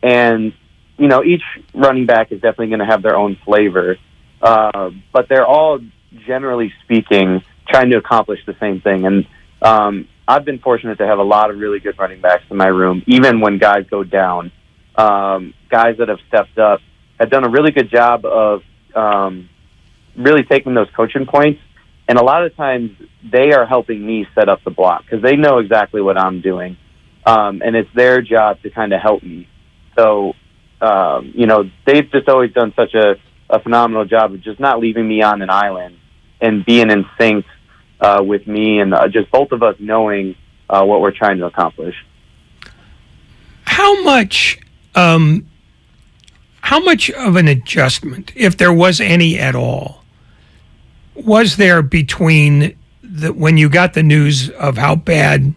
And, each running back is definitely going to have their own flavor. But they're all, generally speaking, trying to accomplish the same thing. And I've been fortunate to have a lot of really good running backs in my room, even when guys go down. Guys that have stepped up have done a really good job of really taking those coaching points. And a lot of times they are helping me set up the block because they know exactly what I'm doing. And it's their job to kind of help me. So, they've just always done such a phenomenal job of just not leaving me on an island and being in sync with me and just both of us knowing what we're trying to accomplish. How much of an adjustment, if there was any at all, was there between when you got the news of how bad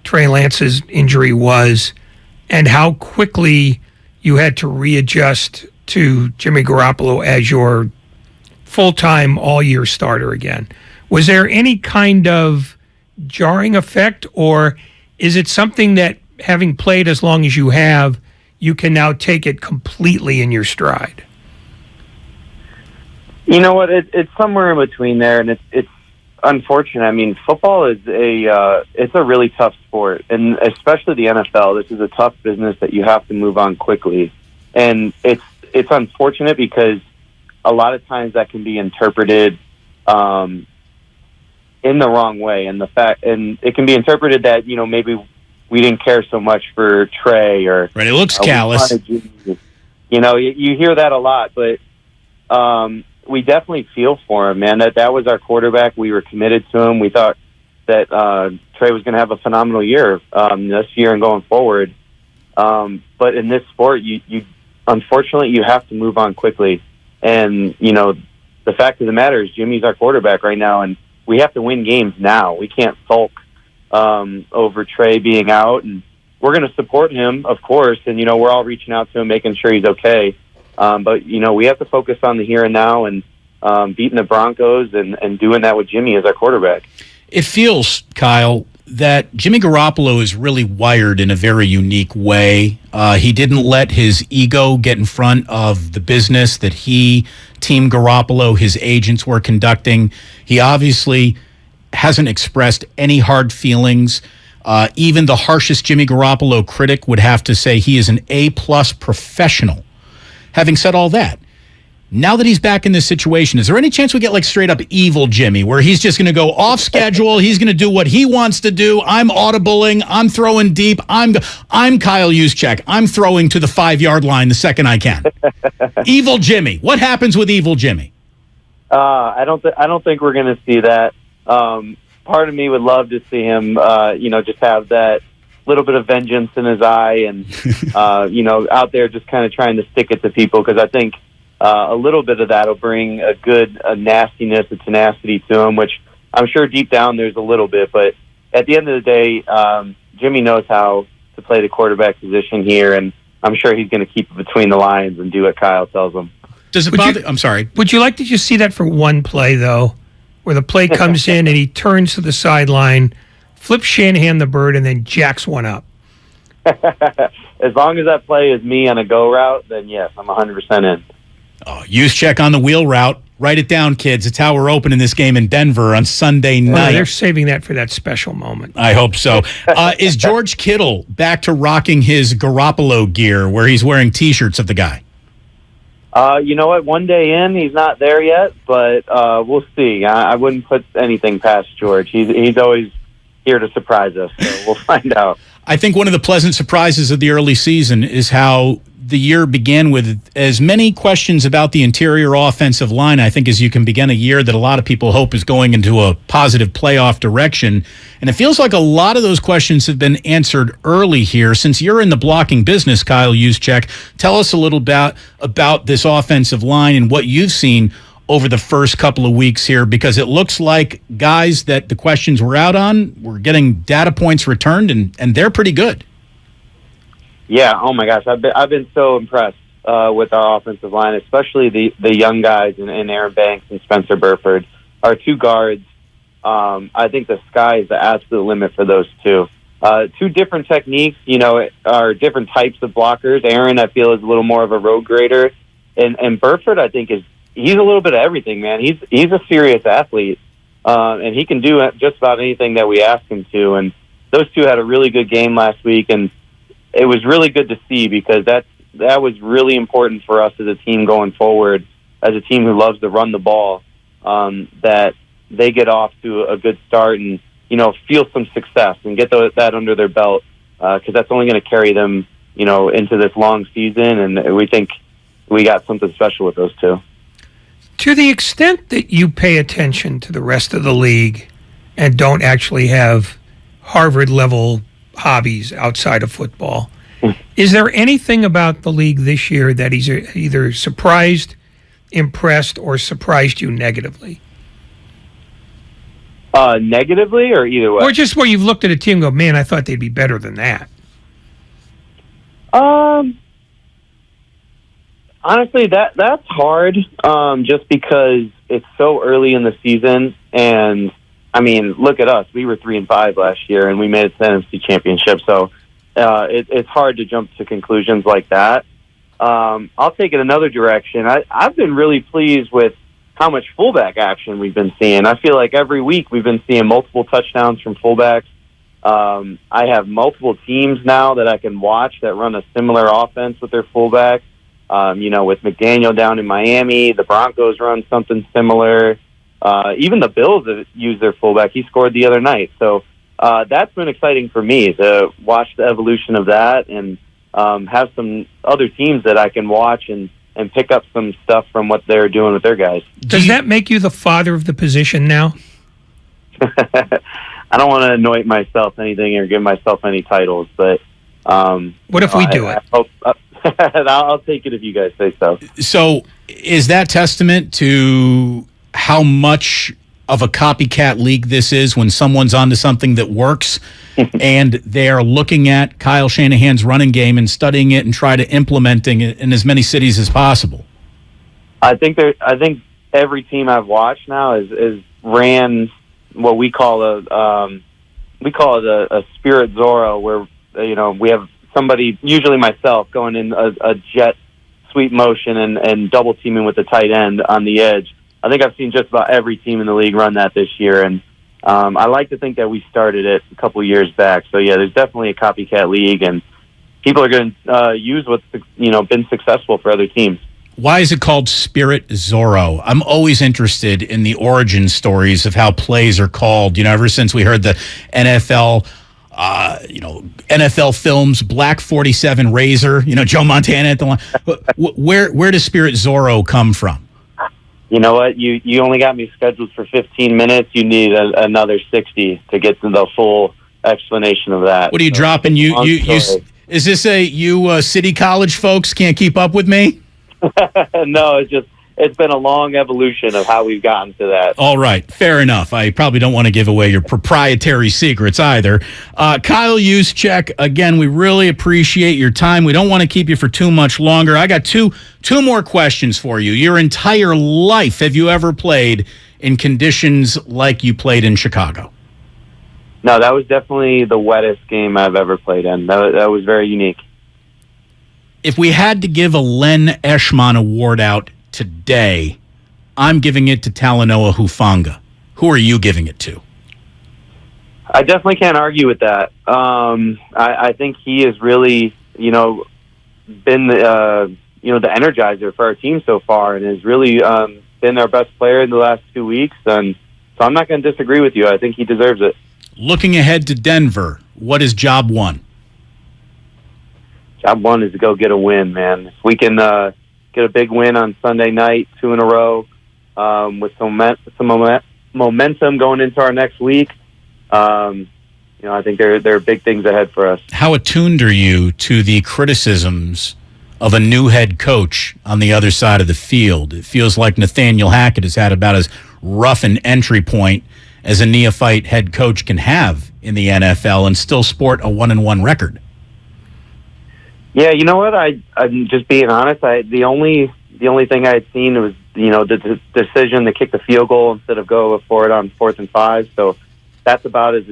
Trey Lance's injury was and how quickly you had to readjust to Jimmy Garoppolo as your full-time all-year starter again? Was there any kind of jarring effect, or is it something that, having played as long as you have, you can now take it completely in your stride? You know what? It's somewhere in between there, and it's unfortunate. I mean, football is it's a really tough sport, and especially the NFL. This is a tough business that you have to move on quickly, and it's unfortunate because a lot of times that can be interpreted in the wrong way, and it can be interpreted that maybe we didn't care so much for Trey or right. It looks callous. You hear that a lot, but we definitely feel for him, man. That was our quarterback. We were committed to him. We thought that Trey was going to have a phenomenal year this year and going forward. But in this sport, you unfortunately you have to move on quickly. And the fact of the matter is, Jimmy's our quarterback right now, and we have to win games now. We can't sulk over Trey being out, and we're going to support him, of course. And we're all reaching out to him, making sure he's okay. But we have to focus on the here and now and beating the Broncos and doing that with Jimmy as our quarterback. It feels, Kyle, that Jimmy Garoppolo is really wired in a very unique way. He didn't let his ego get in front of the business that Team Garoppolo, his agents were conducting. He obviously hasn't expressed any hard feelings. Even the harshest Jimmy Garoppolo critic would have to say he is an A-plus professional. Having said all that, now that he's back in this situation, is there any chance we get straight up evil Jimmy, where he's just going to go off schedule, he's going to do what he wants to do, I'm audibling, I'm throwing deep, I'm Kyle Juszczyk, I'm throwing to the 5-yard line the second I can. Evil Jimmy. What happens with evil Jimmy? I don't think we're going to see that. Part of me would love to see him, just have that little bit of vengeance in his eye and, out there just kind of trying to stick it to people, because I think a little bit of that will bring a nastiness, a tenacity to him, which I'm sure deep down there's a little bit. But at the end of the day, Jimmy knows how to play the quarterback position here, and I'm sure he's going to keep it between the lines and do what Kyle tells him. Does it bother? I'm sorry. Would you like to just see that for one play, though, where the play comes in and he turns to the sideline, flips Shanahan the bird, and then jacks one up? As long as that play is me on a go route, then yes, I'm 100% in. Oh, Juszczyk on the wheel route. Write it down, kids. It's how we're opening this game in Denver on Sunday night. They're saving that for that special moment. I hope so. Is George Kittle back to rocking his Garoppolo gear where he's wearing T-shirts of the guy? You know what? One day in, he's not there yet, but we'll see. I wouldn't put anything past George. He's always here to surprise us, so we'll find out. I think one of the pleasant surprises of the early season is how the year began with as many questions about the interior offensive line, I think, as you can begin a year that a lot of people hope is going into a positive playoff direction. And it feels like a lot of those questions have been answered early here. Since you're in the blocking business, Kyle Juszczyk, tell us a little bit about this offensive line and what you've seen over the first couple of weeks here, because it looks like guys that the questions were out on, we're getting data points returned, and they're pretty good. Yeah, oh my gosh, I've been so impressed with our offensive line, especially the young guys in Aaron Banks and Spencer Burford. Our two guards, I think the sky is the absolute limit for those two. Two different techniques, are different types of blockers. Aaron, I feel, is a little more of a road grader, and Burford, I think, he's a little bit of everything, man. He's a serious athlete, and he can do just about anything that we ask him to. And those two had a really good game last week, and it was really good to see, because that was really important for us as a team going forward, as a team who loves to run the ball, that they get off to a good start and, feel some success and get that under their belt, because that's only going to carry them, into this long season. And we think we got something special with those two. To the extent that you pay attention to the rest of the league and don't actually have Harvard-level hobbies outside of football, is there anything about the league this year that he's either surprised, impressed, or surprised you negatively? Negatively, or either way? Or just where you've looked at a team and go, man, I thought they'd be better than that. Honestly, that's hard, just because it's so early in the season. And I mean, look at us. We were 3-5 last year, and we made it to the NFC Championship. So it's hard to jump to conclusions like that. I'll take it another direction. I've been really pleased with how much fullback action we've been seeing. I feel like every week we've been seeing multiple touchdowns from fullbacks. I have multiple teams now that I can watch that run a similar offense with their fullback. With McDaniel down in Miami, the Broncos run something similar. Even the Bills have used their fullback. He scored the other night. So that's been exciting for me to watch the evolution of that and have some other teams that I can watch and pick up some stuff from what they're doing with their guys. Does that make you the father of the position now? I don't want to anoint myself anything or give myself any titles, but what if we do it? I'll take it if you guys say so. So is that testament to how much of a copycat league this is when someone's onto something that works and they're looking at Kyle Shanahan's running game and studying it and try to implementing it in as many cities as possible? I think every team I've watched now is ran what we call a spirit Zorro, where we have somebody, usually myself, going in a jet sweep motion and double teaming with the tight end on the edge. I think I've seen just about every team in the league run that this year, and I like to think that we started it a couple of years back. So yeah, there's definitely a copycat league, and people are going to use what's been successful for other teams. Why is it called Spirit Zorro? I'm always interested in the origin stories of how plays are called. Ever since we heard the NFL, NFL films, Black 47 Razor, Joe Montana at the line. Where does Spirit Zorro come from? You know what? You only got me scheduled for 15 minutes. You need another 60 to get to the full explanation of that. What are you dropping? Is this you City College folks can't keep up with me? No, it's been a long evolution of how we've gotten to that. All right, fair enough. I probably don't want to give away your proprietary secrets either. Kyle Juszczyk, again, we really appreciate your time. We don't want to keep you for too much longer. I got two more questions for you. Your entire life, have you ever played in conditions like you played in Chicago? No, that was definitely the wettest game I've ever played in. That was very unique. If we had to give a Len Eschman Award out today, I'm giving it to Talanoa Hufanga. Who are you giving it to? I definitely can't argue with that. I think he has really, been the energizer for our team so far, and has really been our best player in the last 2 weeks. And so I'm not going to disagree with you. I think he deserves it. Looking ahead to Denver, what is job one? Job one is to go get a win, man. If we can get a big win on Sunday night, 2 in a row, with some momentum going into our next week, I think there are big things ahead for us. How attuned are you to the criticisms of a new head coach on the other side of the field? It feels like Nathaniel Hackett has had about as rough an entry point as a neophyte head coach can have in the NFL and still sport a 1-1 record. Yeah, you know what? I'm just being honest. The only thing I had seen was the decision to kick the field goal instead of go for it on 4th and 5. So that's about as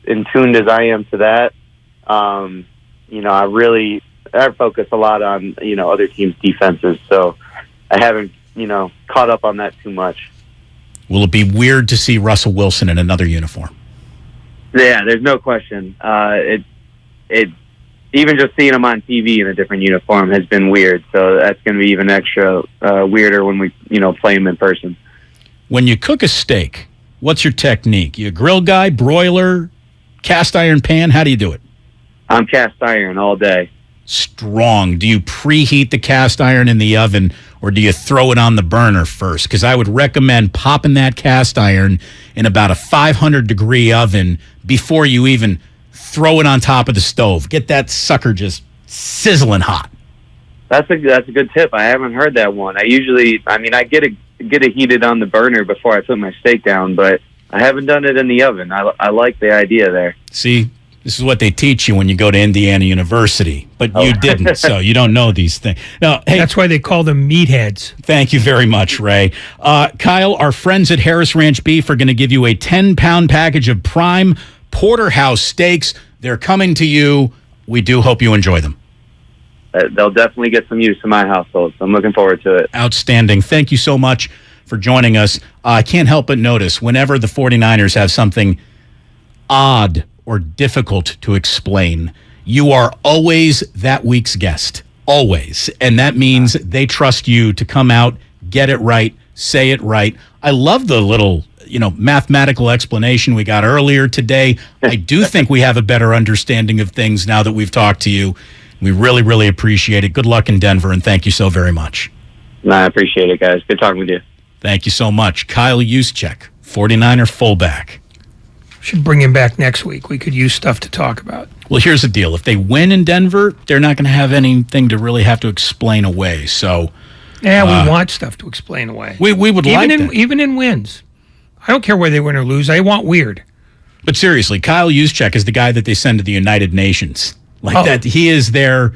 in tuned as I am to that. I focus a lot on other teams' defenses. So I haven't caught up on that too much. Will it be weird to see Russell Wilson in another uniform? Yeah, there's no question. Even just seeing him on TV in a different uniform has been weird. So that's going to be even extra weirder when we, play him in person. When you cook a steak, what's your technique? You a grill guy, broiler, cast iron pan? How do you do it? I'm cast iron all day. Strong. Do you preheat the cast iron in the oven, or do you throw it on the burner first? Because I would recommend popping that cast iron in about a 500-degree oven before you even throw it on top of the stove. Get that sucker just sizzling hot. That's a good tip. I haven't heard that one. I get it heated on the burner before I put my steak down, but I haven't done it in the oven. I like the idea there. See, this is what they teach you when you go to Indiana University, but you didn't, so you don't know these things. Now, hey, that's why they call them meatheads. Thank you very much, Ray. Kyle, our friends at Harris Ranch Beef are going to give you a 10-pound package of prime porterhouse steaks. They're coming to you. We do hope you enjoy them. They'll definitely get some use in my household, so I'm looking forward to it. Outstanding. Thank you so much for joining us. I can't help but notice whenever the 49ers have something odd or difficult to explain, you are always that week's guest. Always. And that means they trust you to come out, get it right, say it right. I love the little, mathematical explanation we got earlier today. I do think we have a better understanding of things now that we've talked to you. We really, really appreciate it. Good luck in Denver, and thank you so very much. No, I appreciate it, guys. Good talking with you. Thank you so much. Kyle Juszczyk, 49er fullback. Should bring him back next week. We could use stuff to talk about. Well, here's the deal. If they win in Denver, they're not going to have anything to really have to explain away. So, yeah, we want stuff to explain away. We would like that. Even in wins. I don't care whether they win or lose. I want weird. But seriously, Kyle Juszczyk is the guy that they send to the United Nations. That. He is there.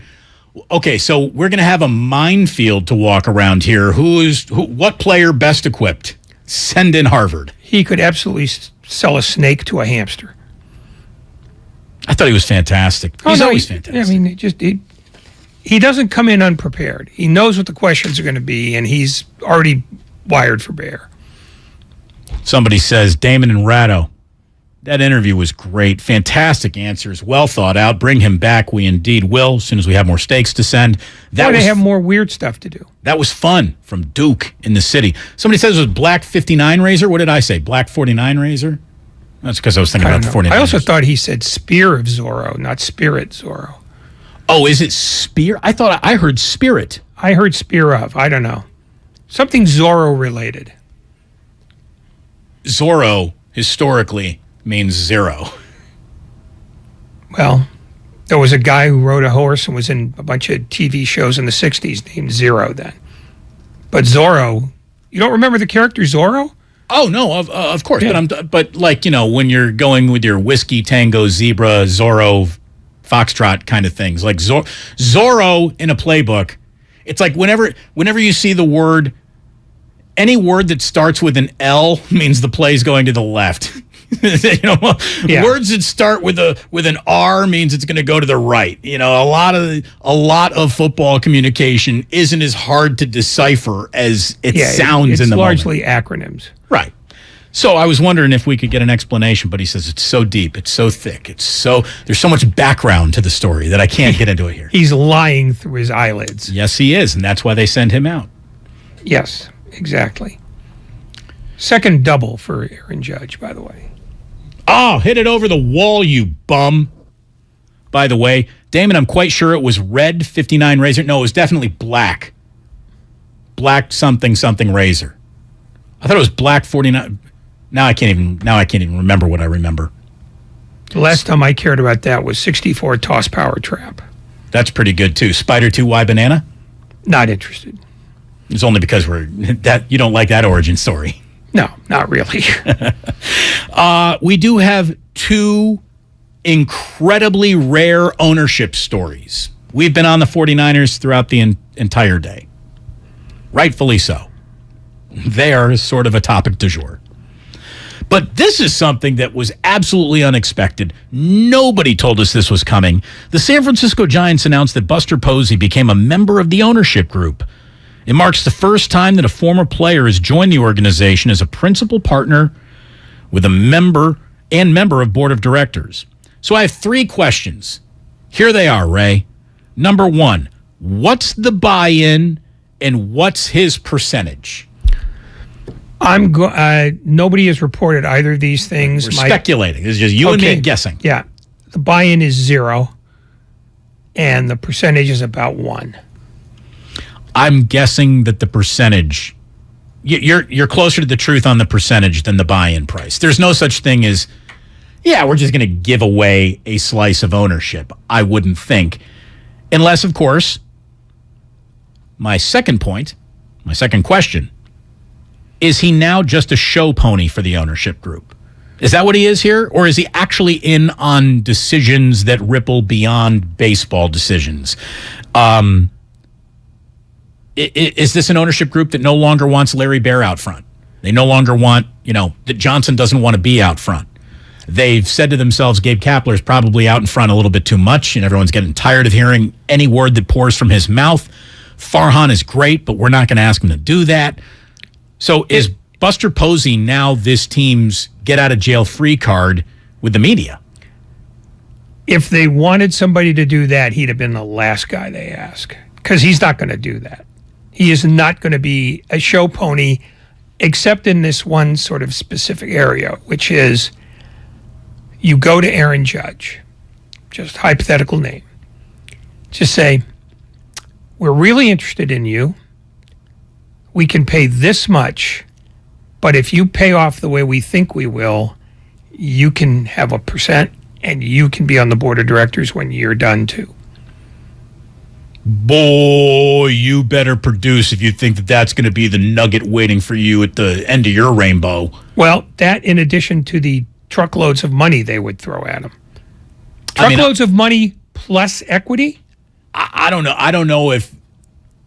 Okay, so we're going to have a minefield to walk around here. What player best equipped? Send in Harvard. He could absolutely sell a snake to a hamster. I thought he was fantastic. He's always fantastic. I mean, he doesn't come in unprepared. He knows what the questions are going to be, and he's already wired for bear. Somebody says, Damon and Ratto, that interview was great. Fantastic answers. Well thought out. Bring him back. We indeed will, as soon as we have more steaks to send. They have more weird stuff to do. That was fun from Duke in the city. Somebody says it was Black 59 Razor. What did I say? Black 49 Razor? That's because I was thinking about the 49ers. I also thought he said Spear of Zorro, not Spirit Zorro. Oh, is it Spear? I thought I heard Spirit. I heard Spear of. I don't know. Something Zorro related. Zorro, historically, means zero. Well, there was a guy who rode a horse and was in a bunch of TV shows in the 60s named Zero then. But Zorro, you don't remember the character Zorro? Oh, no, of course. Yeah. But when you're going with your whiskey, tango, zebra, Zorro, foxtrot kind of things, like Zorro in a playbook, it's like whenever you see the word, any word that starts with an L means the play's going to the left. Words that start with an R means it's going to go to the right. A lot of football communication isn't as hard to decirfer as it sounds in the moment. It's largely acronyms. Right. So I was wondering if we could get an explanation, but he says it's so deep, it's so thick, there's so much background to the story that I can't get into it here. He's lying through his eyelids. Yes, he is, and that's why they send him out. Yes, exactly. Second double for Aaron Judge, by the way. Oh, hit it over the wall, you bum. By the way, Damon, I'm quite sure it was red 59 Razor. No, it was definitely black. Black something Razor. I thought it was black 49. Now I can't even remember what I remember. The last time I cared about that was 64 Toss Power Trap. That's pretty good too. Spider 2Y Banana? Not interested. It's only because you don't like that origin story. No, not really. We do have two incredibly rare ownership stories. We've been on the 49ers throughout the entire day. Rightfully so. They are sort of a topic du jour. But this is something that was absolutely unexpected. Nobody told us this was coming. The San Francisco Giants announced that Buster Posey became a member of the ownership group. It marks the first time that a former player has joined the organization as a principal partner with a member of board of directors. So I have three questions. Here they are, Ray. Number one, what's the buy-in and what's his percentage? Nobody has reported either of these things. We're speculating. It's just you and me guessing. Yeah. The buy-in is 0, and the percentage is about 1. I'm guessing that the percentage, you're closer to the truth on the percentage than the buy-in price. There's no such thing as, we're just going to give away a slice of ownership. I wouldn't think. Unless, of course, my second question, is he now just a show pony for the ownership group? Is that what he is here? Or is he actually in on decisions that ripple beyond baseball decisions? Is this an ownership group that no longer wants Larry Bear out front? They no longer want, that Johnson doesn't want to be out front. They've said to themselves, Gabe Kapler's probably out in front a little bit too much, and everyone's getting tired of hearing any word that pours from his mouth. Farhan is great, but we're not going to ask him to do that. So is Buster Posey now this team's get-out-of-jail-free card with the media? If they wanted somebody to do that, he'd have been the last guy they ask, because he's not going to do that. He is not going to be a show pony, except in this one sort of specific area, which is you go to Aaron Judge, just hypothetical name. Just say, we're really interested in you. We can pay this much, but if you pay off the way we think we will, you can have a percent and you can be on the board of directors when you're done too. Boy, you better produce if you think that that's going to be the nugget waiting for you at the end of your rainbow. Well, that in addition to the truckloads of money they would throw at him. Truckloads of money plus equity? I don't know. I don't know if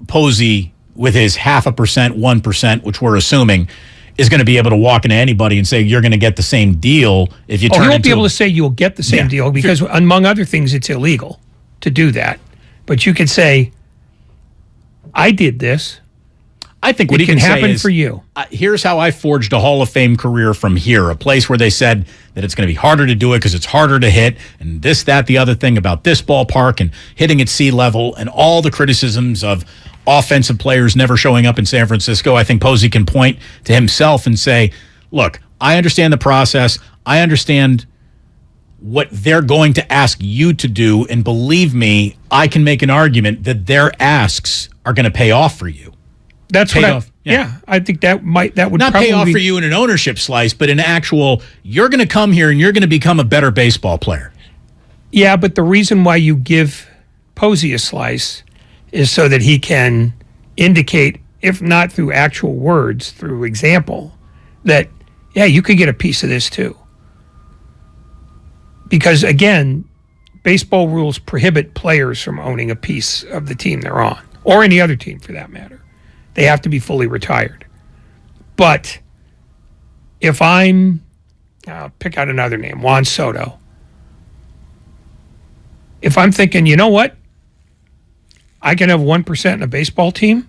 Posey, with his 0.5%, 1%, which we're assuming, is going to be able to walk into anybody and say, you're going to get the same deal if you turn he won't be able to say you'll get the same deal because, among other things, it's illegal to do that. But you could say, I did this. I think what it can happen for you. Here's how I forged a Hall of Fame career from here, a place where they said that it's going to be harder to do it because it's harder to hit, and this, that, the other thing about this ballpark and hitting at sea level and all the criticisms of offensive players never showing up in San Francisco. I think Posey can point to himself and say, look, I understand the process. I understand what they're going to ask you to do, and believe me, I can make an argument that their asks are going to pay off for you. That's what I think that would not probably pay off for you in an ownership slice, but in actual, you're going to come here and you're going to become a better baseball player. Yeah, but the reason why you give Posey a slice is so that he can indicate, if not through actual words, through example, that, yeah, you could get a piece of this too. Because, again, baseball rules prohibit players from owning a piece of the team they're on, or any other team for that matter. They have to be fully retired. But if I'll pick out another name, Juan Soto. If I'm thinking, you know what? I can have 1% in a baseball team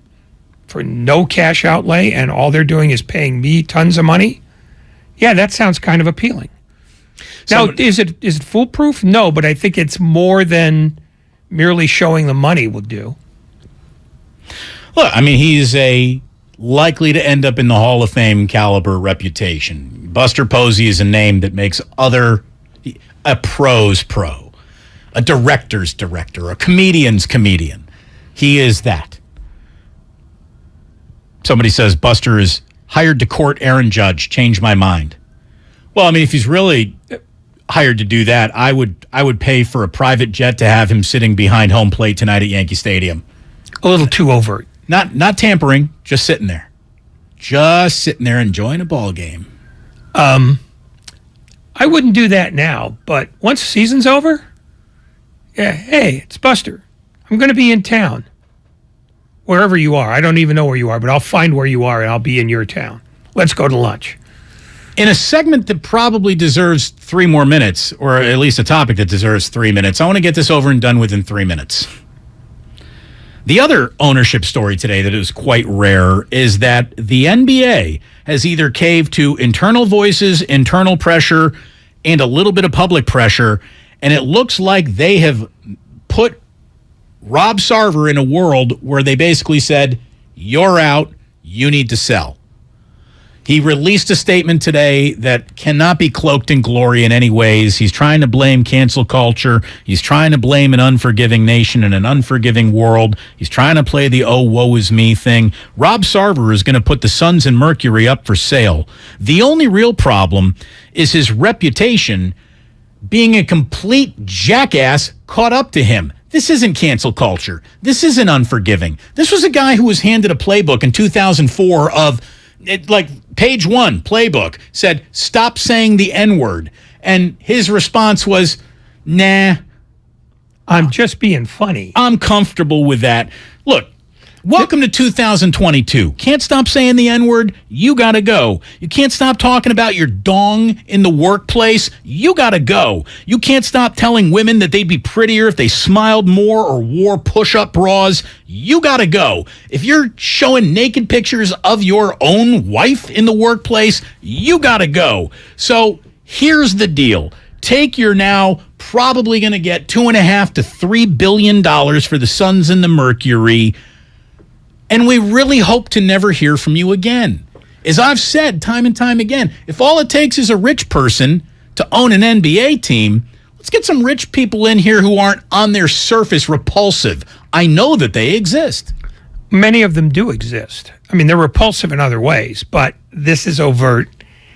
for no cash outlay and all they're doing is paying me tons of money. Yeah, that sounds kind of appealing. Now, is it foolproof? No, but I think it's more than merely showing the money will do. Look, I mean, he's likely to end up in the Hall of Fame caliber reputation. Buster Posey is a name that makes a pro's pro, a director's director, a comedian's comedian. He is that. Somebody says Buster is hired to court Aaron Judge. Change my mind. Well, I mean, if he's really hired to do that, I would pay for a private jet to have him sitting behind home plate tonight at Yankee Stadium. A little too overt. Not tampering, just sitting there. Just sitting there enjoying a ball game. I wouldn't do that now, but once the season's over, yeah, hey, it's Buster. I'm going to be in town. Wherever you are. I don't even know where you are, but I'll find where you are and I'll be in your town. Let's go to lunch. In a segment that probably deserves 3 more minutes, or at least a topic that deserves 3 minutes, I want to get this over and done with in 3 minutes. The other ownership story today that is quite rare is that the NBA has either caved to internal voices, internal pressure, and a little bit of public pressure, and it looks like they have put Rob Sarver in a world where they basically said, you're out, you need to sell. He released a statement today that cannot be cloaked in glory in any ways. He's trying to blame cancel culture. He's trying to blame an unforgiving nation and an unforgiving world. He's trying to play the oh, woe is me thing. Rob Sarver is going to put the Suns and Mercury up for sale. The only real problem is his reputation being a complete jackass caught up to him. This isn't cancel culture. This isn't unforgiving. This was a guy who was handed a playbook in 2004 of, page 1, playbook, said, stop saying the N-word. And his response was, nah. I'm just being funny. I'm comfortable with that. Look, Welcome to 2022. Can't stop saying the N-word? You gotta go. You can't stop talking about your dong in the workplace? You gotta go. You can't stop telling women that they'd be prettier if they smiled more or wore push-up bras? You gotta go. If you're showing naked pictures of your own wife in the workplace? You gotta go. So here's the deal. Take your now probably going to get $2.5 to $3 billion for the Suns and the Mercury, and we really hope to never hear from you again. As I've said time and time again, if all it takes is a rich person to own an NBA team, let's get some rich people in here who aren't on their surface repulsive. I know that they exist. Many of them do exist. I mean, they're repulsive in other ways, but this is overt.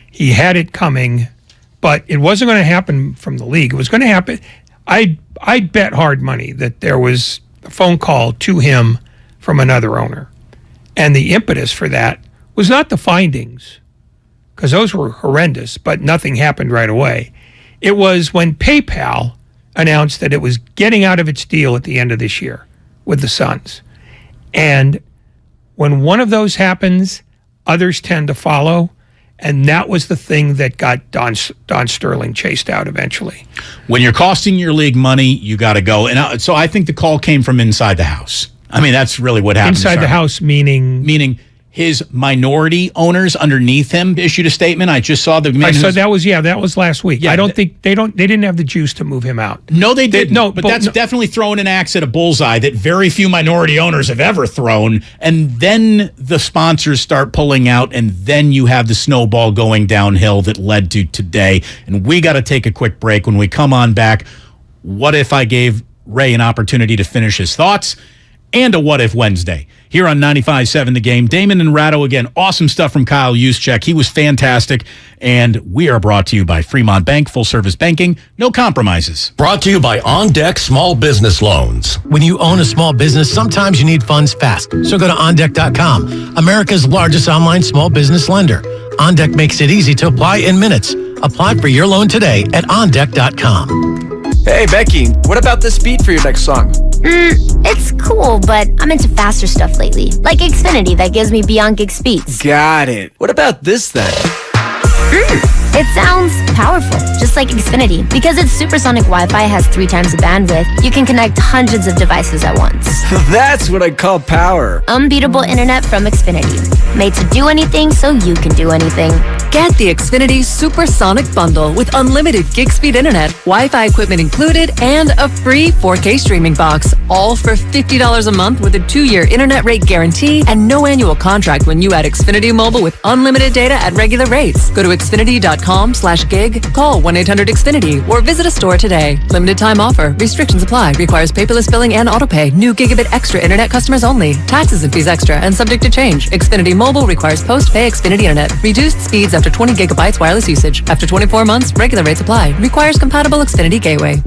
He had it coming. But it wasn't going to happen from the league. It was going to happen. I'd bet hard money that there was a phone call to him from another owner. And the impetus for that was not the findings, because those were horrendous, but nothing happened right away. It was when PayPal announced that it was getting out of its deal at the end of this year with the Suns. And when one of those happens, others tend to follow. And that was the thing that got Don Sterling chased out eventually. When you're costing your league money, you got to go. And so I think the call came from inside the house. I mean, that's really what happened. Inside the house, meaning? Meaning his minority owners underneath him issued a statement. I just saw the man. So that was last week. Yeah, I don't think they didn't have the juice to move him out. No, they didn't. But that's definitely throwing an axe at a bullseye that very few minority owners have ever thrown. And then the sponsors start pulling out, and then you have the snowball going downhill that led to today. And we got to take a quick break. When we come on back, what if I gave Ray an opportunity to finish his thoughts? And a What If Wednesday here on 95.7 The Game. Damon and Ratto again. Awesome stuff from Kyle Juszczyk. He was fantastic. And we are brought to you by Fremont Bank, full service banking, no compromises. Brought to you by On Deck Small Business Loans. When you own a small business, sometimes you need funds fast. So go to OnDeck.com, America's largest online small business lender. OnDeck makes it easy to apply in minutes. Apply for your loan today at OnDeck.com. Hey, Becky, what about this beat for your next song? It's cool, but I'm into faster stuff lately. Like Xfinity that gives me beyond gig speeds. Got it. What about this then? It sounds powerful, just like Xfinity. Because its supersonic Wi-Fi has 3 times the bandwidth, you can connect hundreds of devices at once. That's what I call power. Unbeatable internet from Xfinity. Made to do anything so you can do anything. Get the Xfinity Supersonic Bundle with unlimited gig speed internet, Wi-Fi equipment included, and a free 4K streaming box. All for $50 a month with a 2-year internet rate guarantee and no annual contract when you add Xfinity Mobile with unlimited data at regular rates. Go to Xfinity.com/gig, call 1-800-XFINITY, or visit a store today. Limited time offer. Restrictions apply. Requires paperless billing and autopay. New gigabit extra internet customers only. Taxes and fees extra and subject to change. Xfinity Mobile requires post-pay Xfinity internet. Reduced speeds after 20 gigabytes wireless usage. After 24 months, regular rates apply. Requires compatible Xfinity gateway.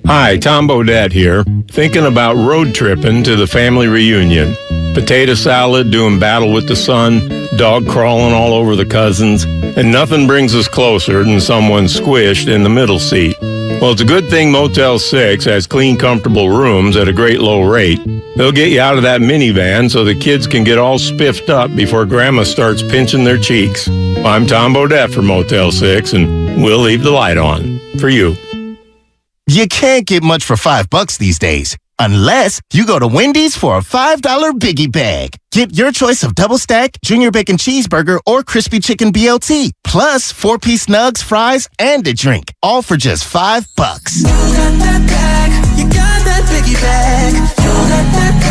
Hi, Tom Bodette here. Thinking about road tripping to the family reunion. Potato salad, doing battle with the sun, dog crawling all over the cousins, and nothing brings us closer than someone squished in the middle seat. Well, it's a good thing Motel 6 has clean, comfortable rooms at a great low rate. They'll get you out of that minivan so the kids can get all spiffed up before Grandma starts pinching their cheeks. I'm Tom Bodette for Motel 6, and we'll leave the light on for you. You can't get much for $5 these days, unless you go to Wendy's for a $5 Biggie Bag. Get your choice of double stack, junior bacon cheeseburger, or crispy chicken BLT, plus 4-piece nugs, fries, and a drink, all for just $5. You got that bag. You got that Biggie Bag. You got that bag.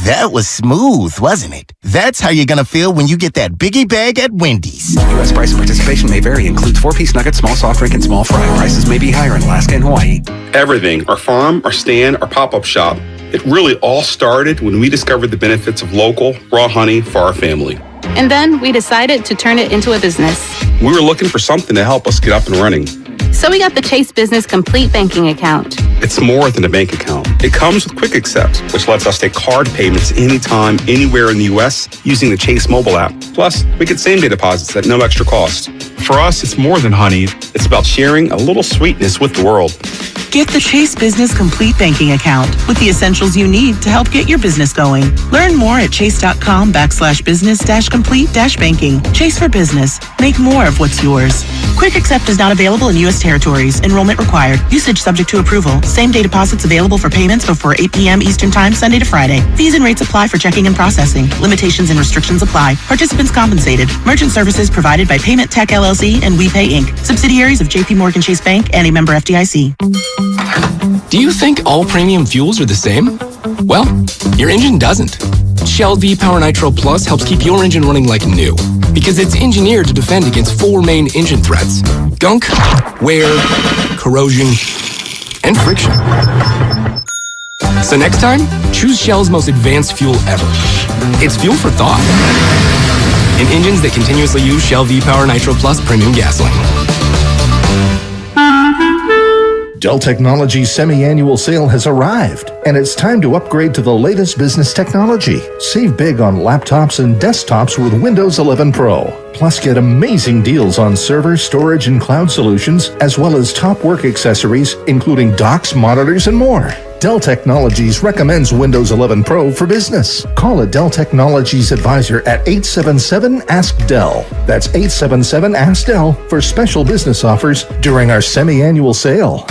That was smooth, wasn't it? That's how you're gonna feel when you get that Biggie Bag at Wendy's. U.S. price and participation may vary. Includes 4-piece nuggets, small soft drink, and small fry. Prices may be higher in Alaska and Hawaii. Everything, our farm, our stand, our pop-up shop, it really all started when we discovered the benefits of local, raw honey for our family. And then we decided to turn it into a business. We were looking for something to help us get up and running. So we got the Chase Business Complete Banking Account. It's more than a bank account. It comes with Quick Accept, which lets us take card payments anytime, anywhere in the U.S. using the Chase mobile app. Plus, we get same-day deposits at no extra cost. For us, it's more than honey. It's about sharing a little sweetness with the world. Get the Chase Business Complete Banking Account with the essentials you need to help get your business going. Learn more at chase.com/business-complete-banking. Chase for business. Make more of what's yours. Quick Accept is not available in U.S. territories. Enrollment required. Usage subject to approval. Same-day deposits available for payments before 8 p.m. Eastern Time, Sunday to Friday. Fees and rates apply for checking and processing. Limitations and restrictions apply. Participants compensated. Merchant services provided by Payment Tech LLC and WePay Inc., subsidiaries of J.P. Morgan Chase Bank and a member FDIC. Do you think all premium fuels are the same? Well, your engine doesn't. Shell V-Power Nitro Plus helps keep your engine running like new because it's engineered to defend against 4 main engine threats: gunk, wear, corrosion, and friction. So next time, choose Shell's most advanced fuel ever. It's fuel for thought. In engines that continuously use Shell V-Power Nitro Plus premium gasoline. Dell Technologies' semi-annual sale has arrived, and it's time to upgrade to the latest business technology. Save big on laptops and desktops with Windows 11 Pro. Plus, get amazing deals on server, storage, and cloud solutions, as well as top work accessories, including docks, monitors, and more. Dell Technologies recommends Windows 11 Pro for business. Call a Dell Technologies advisor at 877-ASK-DELL. That's 877-ASK-DELL for special business offers during our semi-annual sale.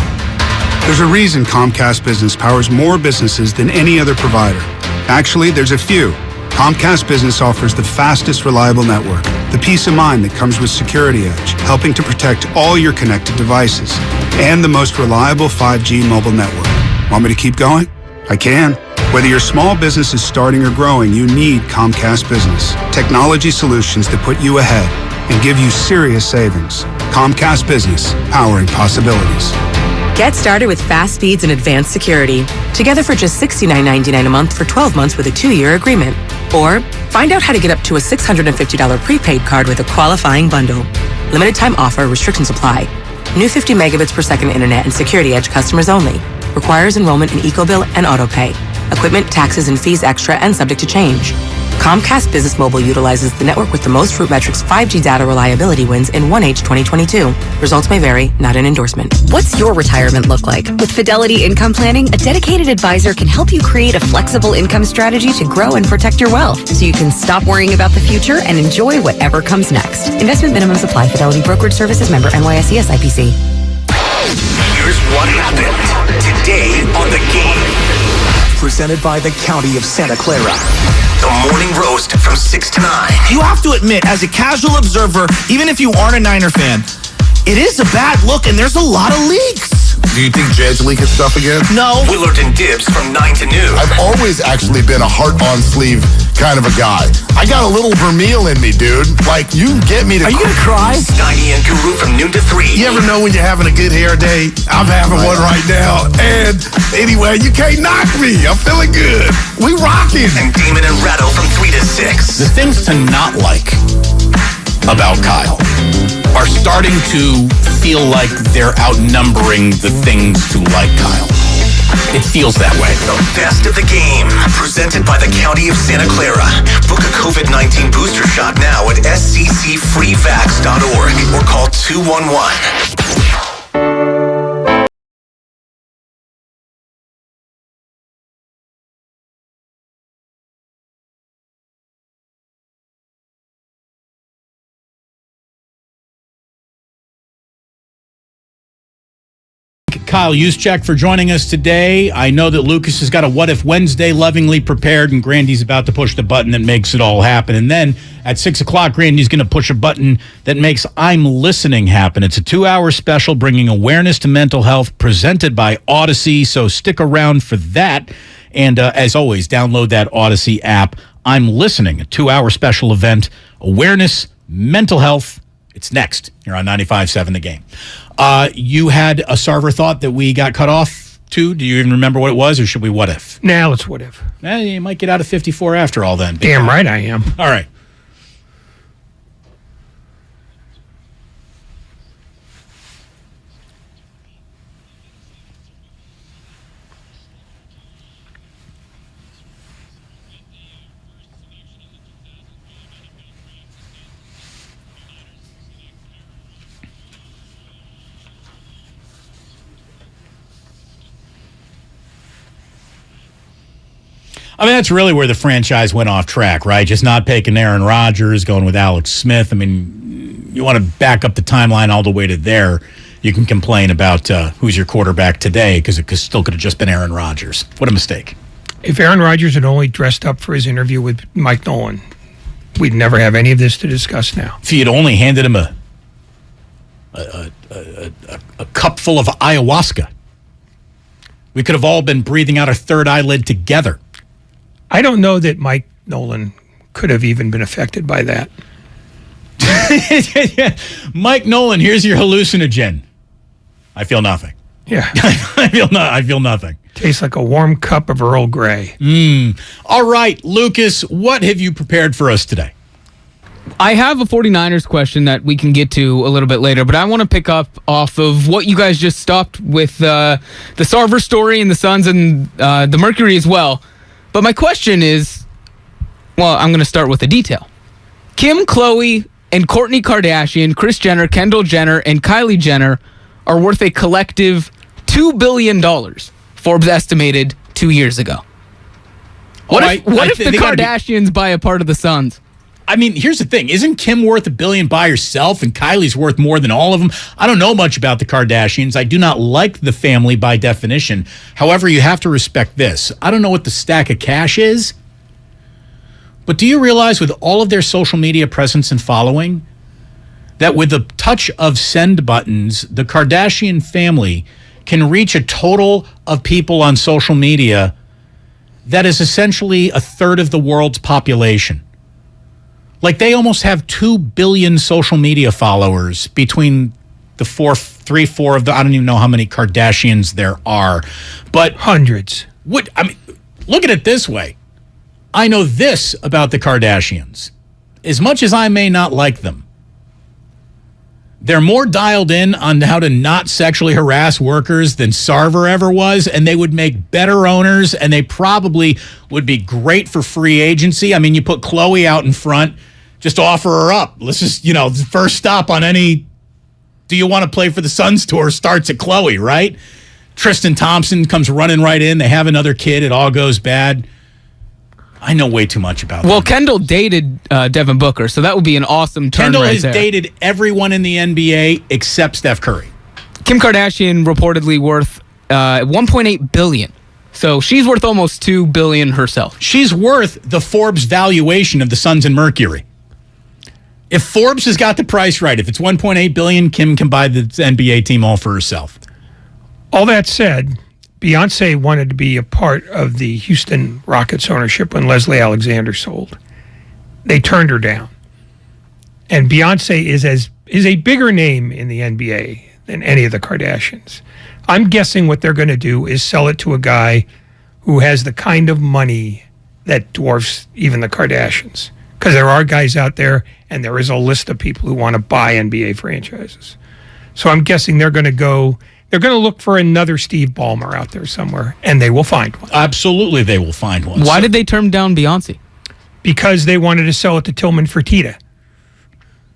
There's a reason Comcast Business powers more businesses than any other provider. Actually, there's a few. Comcast Business offers the fastest, reliable network, the peace of mind that comes with Security Edge, helping to protect all your connected devices, and the most reliable 5G mobile network. Want me to keep going? I can. Whether your small business is starting or growing, you need Comcast Business. Technology solutions that put you ahead and give you serious savings. Comcast Business, powering possibilities. Get started with fast speeds and advanced security. Together for just $69.99 a month for 12 months with a 2-year agreement. Or find out how to get up to a $650 prepaid card with a qualifying bundle. Limited time offer, restrictions apply. New 50 megabits per second internet and Security Edge customers only. Requires enrollment in EcoBill and AutoPay. Equipment, taxes, and fees extra and subject to change. Comcast Business Mobile utilizes the network with the most RootMetrics 5G data reliability wins in 1H 2022. Results may vary, not an endorsement. What's your retirement look like? With Fidelity Income Planning, a dedicated advisor can help you create a flexible income strategy to grow and protect your wealth so you can stop worrying about the future and enjoy whatever comes next. Investment minimums apply. Fidelity Brokerage Services member NYSE SIPC. Here's what happened today on The Game. Presented by the County of Santa Clara. The Morning Roast from 6 to 9. You have to admit, as a casual observer, even if you aren't a Niner fan, it is a bad look and there's a lot of leaks. Do you think Jed's leaking stuff again? No. Willard and Dibs from 9 to noon. I've always actually been a heart-on-sleeve kind of a guy. I got a little Vermeil in me, dude. Like, you get me to... Are you gonna cry? Steiny and Guru from noon to 3. You ever know when you're having a good hair day? I'm having one right now. And anyway, you can't knock me. I'm feeling good. We rocking. And Damon and Ratto from 3 to 6. The things to not like about Kyle are starting to feel like they're outnumbering the things to like Kyle. It feels that way. The best of the game, presented by the County of Santa Clara. Book a COVID-19 booster shot now at sccfreevax.org or call 211. Kyle Juszczyk for joining us today. I know that Lucas has got a What If Wednesday lovingly prepared, and Grandy's about to push the button that makes it all happen. And then at 6 o'clock, Grandy's going to push a button that makes I'm Listening happen. It's a 2-hour special bringing awareness to mental health presented by Odyssey, so stick around for that. And as always, download that Odyssey app. I'm Listening, a 2-hour special event, awareness, mental health. It's next here on 95.7 The Game. You had a server thought that we got cut off to. Do you even remember what it was, or should we what if? Now let's what if. You might get out of 54 after all then. Damn right I am. All right. I mean, that's really where the franchise went off track, right? Just not picking Aaron Rodgers, going with Alex Smith. I mean, you want to back up the timeline all the way to there. You can complain about who's your quarterback today because it still could have just been Aaron Rodgers. What a mistake. If Aaron Rodgers had only dressed up for his interview with Mike Nolan, we'd never have any of this to discuss now. If he had only handed him a cup full of ayahuasca, we could have all been breathing out our third eyelid together. I don't know that Mike Nolan could have even been affected by that. Mike Nolan, here's your hallucinogen. I feel nothing. Yeah. I feel nothing. Tastes like a warm cup of Earl Grey. All right, Lucas, what have you prepared for us today? I have a 49ers question that we can get to a little bit later, but I want to pick up off of what you guys just stopped with the Sarver story and the Suns and the Mercury as well. But my question is, well, I'm going to start with a detail. Kim, Khloe, and Kourtney Kardashian, Kris Jenner, Kendall Jenner, and Kylie Jenner are worth a collective $2 billion, Forbes estimated 2 years ago. What if the Kardashians buy a part of the Suns? I mean, here's the thing. Isn't Kim worth $1 billion by herself and Kylie's worth more than all of them? I don't know much about the Kardashians. I do not like the family by definition. However, you have to respect this. I don't know what the stack of cash is, but do you realize with all of their social media presence and following that with a touch of send buttons, the Kardashian family can reach a total of people on social media that is essentially a third of the world's population? Like, they almost have 2 billion social media followers between the 4 of the, I don't even know how many Kardashians there are, but hundreds. Look at it this way. I know this about the Kardashians. As much as I may not like them, they're more dialed in on how to not sexually harass workers than Sarver ever was, and they would make better owners, and they probably would be great for free agency. I mean, you put Khloe out in front, just offer her up. Let's just, the first stop on any do you want to play for the Suns tour starts at Khloe, right? Tristan Thompson comes running right in. They have another kid. It all goes bad. I know way too much about that. Well, Kendall dated Devin Booker, so that would be an awesome turn Kendall right has there. dated everyone in the NBA except Steph Curry. Kim Kardashian reportedly worth $1.8 billion. So she's worth almost $2 billion herself. She's worth the Forbes valuation of the Suns and Mercury. If Forbes has got the price right, if it's $1.8 billion, Kim can buy the NBA team all for herself. All that said, Beyonce wanted to be a part of the Houston Rockets ownership when Leslie Alexander sold. They turned her down. And Beyonce is a bigger name in the NBA than any of the Kardashians. I'm guessing what they're going to do is sell it to a guy who has the kind of money that dwarfs even the Kardashians. Because there are guys out there, and there is a list of people who want to buy NBA franchises. So I'm guessing they're going to look for another Steve Ballmer out there somewhere, and they will find one. Absolutely, they will find one. Why did they turn down Beyonce? Because they wanted to sell it to Tillman Fertitta.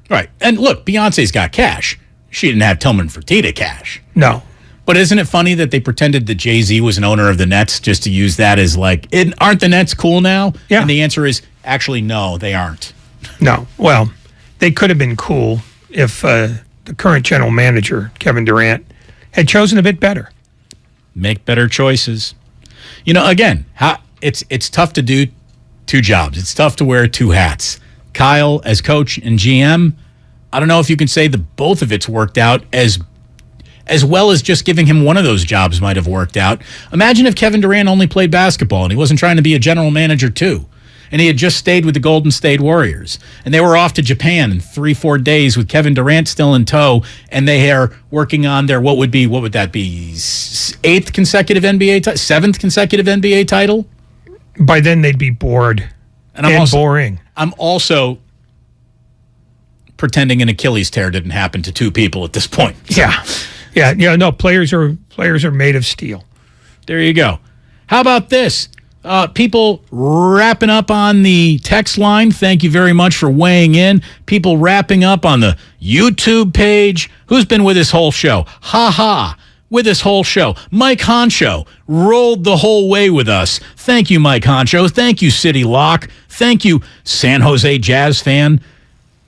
Right. And look, Beyonce's got cash. She didn't have Tillman Fertitta cash. No. But isn't it funny that they pretended that Jay-Z was an owner of the Nets just to use that as aren't the Nets cool now? Yeah. And the answer is, actually, no, they aren't. No. Well, they could have been cool if the current general manager, Kevin Durant, had chosen a bit better. Make better choices. Again, it's tough to do two jobs. It's tough to wear two hats. Kyle as coach and GM, I don't know if you can say that both of it's worked out as well as just giving him one of those jobs might have worked out. Imagine if Kevin Durant only played basketball and he wasn't trying to be a general manager too. And he had just stayed with the Golden State Warriors. And they were off to Japan in 3-4 days with Kevin Durant still in tow. And they are working on their, what would that be? 8th consecutive NBA title? 7th consecutive NBA title? By then they'd be bored and boring. I'm also pretending an Achilles tear didn't happen to two people at this point. So. Yeah. No, players are made of steel. There you go. How about this? People wrapping up on the text line. Thank you very much for weighing in. People wrapping up on the YouTube page. Who's been with this whole show? Ha ha. with this whole show. Mike Honcho rolled the whole way with us. Thank you, Mike Honcho. Thank you, City Lock. Thank you, San Jose Jazz fan.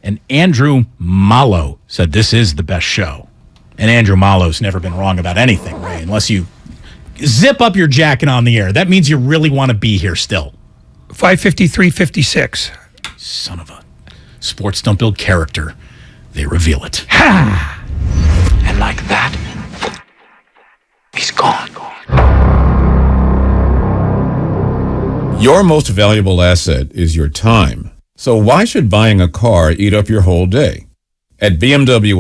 And Andrew Malo said this is the best show. And Andrew Malo's never been wrong about anything, Ray, unless you zip up your jacket on the air. That means you really want to be here still. 553.56. Son of a... Sports don't build character. They reveal it. Ha! And like that, he's gone. Your most valuable asset is your time. So why should buying a car eat up your whole day? At BMW